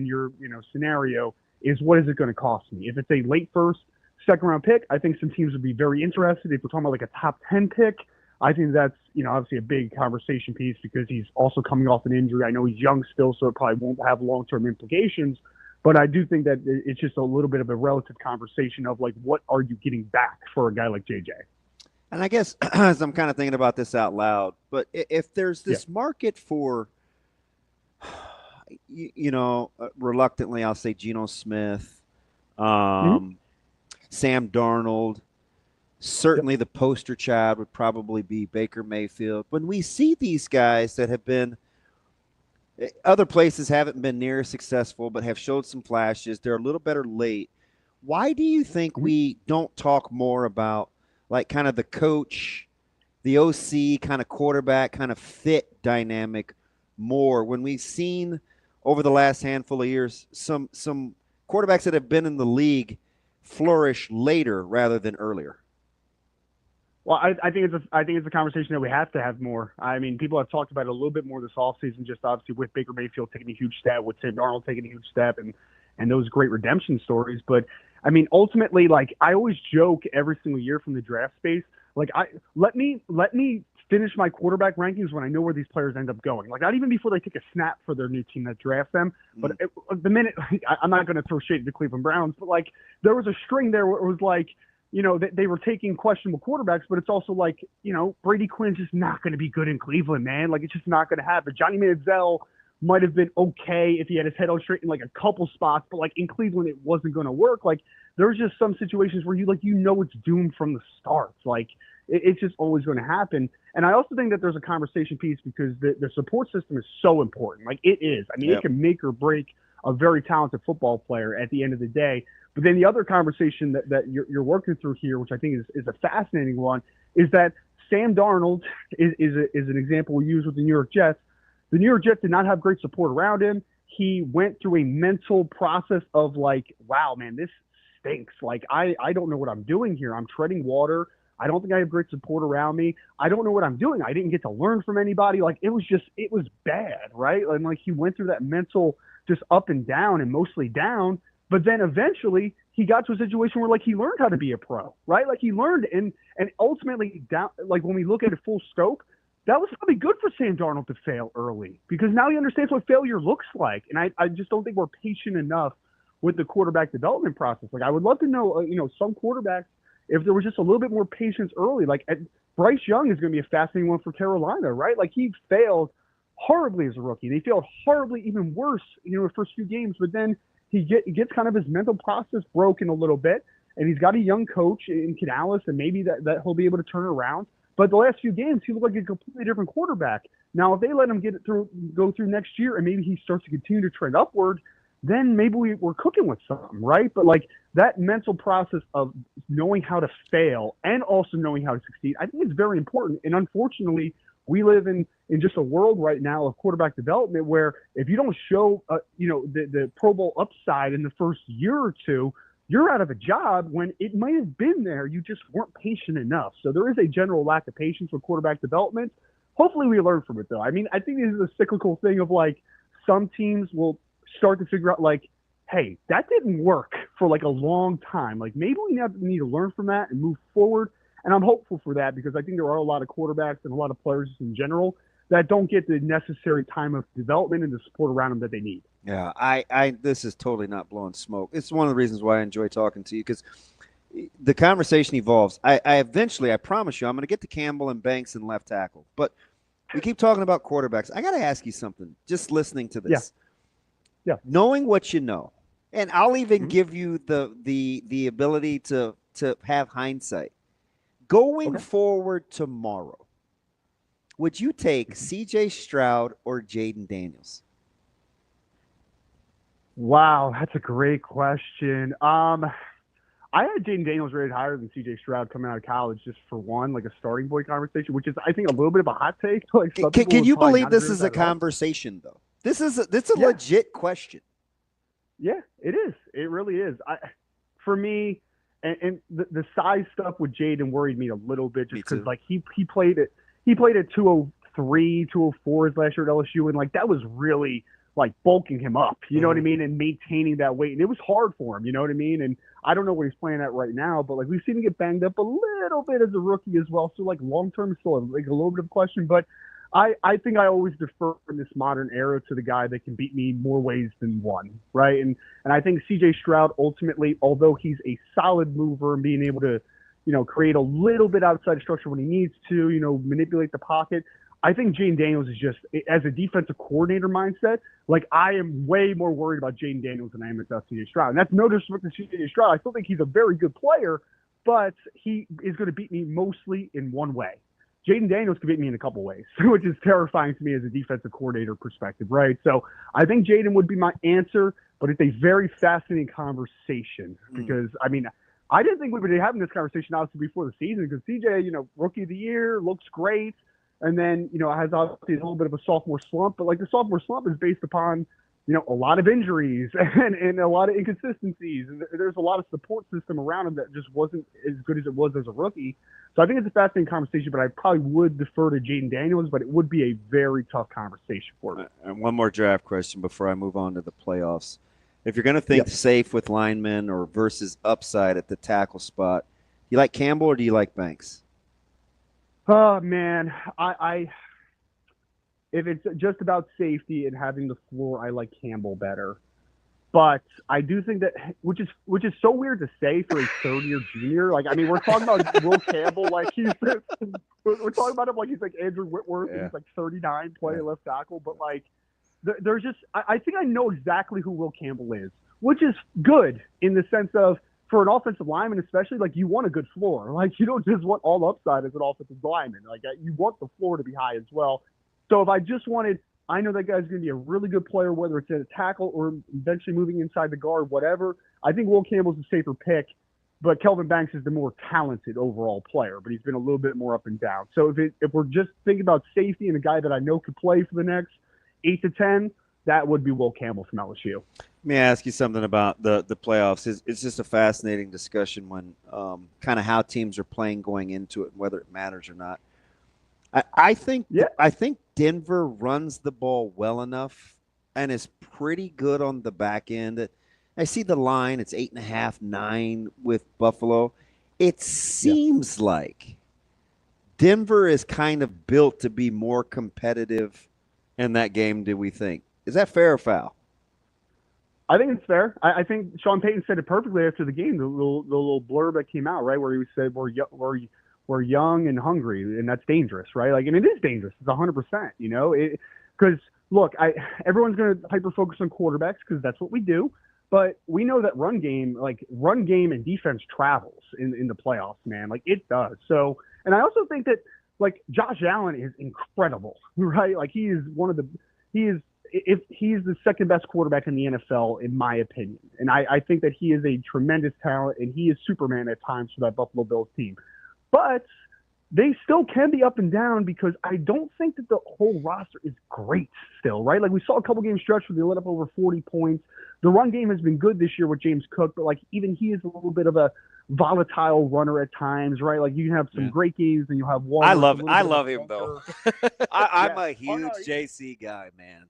scenario is what is it going to cost me? If it's a late first, second round pick, I think some teams would be very interested. If we're talking about like a top 10 pick, I think that's, obviously a big conversation piece because he's also coming off an injury. I know he's young still, so it probably won't have long-term implications, but I do think that it's just a little bit of a relative conversation of like, what are you getting back for a guy like JJ? And I guess as I'm kind of thinking about this out loud, but if there's this market for, reluctantly, I'll say Geno Smith, Sam Darnold, certainly the poster child would probably be Baker Mayfield. When we see these guys that have been other places haven't been near as successful but have showed some flashes, they're a little better late. Why do you think we don't talk more about like kind of the coach, the OC, kind of quarterback, kind of fit dynamic more when we've seen over the last handful of years some quarterbacks that have been in the league flourish later rather than earlier? Well, I think it's a conversation that we have to have more. I mean, people have talked about it a little bit more this offseason, just obviously with Baker Mayfield taking a huge step, with Sam Darnold taking a huge step, and those great redemption stories. But I mean, ultimately, like I always joke every single year from the draft space, like let me finish my quarterback rankings when I know where these players end up going. Like, not even before they take a snap for their new team that drafts them. But the minute I'm not going to throw shade at the Cleveland Browns, but like there was a string there where it was like, you know, they were taking questionable quarterbacks, but it's also like, you know, Brady Quinn's just not going to be good in Cleveland, man. Like, it's just not going to happen. Johnny Manziel might have been okay if he had his head on straight in like a couple spots, but like in Cleveland, it wasn't going to work. Like, there's just some situations where it's doomed from the start. Like, it's just always going to happen. And I also think that there's a conversation piece because the support system is so important. Like, it is. I mean, It can make or break a very talented football player at the end of the day. But then the other conversation that you're working through here, which I think is a fascinating one, is that Sam Darnold is an example we use with the New York Jets. The New York Jets did not have great support around him. He went through a mental process of like, wow, man, this stinks. Like, I don't know what I'm doing here. I'm treading water. I don't think I have great support around me. I don't know what I'm doing. I didn't get to learn from anybody. Like, it was bad, right? And like, he went through that mental just up and down and mostly down. But then eventually he got to a situation where like he learned how to be a pro, right? Like, he learned and ultimately down, like when we look at it full scope, that was probably good for Sam Darnold to fail early because now he understands what failure looks like. And I just don't think we're patient enough with the quarterback development process. Like, I would love to know, some quarterbacks, if there was just a little bit more patience early. Like, Bryce Young is going to be a fascinating one for Carolina, right? Like, he failed horribly as a rookie. They failed horribly, even worse, the first few games. But then he gets kind of his mental process broken a little bit, and he's got a young coach in Canales, and maybe that he'll be able to turn it around. But the last few games, he looked like a completely different quarterback. Now, if they let him go through next year, and maybe he starts to continue to trend upward, then maybe we're cooking with something, right? But like that mental process of knowing how to fail and also knowing how to succeed, I think it's very important. And unfortunately, we live in just a world right now of quarterback development where if you don't show, the Pro Bowl upside in the first year or two, you're out of a job when it might have been there. You just weren't patient enough. So there is a general lack of patience with quarterback development. Hopefully we learn from it, though. I mean, I think this is a cyclical thing of like some teams will start to figure out like, hey, that didn't work for like a long time. Like, maybe we need to learn from that and move forward. And I'm hopeful for that because I think there are a lot of quarterbacks and a lot of players in general that don't get the necessary time of development and the support around them that they need. Yeah, this is totally not blowing smoke. It's one of the reasons why I enjoy talking to you because the conversation evolves. I eventually, I promise you, I'm going to get to Campbell and Banks and left tackle. But we keep talking about quarterbacks. I got to ask you something, just listening to this. Yeah. Knowing what you know, and I'll even give you the ability to have hindsight. Going forward tomorrow, would you take C.J. Stroud or Jaden Daniels? Wow, that's a great question. I had Jaden Daniels rated higher than C.J. Stroud coming out of college just for one, like a starting point conversation, which is, I think, a little bit of a hot take. Like, can you believe this is a conversation, though? This is a legit question. Yeah, it is. It really is. For me, and the size stuff with Jaden worried me a little bit just because like he played at 203, 204 last year at LSU, and like that was really like bulking him up, you know what I mean, and maintaining that weight, and it was hard for him, you know what I mean. And I don't know what he's playing at right now, but like we've seen him get banged up a little bit as a rookie as well. So like long term is still like a little bit of a question, but I think I always defer in this modern era to the guy that can beat me more ways than one, right? And I think C.J. Stroud ultimately, although he's a solid mover and being able to, create a little bit outside structure when he needs to, manipulate the pocket, I think Jaden Daniels is just, as a defensive coordinator mindset, like I am way more worried about Jaden Daniels than I am about C.J. Stroud. And that's no disrespect to C.J. Stroud. I still think he's a very good player, but he is going to beat me mostly in one way. Jaden Daniels could beat me in a couple ways, which is terrifying to me as a defensive coordinator perspective, right? So I think Jaden would be my answer, but it's a very fascinating conversation because, I mean, I didn't think we would be having this conversation obviously before the season because CJ, rookie of the year, looks great. And then, has obviously a little bit of a sophomore slump, but like the sophomore slump is based upon, a lot of injuries and a lot of inconsistencies. And there's a lot of support system around him that just wasn't as good as it was as a rookie. So I think it's a fascinating conversation, but I probably would defer to Jaden Daniels, but it would be a very tough conversation for me. And one more draft question before I move on to the playoffs. If you're going to think safe with linemen or versus upside at the tackle spot, do you like Campbell or do you like Banks? Oh man, I if it's just about safety and having the floor, I like Campbell better. But I do think that, which is so weird to say for a third-year junior. Like, I mean, we're talking about Will Campbell like we're talking about him like he's like Andrew Whitworth, and he's like 39 playing left tackle. But like, there's just, I think I know exactly who Will Campbell is, which is good in the sense of, for an offensive lineman, especially, like, you want a good floor. Like, you don't just want all upside as an offensive lineman. Like, you want the floor to be high as well. So if I just wanted, I know that guy's going to be a really good player, whether it's at a tackle or eventually moving inside the guard, whatever. I think Will Campbell's a safer pick, but Kelvin Banks is the more talented overall player, but he's been a little bit more up and down. So if we're just thinking about safety and a guy that I know could play for the next 8 to 10, that would be Will Campbell from LSU. Let me ask you something about the playoffs. It's just a fascinating discussion when kind of how teams are playing going into it and whether it matters or not. I think Denver runs the ball well enough and is pretty good on the back end. I see the line; it's 8.5, 9 with Buffalo. It seems like Denver is kind of built to be more competitive in that game. Do we think? Is that fair or foul? I think it's fair. I think Sean Payton said it perfectly after the game. The little blurb that came out, right, where he said we're young and hungry, and that's dangerous, right? Like, and it is dangerous. It's 100%, you know, because look, everyone's going to hyper focus on quarterbacks because that's what we do, but we know that run game and defense travels in the playoffs, man. Like, it does. So, and I also think that, like, Josh Allen is incredible, right? Like, he's the second best quarterback in the NFL, in my opinion. And I think that he is a tremendous talent, and he is Superman at times for that Buffalo Bills team. But they still can be up and down because I don't think that the whole roster is great still, right? Like, we saw a couple game stretch where they let up over 40 points. The run game has been good this year with James Cook, but, like, even he is a little bit of a volatile runner at times, right? Like, you can have some great games and you'll have one. I love him, though. I'm a huge JC guy, man.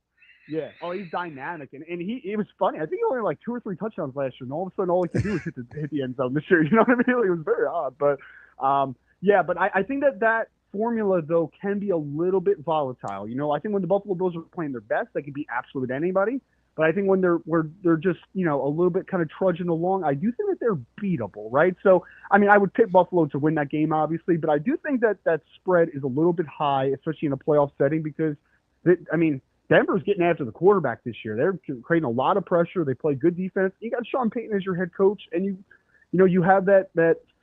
Yeah. Oh, he's dynamic. And it was funny. I think he only had like 2 or 3 touchdowns last year. And all of a sudden, all he could do was hit the end zone this year. You know what I mean? It was very odd. But, but I think that formula, though, can be a little bit volatile. You know, I think when the Buffalo Bills are playing their best, they can beat absolutely anybody. But I think when they're just, you know, a little bit kind of trudging along, I do think that they're beatable, right? So, I mean, I would pick Buffalo to win that game, obviously. But I do think that spread is a little bit high, especially in a playoff setting, because, Denver's getting after the quarterback this year. They're creating a lot of pressure. They play good defense. You got Sean Payton as your head coach, and you have that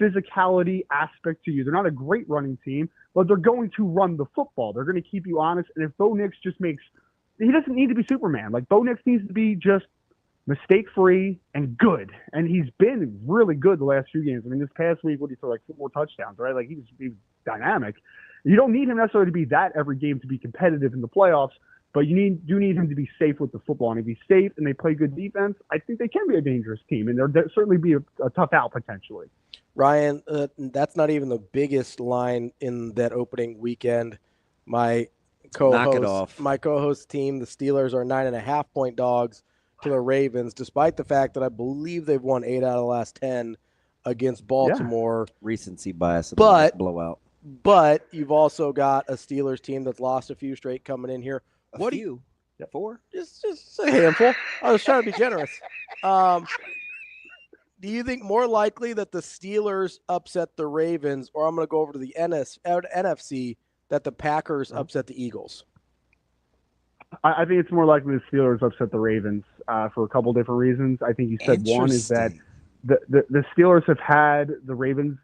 physicality aspect to you. They're not a great running team, but they're going to run the football. They're going to keep you honest. And if Bo Nix he doesn't need to be Superman. Like, Bo Nix needs to be just mistake-free and good. And he's been really good the last few games. I mean, this past week, he threw like 4 more touchdowns, right? Like, he was dynamic. You don't need him necessarily to be that every game to be competitive in the playoffs. But you do need him to be safe with the football. And if he's safe and they play good defense, I think they can be a dangerous team. And they'll certainly be a tough out potentially. Ryan, that's not even the biggest line in that opening weekend. My co-host team, the Steelers, are 9.5-point dogs to the Ravens, despite the fact that I believe they've won 8 out of the last 10 against Baltimore. Yeah. Recency bias, but blowout. But you've also got a Steelers team that's lost a few straight coming in here. What do you? 4? Just a handful. I was trying to be generous. Do you think more likely that the Steelers upset the Ravens, or I'm going to go over to the NFC, that the Packers upset the Eagles? I think it's more likely the Steelers upset the Ravens for a couple different reasons. I think you said one is that the Steelers have had the Ravens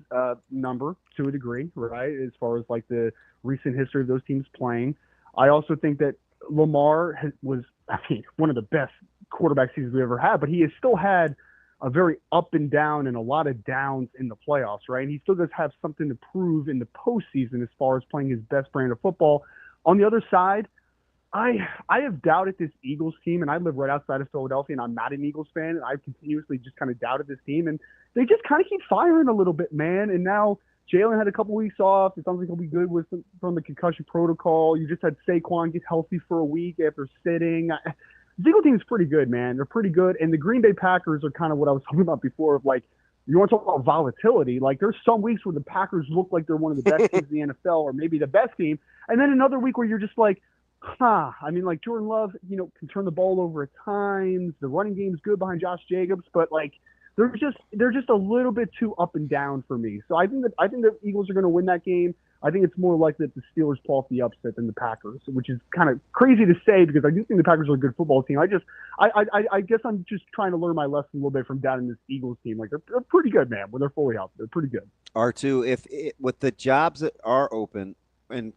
number to a degree, right, as far as like the recent history of those teams playing. I also think that Lamar was one of the best quarterback seasons we ever had, but he has still had a very up and down and a lot of downs in the playoffs, right? And he still does have something to prove in the postseason as far as playing his best brand of football. On the other side, I have doubted this Eagles team, and I live right outside of Philadelphia, and I'm not an Eagles fan, and I've continuously just kind of doubted this team, and they just kind of keep firing a little bit, man. And now Jalen had a couple weeks off. It sounds like he'll be good from the concussion protocol. You just had Saquon get healthy for a week after sitting. The Eagle team is pretty good, man. They're pretty good. And the Green Bay Packers are kind of what I was talking about before, of like you want to talk about volatility? Like, there's some weeks where the Packers look like they're one of the best teams in the NFL, or maybe the best team, and then another week where you're just like, I mean, like, Jordan Love, can turn the ball over at times. The running game's good behind Josh Jacobs, but like, they're just a little bit too up and down for me. So I think the Eagles are going to win that game. I think it's more likely that the Steelers pull off the upset than the Packers, which is kind of crazy to say because I do think the Packers are a good football team. I guess I'm just trying to learn my lesson a little bit from down in this Eagles team. Like, they're pretty good, man. When they're fully healthy, they're pretty good. R2, with the jobs that are open, and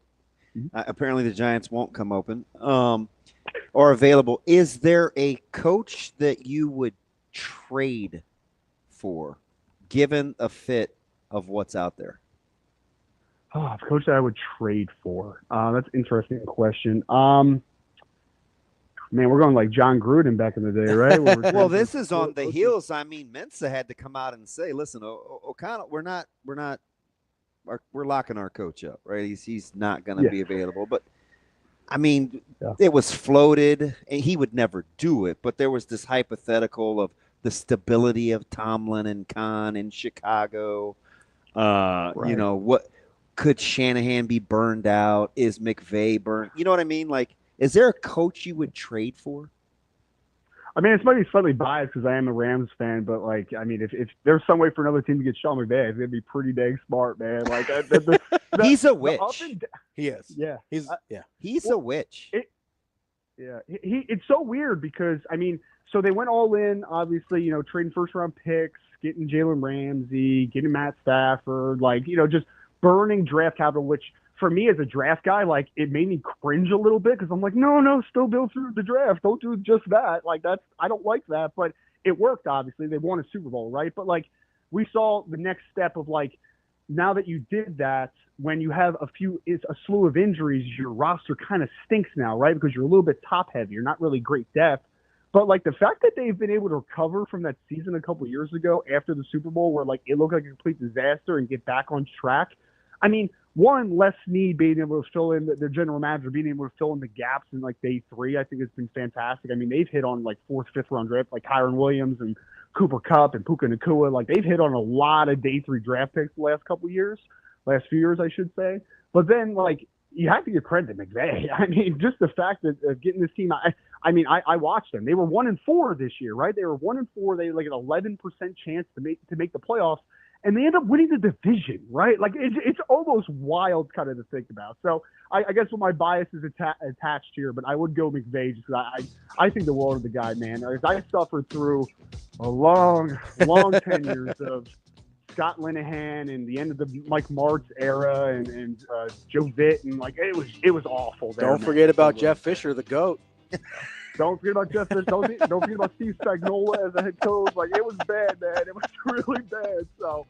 apparently the Giants won't come open, or available, is there a coach that you would trade for, given a fit of what's out there? Oh, coach that I would trade for. That's an interesting question. Man, we're going like John Gruden back in the day, right? Well, this is on the heels. I mean, Mensa had to come out and say, "Listen, O'Connell, we're locking our coach up, right? He's not going to be available." But I mean, it was floated, and he would never do it. But there was this hypothetical of the stability of Tomlin and Khan in Chicago. What? Could Shanahan be burned out? Is McVay burned? You know what I mean? Like, is there a coach you would trade for? I mean, it's might be slightly biased because I am a Rams fan, but like, I mean, if there's some way for another team to get Sean McVay, it's gonna be pretty dang smart, man. Like, he's a witch. He is. Yeah, he's a witch. It's so weird because I mean, so they went all in, obviously, trading first round picks, getting Jalen Ramsey, getting Matt Stafford, like, just burning draft capital, which for me as a draft guy, like, it made me cringe a little bit because I'm like, no, still build through the draft. Don't do just that. Like, I don't like that, but it worked. Obviously, they won a Super Bowl, right? But like, we saw the next step of like, now that you did that, when you have a slew of injuries, your roster kind of stinks now, right? Because you're a little bit top heavy. You're not really great depth. But like the fact that they've been able to recover from that season a couple years ago after the Super Bowl, where like it looked like a complete disaster, and get back on track. I mean, one, Les Snead being able to fill in, the general manager being able to fill in the gaps in like day 3, I think has been fantastic. I mean, they've hit on like 4th, 5th round draft, like Kyron Williams and Cooper Kupp and Puka Nacua. Like, they've hit on a lot of day 3 draft picks the last few years, I should say. But then, like, you have to give credit to McVay. I mean, just the fact that getting this team, I watched them. They were 1-4 this year, right? They were 1-4. They had like an 11% chance to make the playoffs. And they end up winning the division, right? Like, it's almost wild kind of to think about. So I guess what my bias is attached here, but I would go McVay just because I think the world of the guy, man. As I suffered through a long 10 years of Scott Linehan and the end of the Mike Martz era and Joe Vitt, and like it was awful. Don't forget about Jeff Fisher, the GOAT. Don't forget about Jeff Fisher. Don't forget about Steve Spagnuolo as a head coach. Like, it was bad, man. It was really bad. So,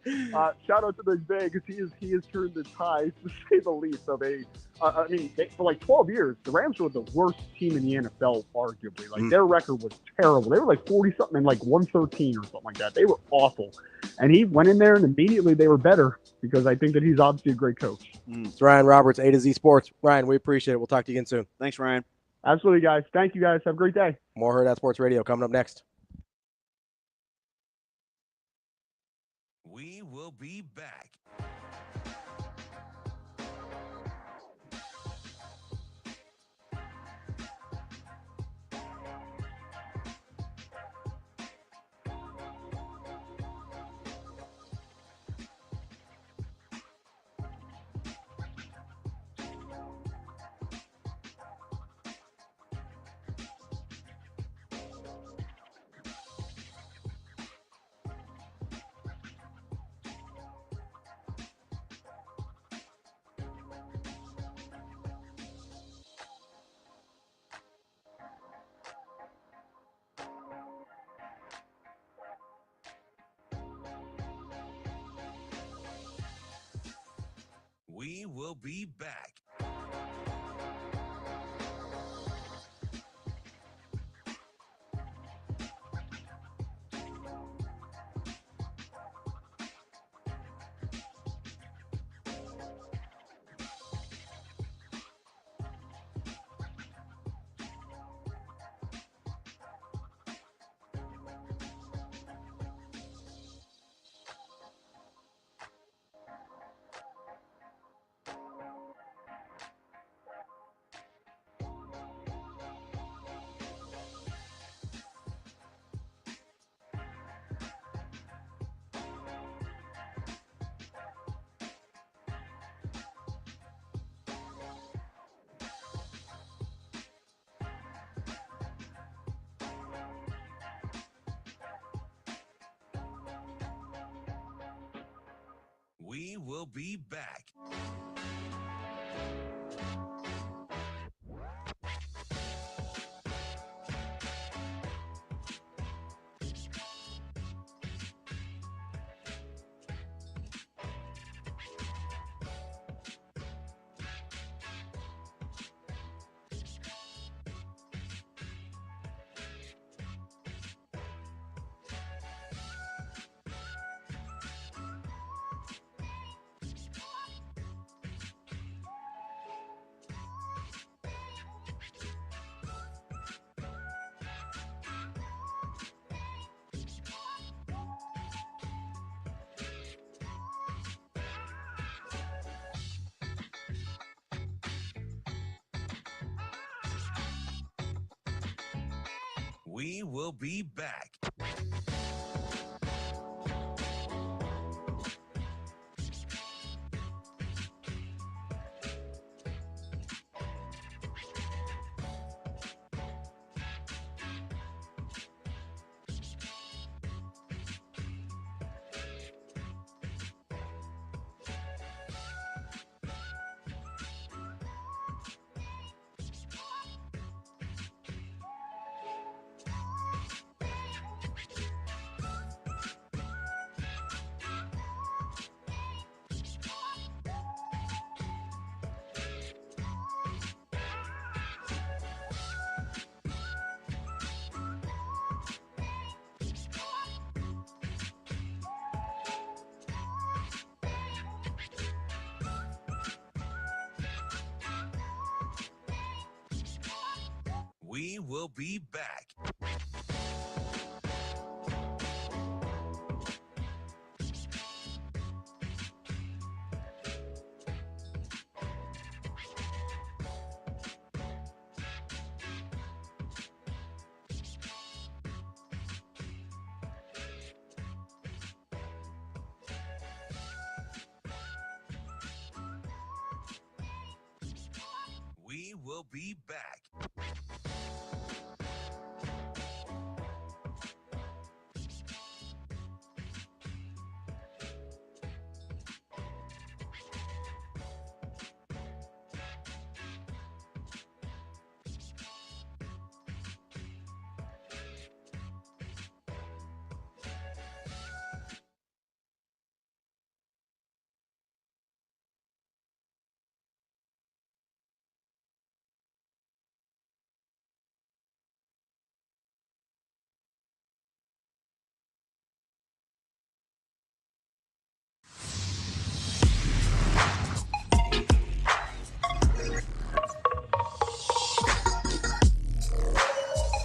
shout out to McVay because he has turned the tide, to say the least. So for like 12 years, the Rams were the worst team in the NFL, arguably. Like, their record was terrible. They were like 40-something and like 113 or something like that. They were awful. And he went in there and immediately they were better because I think that he's obviously a great coach. It's Ryan Roberts, A to Z Sports. Ryan, we appreciate it. We'll talk to you again soon. Thanks, Ryan. Absolutely, guys. Thank you, guys. Have a great day. More Hurrdat Sports Radio coming up next. We will be back. We will be back. We will be back. We will be back. We will be back. We will be back.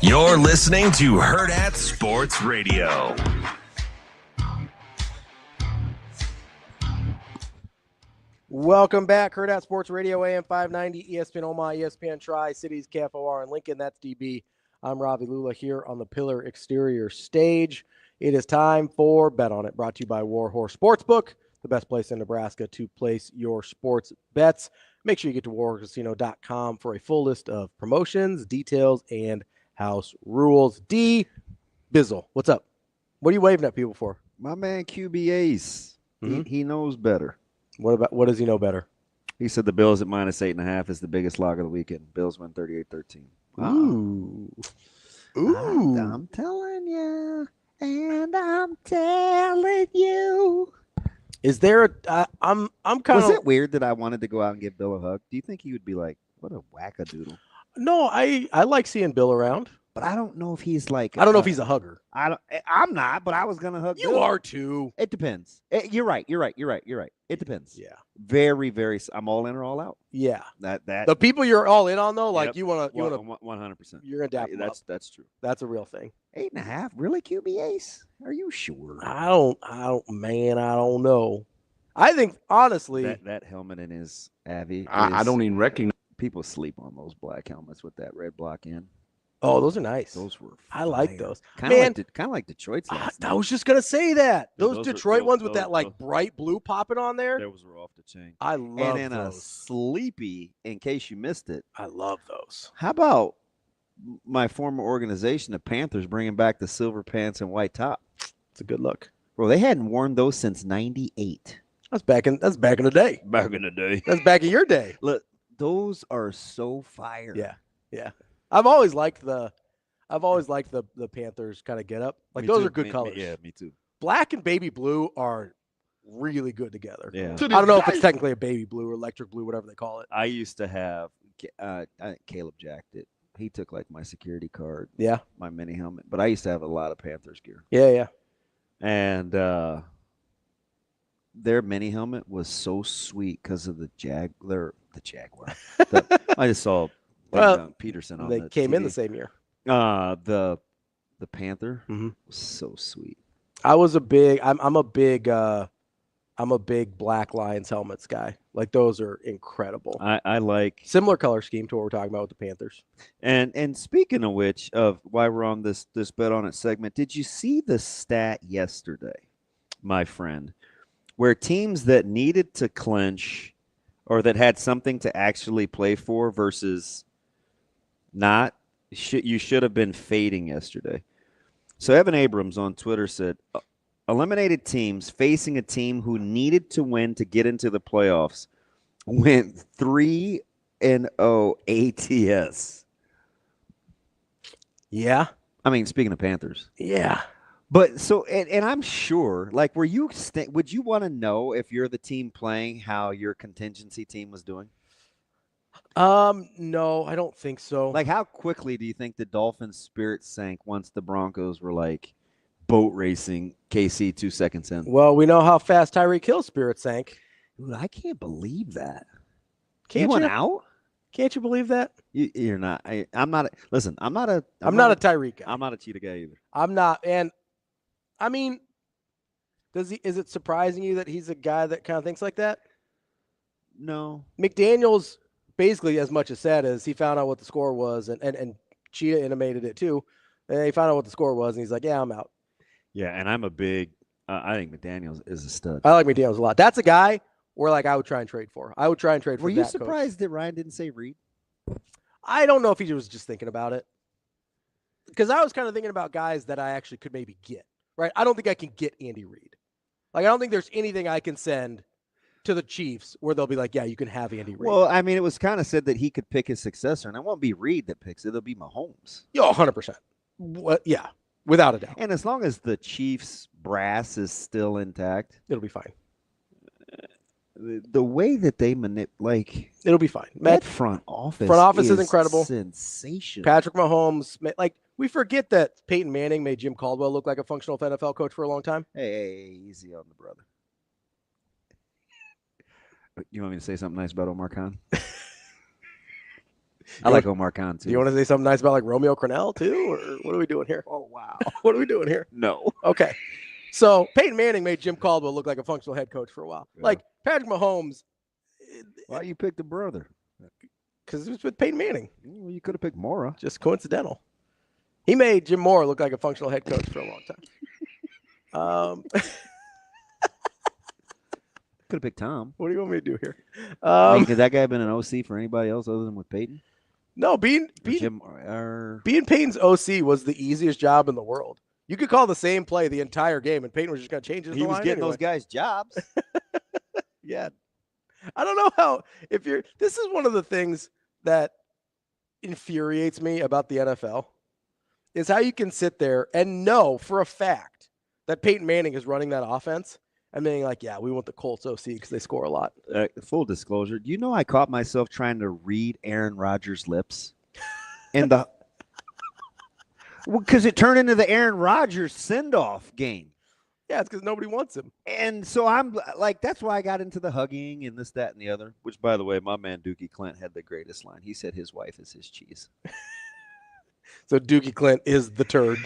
You're listening to Hurrdat Sports Radio. Welcome back, Hurrdat Sports Radio, AM 590, ESPN Omaha, ESPN Tri-Cities, KFOR, and Lincoln. That's DB. I'm Ravi, Lulla here on the Pillar Exterior stage. It is time for Bet On It, brought to you by Warhorse Sportsbook, the best place in Nebraska to place your sports bets. Make sure you get to warhorse.com for a full list of promotions, details, and house rules. D. Bizzle, what's up? What are you waving at people for? My man QB Ace. He knows better. What does he know better? He said the Bills at -8.5 is the biggest lock of the weekend. Bills win 38-13. Ooh. I'm telling you. And I'm telling you. Is there a I'm kind of. Was it weird that I wanted to go out and give Bill a hug? Do you think he would be like, what a wackadoodle? No, I like seeing Bill around. But I don't know if he's like. I don't know if he's a hugger. I'm not, but I was gonna hug. You Bill. are too. It depends. You're right. It depends. Yeah. Very, very. I'm all in or all out. Yeah. That the people you're all in on though, like yep. you want to 100%. You're gonna dap them up. That's true. That's a real thing. 8.5, really, QB Ace? Are you sure? I don't know. I think honestly that helmet in his Avi. I don't even recognize. People sleep on those black helmets with that red block in. Oh, those are nice. Those were. I like those. Kind of like Detroit's. I was just gonna say that. Yeah, those Detroit ones with that like bright blue popping on there. Those were off the chain. I love and in those. a sleepy, in case you missed it. I love those. How about my former organization, the Panthers, bringing back the silver pants and white top? It's a good look. Bro, they hadn't worn those since '98. That's back in the day. Back in the day. That's back in your day. Look, those are so fire. Yeah, yeah. I've always liked the Panthers kind of get up. Like those are good colors. Yeah, me too. Black and baby blue are really good together. Yeah. I don't know if it's technically a baby blue or electric blue, whatever they call it. I used to have I think Caleb jacked it. He took like my security card. Yeah. My mini helmet. But I used to have a lot of Panthers gear. Yeah, yeah. And their mini helmet was so sweet because of the Jaguar. I just saw Peterson on they the came TV. in the same year. The Panther Mm-hmm. was so sweet. I'm a big Black Lions helmets guy. Like those are incredible. I like similar color scheme to what we're talking about with the Panthers. And speaking of which, of why we're on this Bet on It segment, did you see the stat yesterday, my friend, where teams that needed to clinch or that had something to actually play for versus not, you should have been fading yesterday. So Evan Abrams on Twitter said, eliminated teams facing a team who needed to win to get into the playoffs went 3-0 ATS. Yeah. I mean, speaking of Panthers. Yeah. But so, and I'm sure, like, would you want to know if you're the team playing how your contingency team was doing? No, I don't think so. Like, how quickly do you think the Dolphins' spirit sank once the Broncos were like boat racing KC 2 seconds in? Well, we know how fast Tyreek Hill's spirit sank. Dude, I can't believe that. Can't you went you? out? Can't you believe that? You're not. I'm not. Listen, I'm not a Tyreek guy. I'm not a cheetah guy either. I'm not. And I mean, is it surprising you that he's a guy that kind of thinks like that? No. McDaniels basically as much as said as he found out what the score was, and Cheetah intimated it too. And he found out what the score was, and he's like, yeah, I'm out. Yeah, and I'm a big I think McDaniels is a stud. I like McDaniels a lot. That's a guy where like I would try and trade for. I would try and trade for. Were you that surprised coach. that Ryan didn't say Reed? I don't know if he was just thinking about it. Because I was kind of thinking about guys that I actually could maybe get. Right? I don't think I can get Andy Reid. Like, I don't think there's anything I can send to the Chiefs where they'll be like, yeah, you can have Andy Reid. Well, I mean, it was kind of said that he could pick his successor, and it won't be Reid that picks it. It'll be Mahomes. Yeah, 100%. Yeah, without a doubt. And as long as the Chiefs brass is still intact, it'll be fine. The way that they manipulate, it'll be fine. That front office is incredible. Sensational. Patrick Mahomes, like, we forget that Peyton Manning made Jim Caldwell look like a functional NFL coach for a long time. Hey, easy on the brother. You want me to say something nice about Omar Khan? I like Omar Khan, too. Do you want to say something nice about, like, Romeo Crennel, too? Or what are we doing here? Oh, wow. What are we doing here? No. Okay. So Peyton Manning made Jim Caldwell look like a functional head coach for a while. Yeah. Like, Patrick Mahomes. Why you picked the brother? Because it was with Peyton Manning. Well, you could have picked Mora. Just coincidental. He made Jim Moore look like a functional head coach for a long time. Could have picked Tom. What do you want me to do here? Could that guy have been an OC for anybody else other than with Peyton? No, being Peyton's OC was the easiest job in the world. You could call the same play the entire game, and Peyton was just going to change his line. He was getting anyway. those guys jobs. Yeah. I don't know how, this is one of the things that infuriates me about the NFL is how you can sit there and know for a fact that Peyton Manning is running that offense and being like, yeah, we want the Colts OC because they score a lot. Full disclosure, do you know I caught myself trying to read Aaron Rodgers' lips in the because it turned into the Aaron Rodgers send-off game. Yeah, it's because nobody wants him. And so I'm like, that's why I got into the hugging and this, that, and the other, which, by the way, my man Dookie Clint had the greatest line. He said his wife is his cheese. So Dookie Clint is the turd.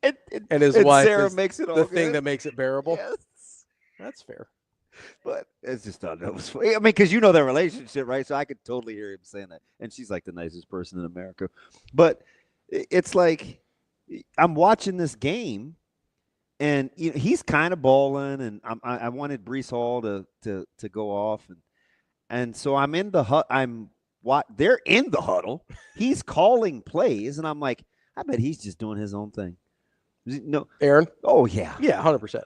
and his wife Sarah is makes it all the good. thing that makes it bearable. Yes. That's fair. But it's just thought that was funny. I mean, because you know their relationship, right? So I could totally hear him saying that. And she's like the nicest person in America. But it's like I'm watching this game, and he's kind of balling, and I wanted Breece Hall to go off, and so I'm in the they're in the huddle. He's calling plays, and I'm like, I bet he's just doing his own thing. No, Aaron? Oh yeah, 100%.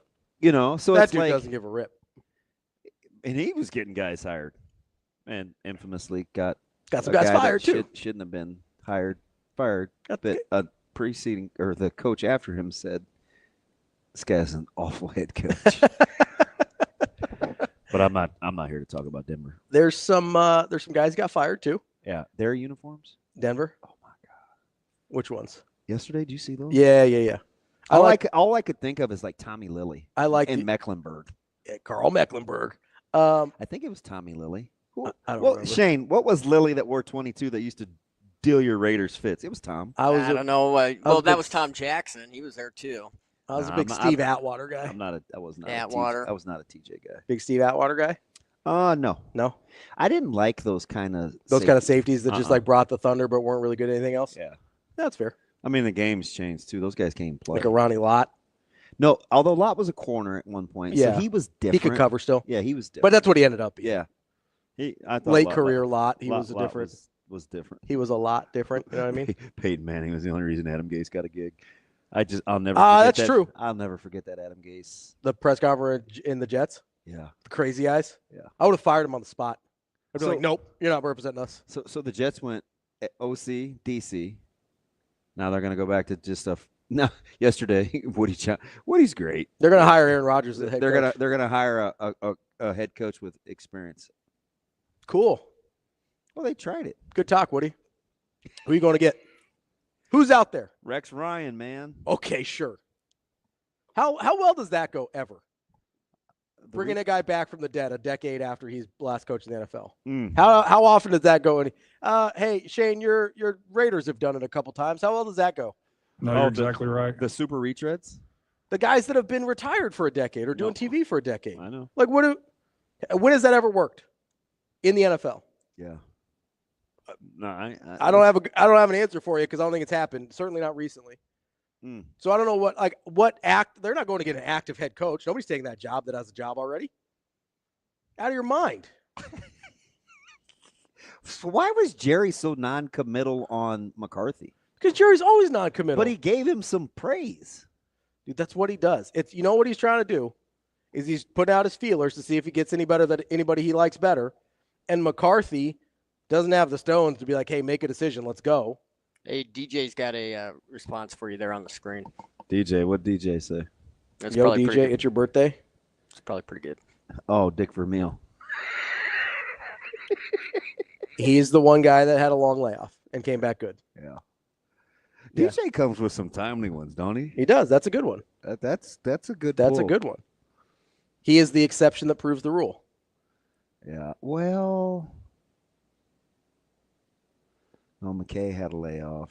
So that it's dude like, doesn't give a rip. And he was getting guys hired, and infamously got some guys fired too. Shouldn't have been fired. But preceding or the coach after him said, "This guy's an awful head coach." But I'm not here to talk about Denver. There's some guys got fired too. Yeah, their uniforms. Denver. Oh my God. Which ones? Yesterday, did you see those? Yeah. All I could think of is like Tommy Lilly. In Mecklenburg. Yeah, Carl Mecklenburg. I think it was Tommy Lilly. I don't remember. Shane, what was Lilly that wore 22 that used to deal your Raiders fits? It was Tom. I don't know. That was Tom Jackson. He was there too. I was a big Steve Atwater guy. I was not Atwater. I was not a TJ guy. Big Steve Atwater guy? No. I didn't like those kind of safeties that just like brought the thunder but weren't really good at anything else. Yeah. That's fair. I mean, the game's changed too. Those guys can't play. Like a Ronnie Lott. No, although Lott was a corner at one point. Yeah. So he was different. He could cover still. Yeah, he was different. But that's what he ended up being. Yeah. I thought late career Lott. He was a different. Was different. He was a lot different. You know what I mean? Peyton Manning was the only reason Adam Gase got a gig. I'll never. That's true. I'll never forget that Adam Gase. The press conference in the Jets. Yeah. The crazy eyes. Yeah. I would have fired him on the spot. I'd be like, nope, you're not representing us. So the Jets went OC, DC. Now they're going to go back to just stuff. No, yesterday Woody's great. They're going to hire Aaron Rodgers as head coach. They're going to hire a head coach with experience. Cool. Well, they tried it. Good talk, Woody. Who are you going to get? Who's out there? Rex Ryan, man. Okay, sure. How well does that go ever? Bringing a guy back from the dead a decade after he's last coach in the NFL. How often does that go? Hey, Shane, your Raiders have done it a couple times. How well does that go? No, you're exactly right. The super retreads? The guys that have been retired for a decade or doing TV for a decade. I know. Like, when has that ever worked in the NFL? Yeah. No, I don't have an answer for you because I don't think it's happened. Certainly not recently. So I don't know what act. They're not going to get an active head coach. Nobody's taking that job that has a job already. Out of your mind. So why was Jerry so non-committal on McCarthy? Because Jerry's always non-committal. But he gave him some praise. Dude, that's what he does. You know what he's trying to do is he's putting out his feelers to see if he gets anybody he likes better. And McCarthy doesn't have the stones to be like, hey, make a decision. Let's go. Hey, DJ's got a response for you there on the screen. DJ, what DJ say? That's Yo, probably DJ, it's your birthday? It's probably pretty good. Oh, Dick Vermeil. He's the one guy that had a long layoff and came back good. Yeah. DJ comes with some timely ones, don't he? He does. That's a good one. That's a good That's pull. a good one. He is the exception that proves the rule. Yeah. Well, McKay had a layoff.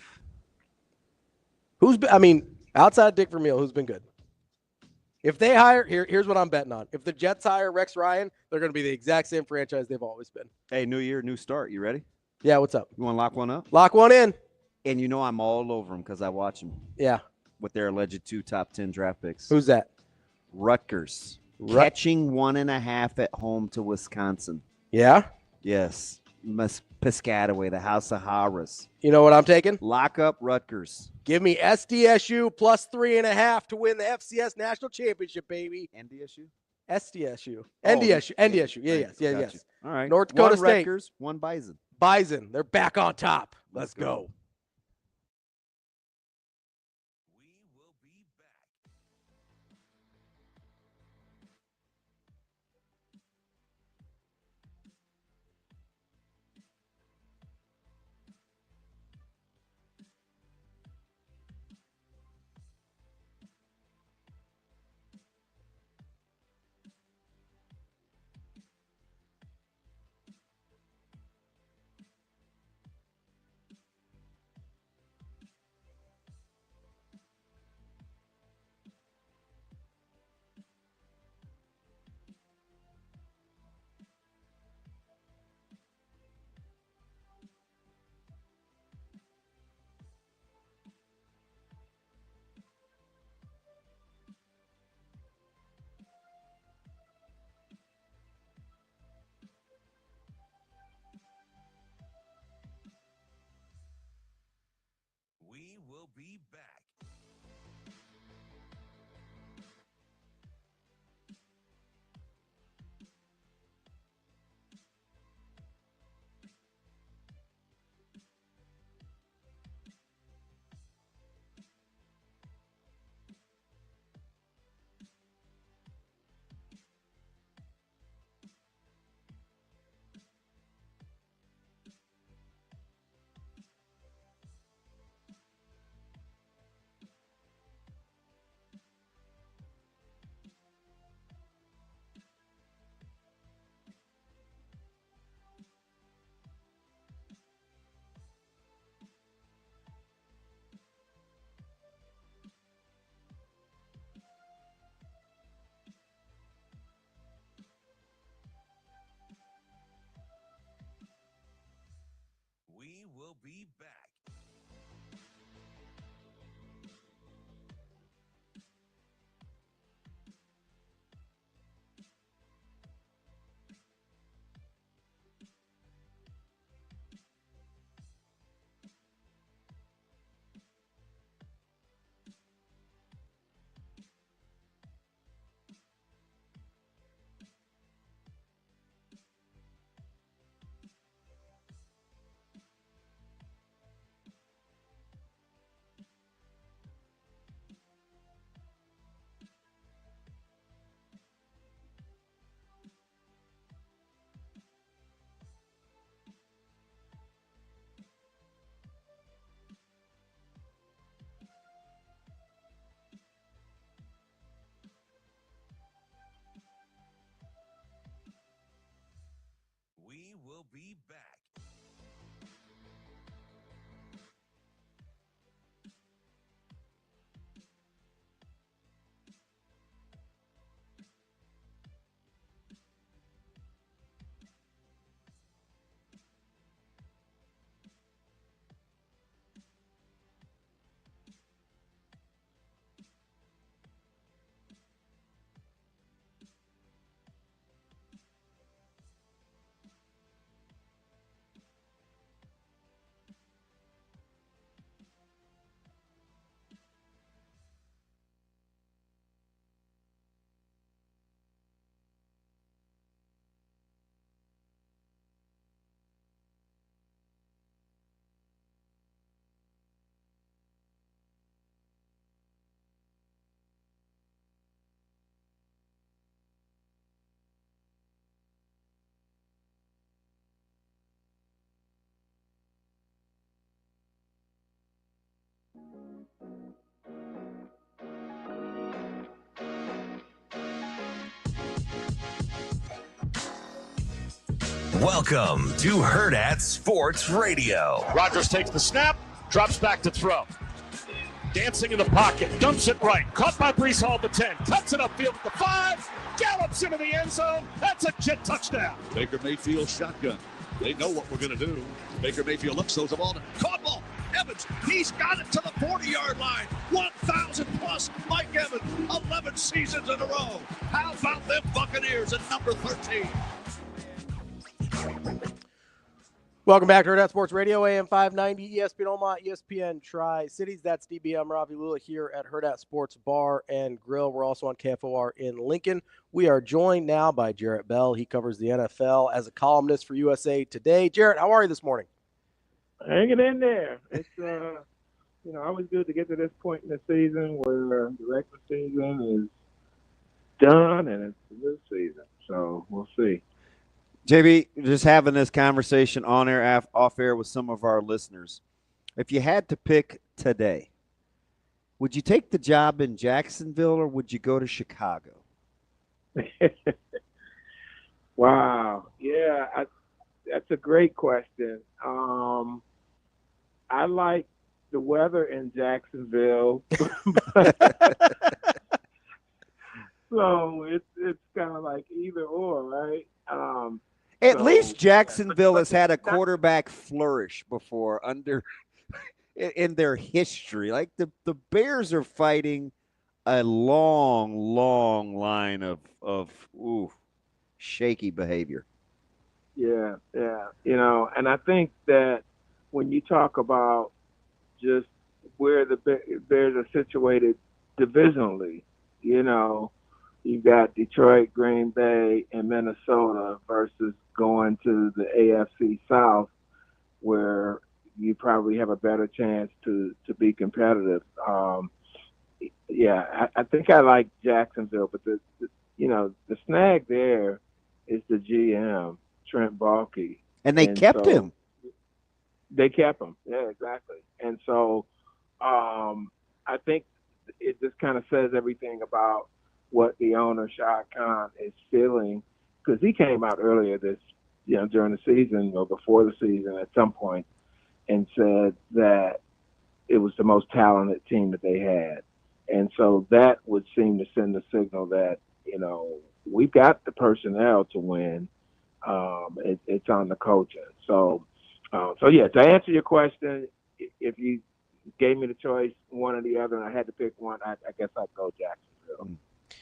Outside Dick Vermeil, who's been good? If they hire, here's what I'm betting on. If the Jets hire Rex Ryan, they're going to be the exact same franchise they've always been. Hey, new year, new start. You ready? Yeah, what's up? You want to lock one up? Lock one in. And you know I'm all over them because I watch them. Yeah. With their alleged 2 top 10 draft picks. Who's that? Rutgers. Catching 1.5 at home to Wisconsin. Yeah? Yes. Piscataway, the House of Horrors. You know what I'm taking? Lock up Rutgers. Give me SDSU plus 3.5 to win the FCS National Championship, baby. NDSU? SDSU. NDSU. NDSU. Yes. All right. North Dakota one State. Rutgers, one Bison. Bison. They're back on top. Let's go. We will be back. be back. We will be back. Welcome to Hurrdat Sports Radio. Rodgers takes the snap, drops back to throw. Dancing in the pocket, dumps it right. Caught by Breece Hall at the 10. Cuts it upfield at the 5. Gallops into the end zone. That's a jet touchdown. Baker Mayfield shotgun. They know what we're going to do. Baker Mayfield looks, throws the ball. Caught ball. Evans, he's got it to the 40-yard line. 1,000 plus. Mike Evans, 11 seasons in a row. How about them Buccaneers at number 13? Welcome back to Hurrdat Sports Radio, AM 590, ESPN Omaha, ESPN Tri-Cities. That's DB. I'm Ravi Lulla here at Hurrdat Sports Bar and Grill. We're also on KFOR in Lincoln. We are joined now by Jarrett Bell. He covers the NFL as a columnist for USA Today. Jarrett, how are you this morning? Hanging in there. It's always good to get to this point in the season where the regular season is done and it's the new season. So we'll see. JB, just having this conversation on air, off air with some of our listeners. If you had to pick today, would you take the job in Jacksonville or would you go to Chicago? Wow. Yeah, that's a great question. I like the weather in Jacksonville. So it's kind of like either or, right? At least Jacksonville has had a quarterback flourish before in their history. Like the Bears are fighting a long line of shaky behavior. Yeah. And I think that when you talk about just where the Bears are situated divisionally, you've got Detroit, Green Bay, and Minnesota versus going to the AFC South, where you probably have a better chance to be competitive. I think I like Jacksonville, but the snag there is the GM, Trent Baalke. And they kept him. They kept him. Yeah, exactly. And so I think it just kind of says everything about what the owner, Shad Khan, is feeling, because he came out earlier during the season or before the season at some point and said that it was the most talented team that they had. And so that would seem to send the signal that, we've got the personnel to win. It's on the coaching. So So yeah, to answer your question, if you gave me the choice, one or the other, and I had to pick one, I guess I'd go Jacksonville.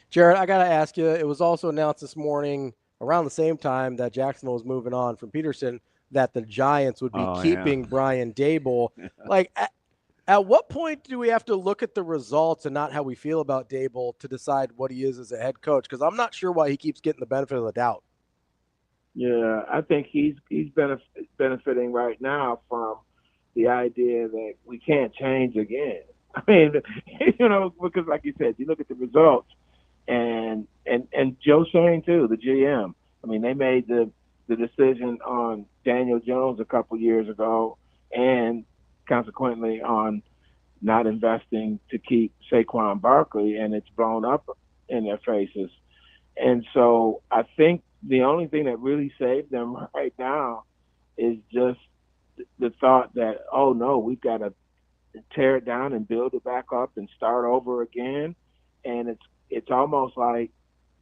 Jarrett, I got to ask you, it was also announced this morning around the same time that Jacksonville was moving on from Peterson that the Giants would be keeping Brian Daboll. Like, at what point do we have to look at the results and not how we feel about Daboll to decide what he is as a head coach? Because I'm not sure why he keeps getting the benefit of the doubt. Yeah, I think he's benefiting right now from the idea that we can't change again. I mean, because like you said, you look at the results, and Joe Shane too, the GM. I mean, they made the decision on Daniel Jones a couple years ago, and consequently on not investing to keep Saquon Barkley, and it's blown up in their faces. And so I think the only thing that really saved them right now is just the thought that, oh no, we've got to tear it down and build it back up and start over again. And it's almost like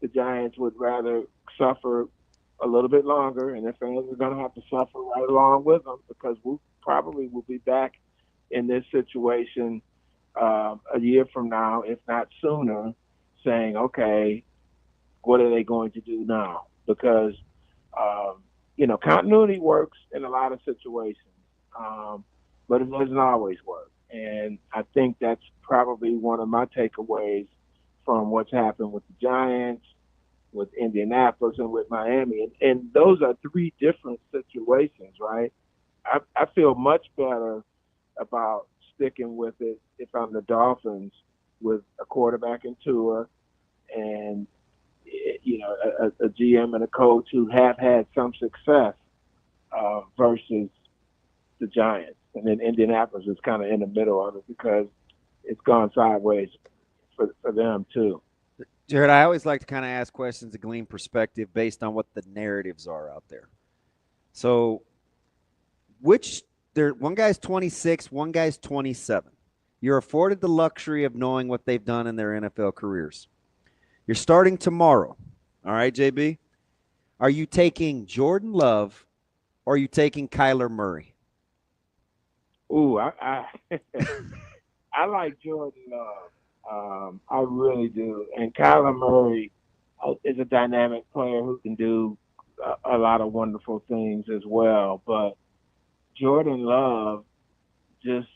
the Giants would rather suffer a little bit longer, and their fans are going to have to suffer right along with them, because we probably will be back in this situation a year from now, if not sooner, saying, okay, what are they going to do now? Because, continuity works in a lot of situations, but it doesn't always work. And I think that's probably one of my takeaways from what's happened with the Giants, with Indianapolis, and with Miami. And those are three different situations, right? I feel much better about sticking with it if I'm the Dolphins with a quarterback in Tua and a GM and a coach who have had some success versus the Giants. And then Indianapolis is kind of in the middle of it because it's gone sideways for them too. Jarrett, I always like to kind of ask questions to glean perspective based on what the narratives are out there. So one guy's 26, one guy's 27. You're afforded the luxury of knowing what they've done in their NFL careers. You're starting tomorrow. All right, JB? Are you taking Jordan Love or are you taking Kyler Murray? Ooh, I like Jordan Love. I really do. And Kyler Murray is a dynamic player who can do a lot of wonderful things as well. But Jordan Love just,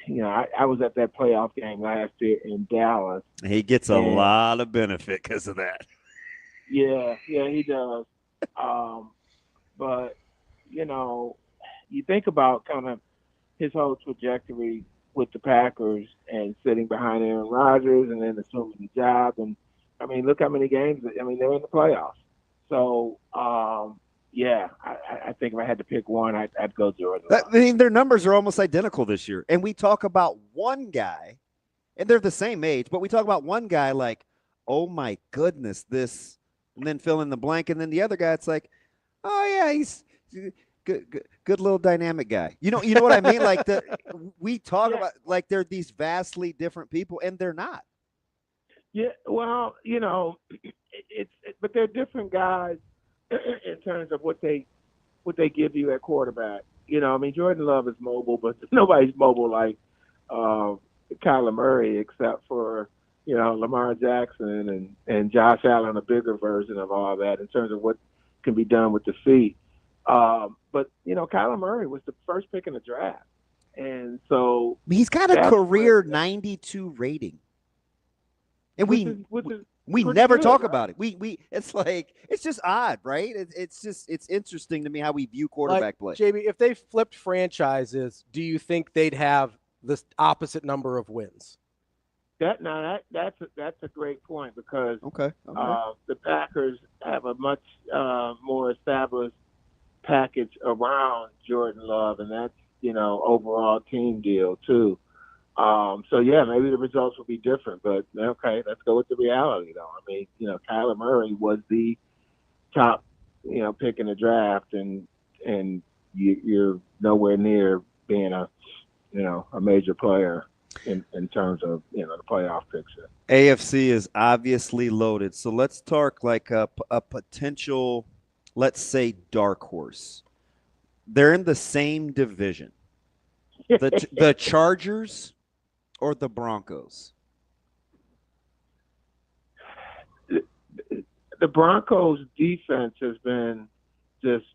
I was at that playoff game last year in Dallas. He gets a lot of benefit because of that. Yeah, he does. But, you think about kind of his whole trajectory with the Packers and sitting behind Aaron Rodgers and then assuming the job. And, look how many games. They're in the playoffs. So, I think if I had to pick one, I'd go Jordan Love. Their numbers are almost identical this year. And we talk about one guy, and they're the same age, but we talk about one guy like, oh, my goodness, this, and then fill in the blank. And then the other guy, it's like, oh, yeah, he's good little dynamic guy. You know what I mean? Like we talk about like they're these vastly different people, and they're not. Yeah, well, but they're different guys in terms of what they give you at quarterback. Jordan Love is mobile, but nobody's mobile like Kyler Murray except for Lamar Jackson and Josh Allen, a bigger version of all that in terms of what can be done with the feet. But Kyler Murray was the first pick in the draft, and so he's got a career 92 rating, and we never talk about it. We it's like it's just odd, right? It's interesting to me how we view quarterback play. JB, if they flipped franchises, do you think they'd have the opposite number of wins? That's a great point because the Packers have a much more established package around Jordan Love, and that's overall team deal too. Maybe the results will be different, but okay, let's go with the reality though. Kyler Murray was the top pick in the draft, and you're nowhere near being a major player in terms of the playoff picture. AFC is obviously loaded, so let's talk like a potential, let's say, dark horse. They're in the same division. The Chargers or the Broncos? The Broncos defense has been just,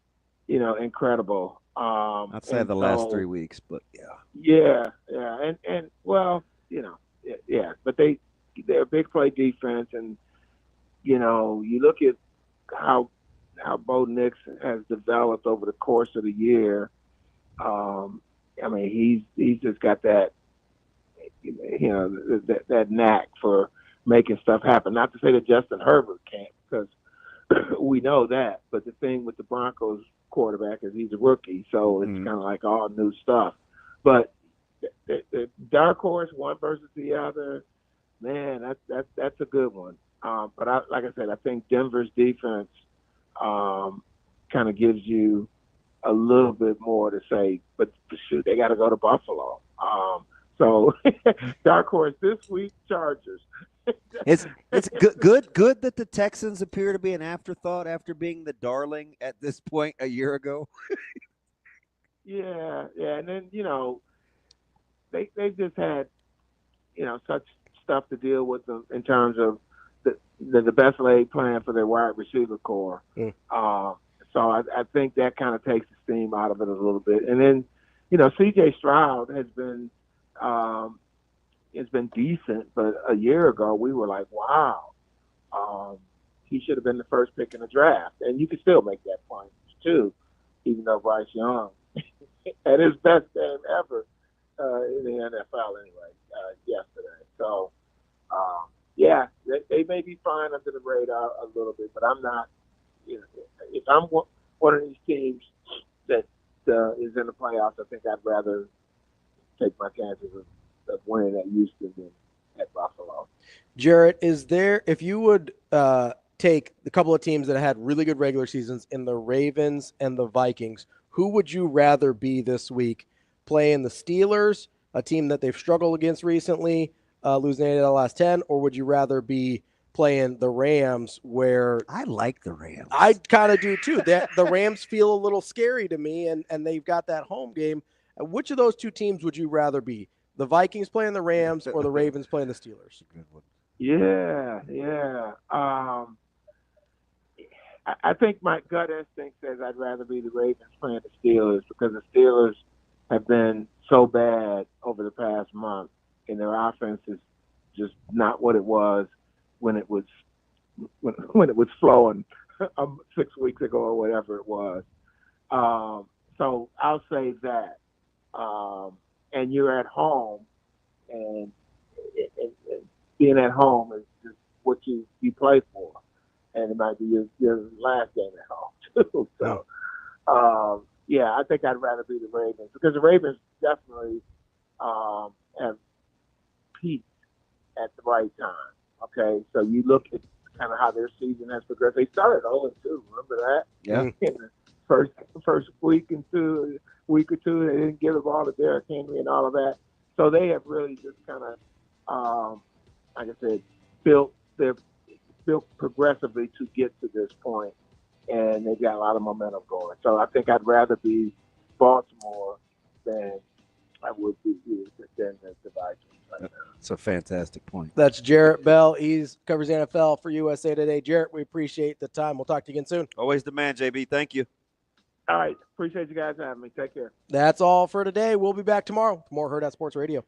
incredible. I'd say the last 3 weeks, but yeah. And well, but they're a big play defense, and you look at how Bo Nix has developed over the course of the year. He's just got that, that knack for making stuff happen. Not to say that Justin Herbert can't, because we know that. But the thing with the Broncos quarterback is he's a rookie, so it's kind of like all new stuff. But the dark horse, one versus the other, man, that's a good one. But like I said, I think Denver's defense kind of gives you a little bit more to say. But shoot, they got to go to Buffalo. So dark horse this week, Chargers. It's good that the Texans appear to be an afterthought after being the darling at this point a year ago. Yeah, and then they just had such stuff to deal with them in terms of the best laid plan for their wide receiver core. So I think that kind of takes the steam out of it a little bit. And then C.J. Stroud has been decent, but a year ago we were like, wow, he should have been the first pick in the draft. And you can still make that point too, even though Bryce Young had his best game ever in the NFL anyway yesterday. So they may be flying under the radar a little bit, but I'm not. If I'm one of these teams that is in the playoffs, I think I'd rather take my chances of winning at Houston than at Buffalo. Jarrett, if you would take the couple of teams that had really good regular seasons in the Ravens and the Vikings, who would you rather be this week? Playing the Steelers, a team that they've struggled against recently, losing 8 out of the last 10, or would you rather be playing the Rams, where I like the Rams? I kind of do too. That the Rams feel a little scary to me, and they've got that home game. Which of those two teams would you rather be? The Vikings playing the Rams or the Ravens playing the Steelers? Good one. Yeah. I think my gut instinct says I'd rather be the Ravens playing the Steelers, because the Steelers have been so bad over the past month, and their offense is just not what it was when it was flowing 6 weeks ago or whatever it was. So I'll say that. And you're at home, and being at home is just what you play for, and it might be your last game at home too. So, I think I'd rather be the Ravens, because the Ravens definitely have peaked at the right time. Okay, so you look at kind of how their season has progressed. They started 0-2. Remember that? Yeah. In the first week or two, they didn't give the ball to Derrick Henry and all of that. So they have really just kind of, like I said, built progressively to get to this point, and they've got a lot of momentum going. So I think I'd rather be Baltimore than I would be than the Vikings right now. It's a fantastic point. That's Jarrett Bell. He covers NFL for USA Today. Jarrett, we appreciate the time. We'll talk to you again soon. Always the man, JB. Thank you. All right. Appreciate you guys having me. Take care. That's all for today. We'll be back tomorrow with more Hurrdat Sports Radio.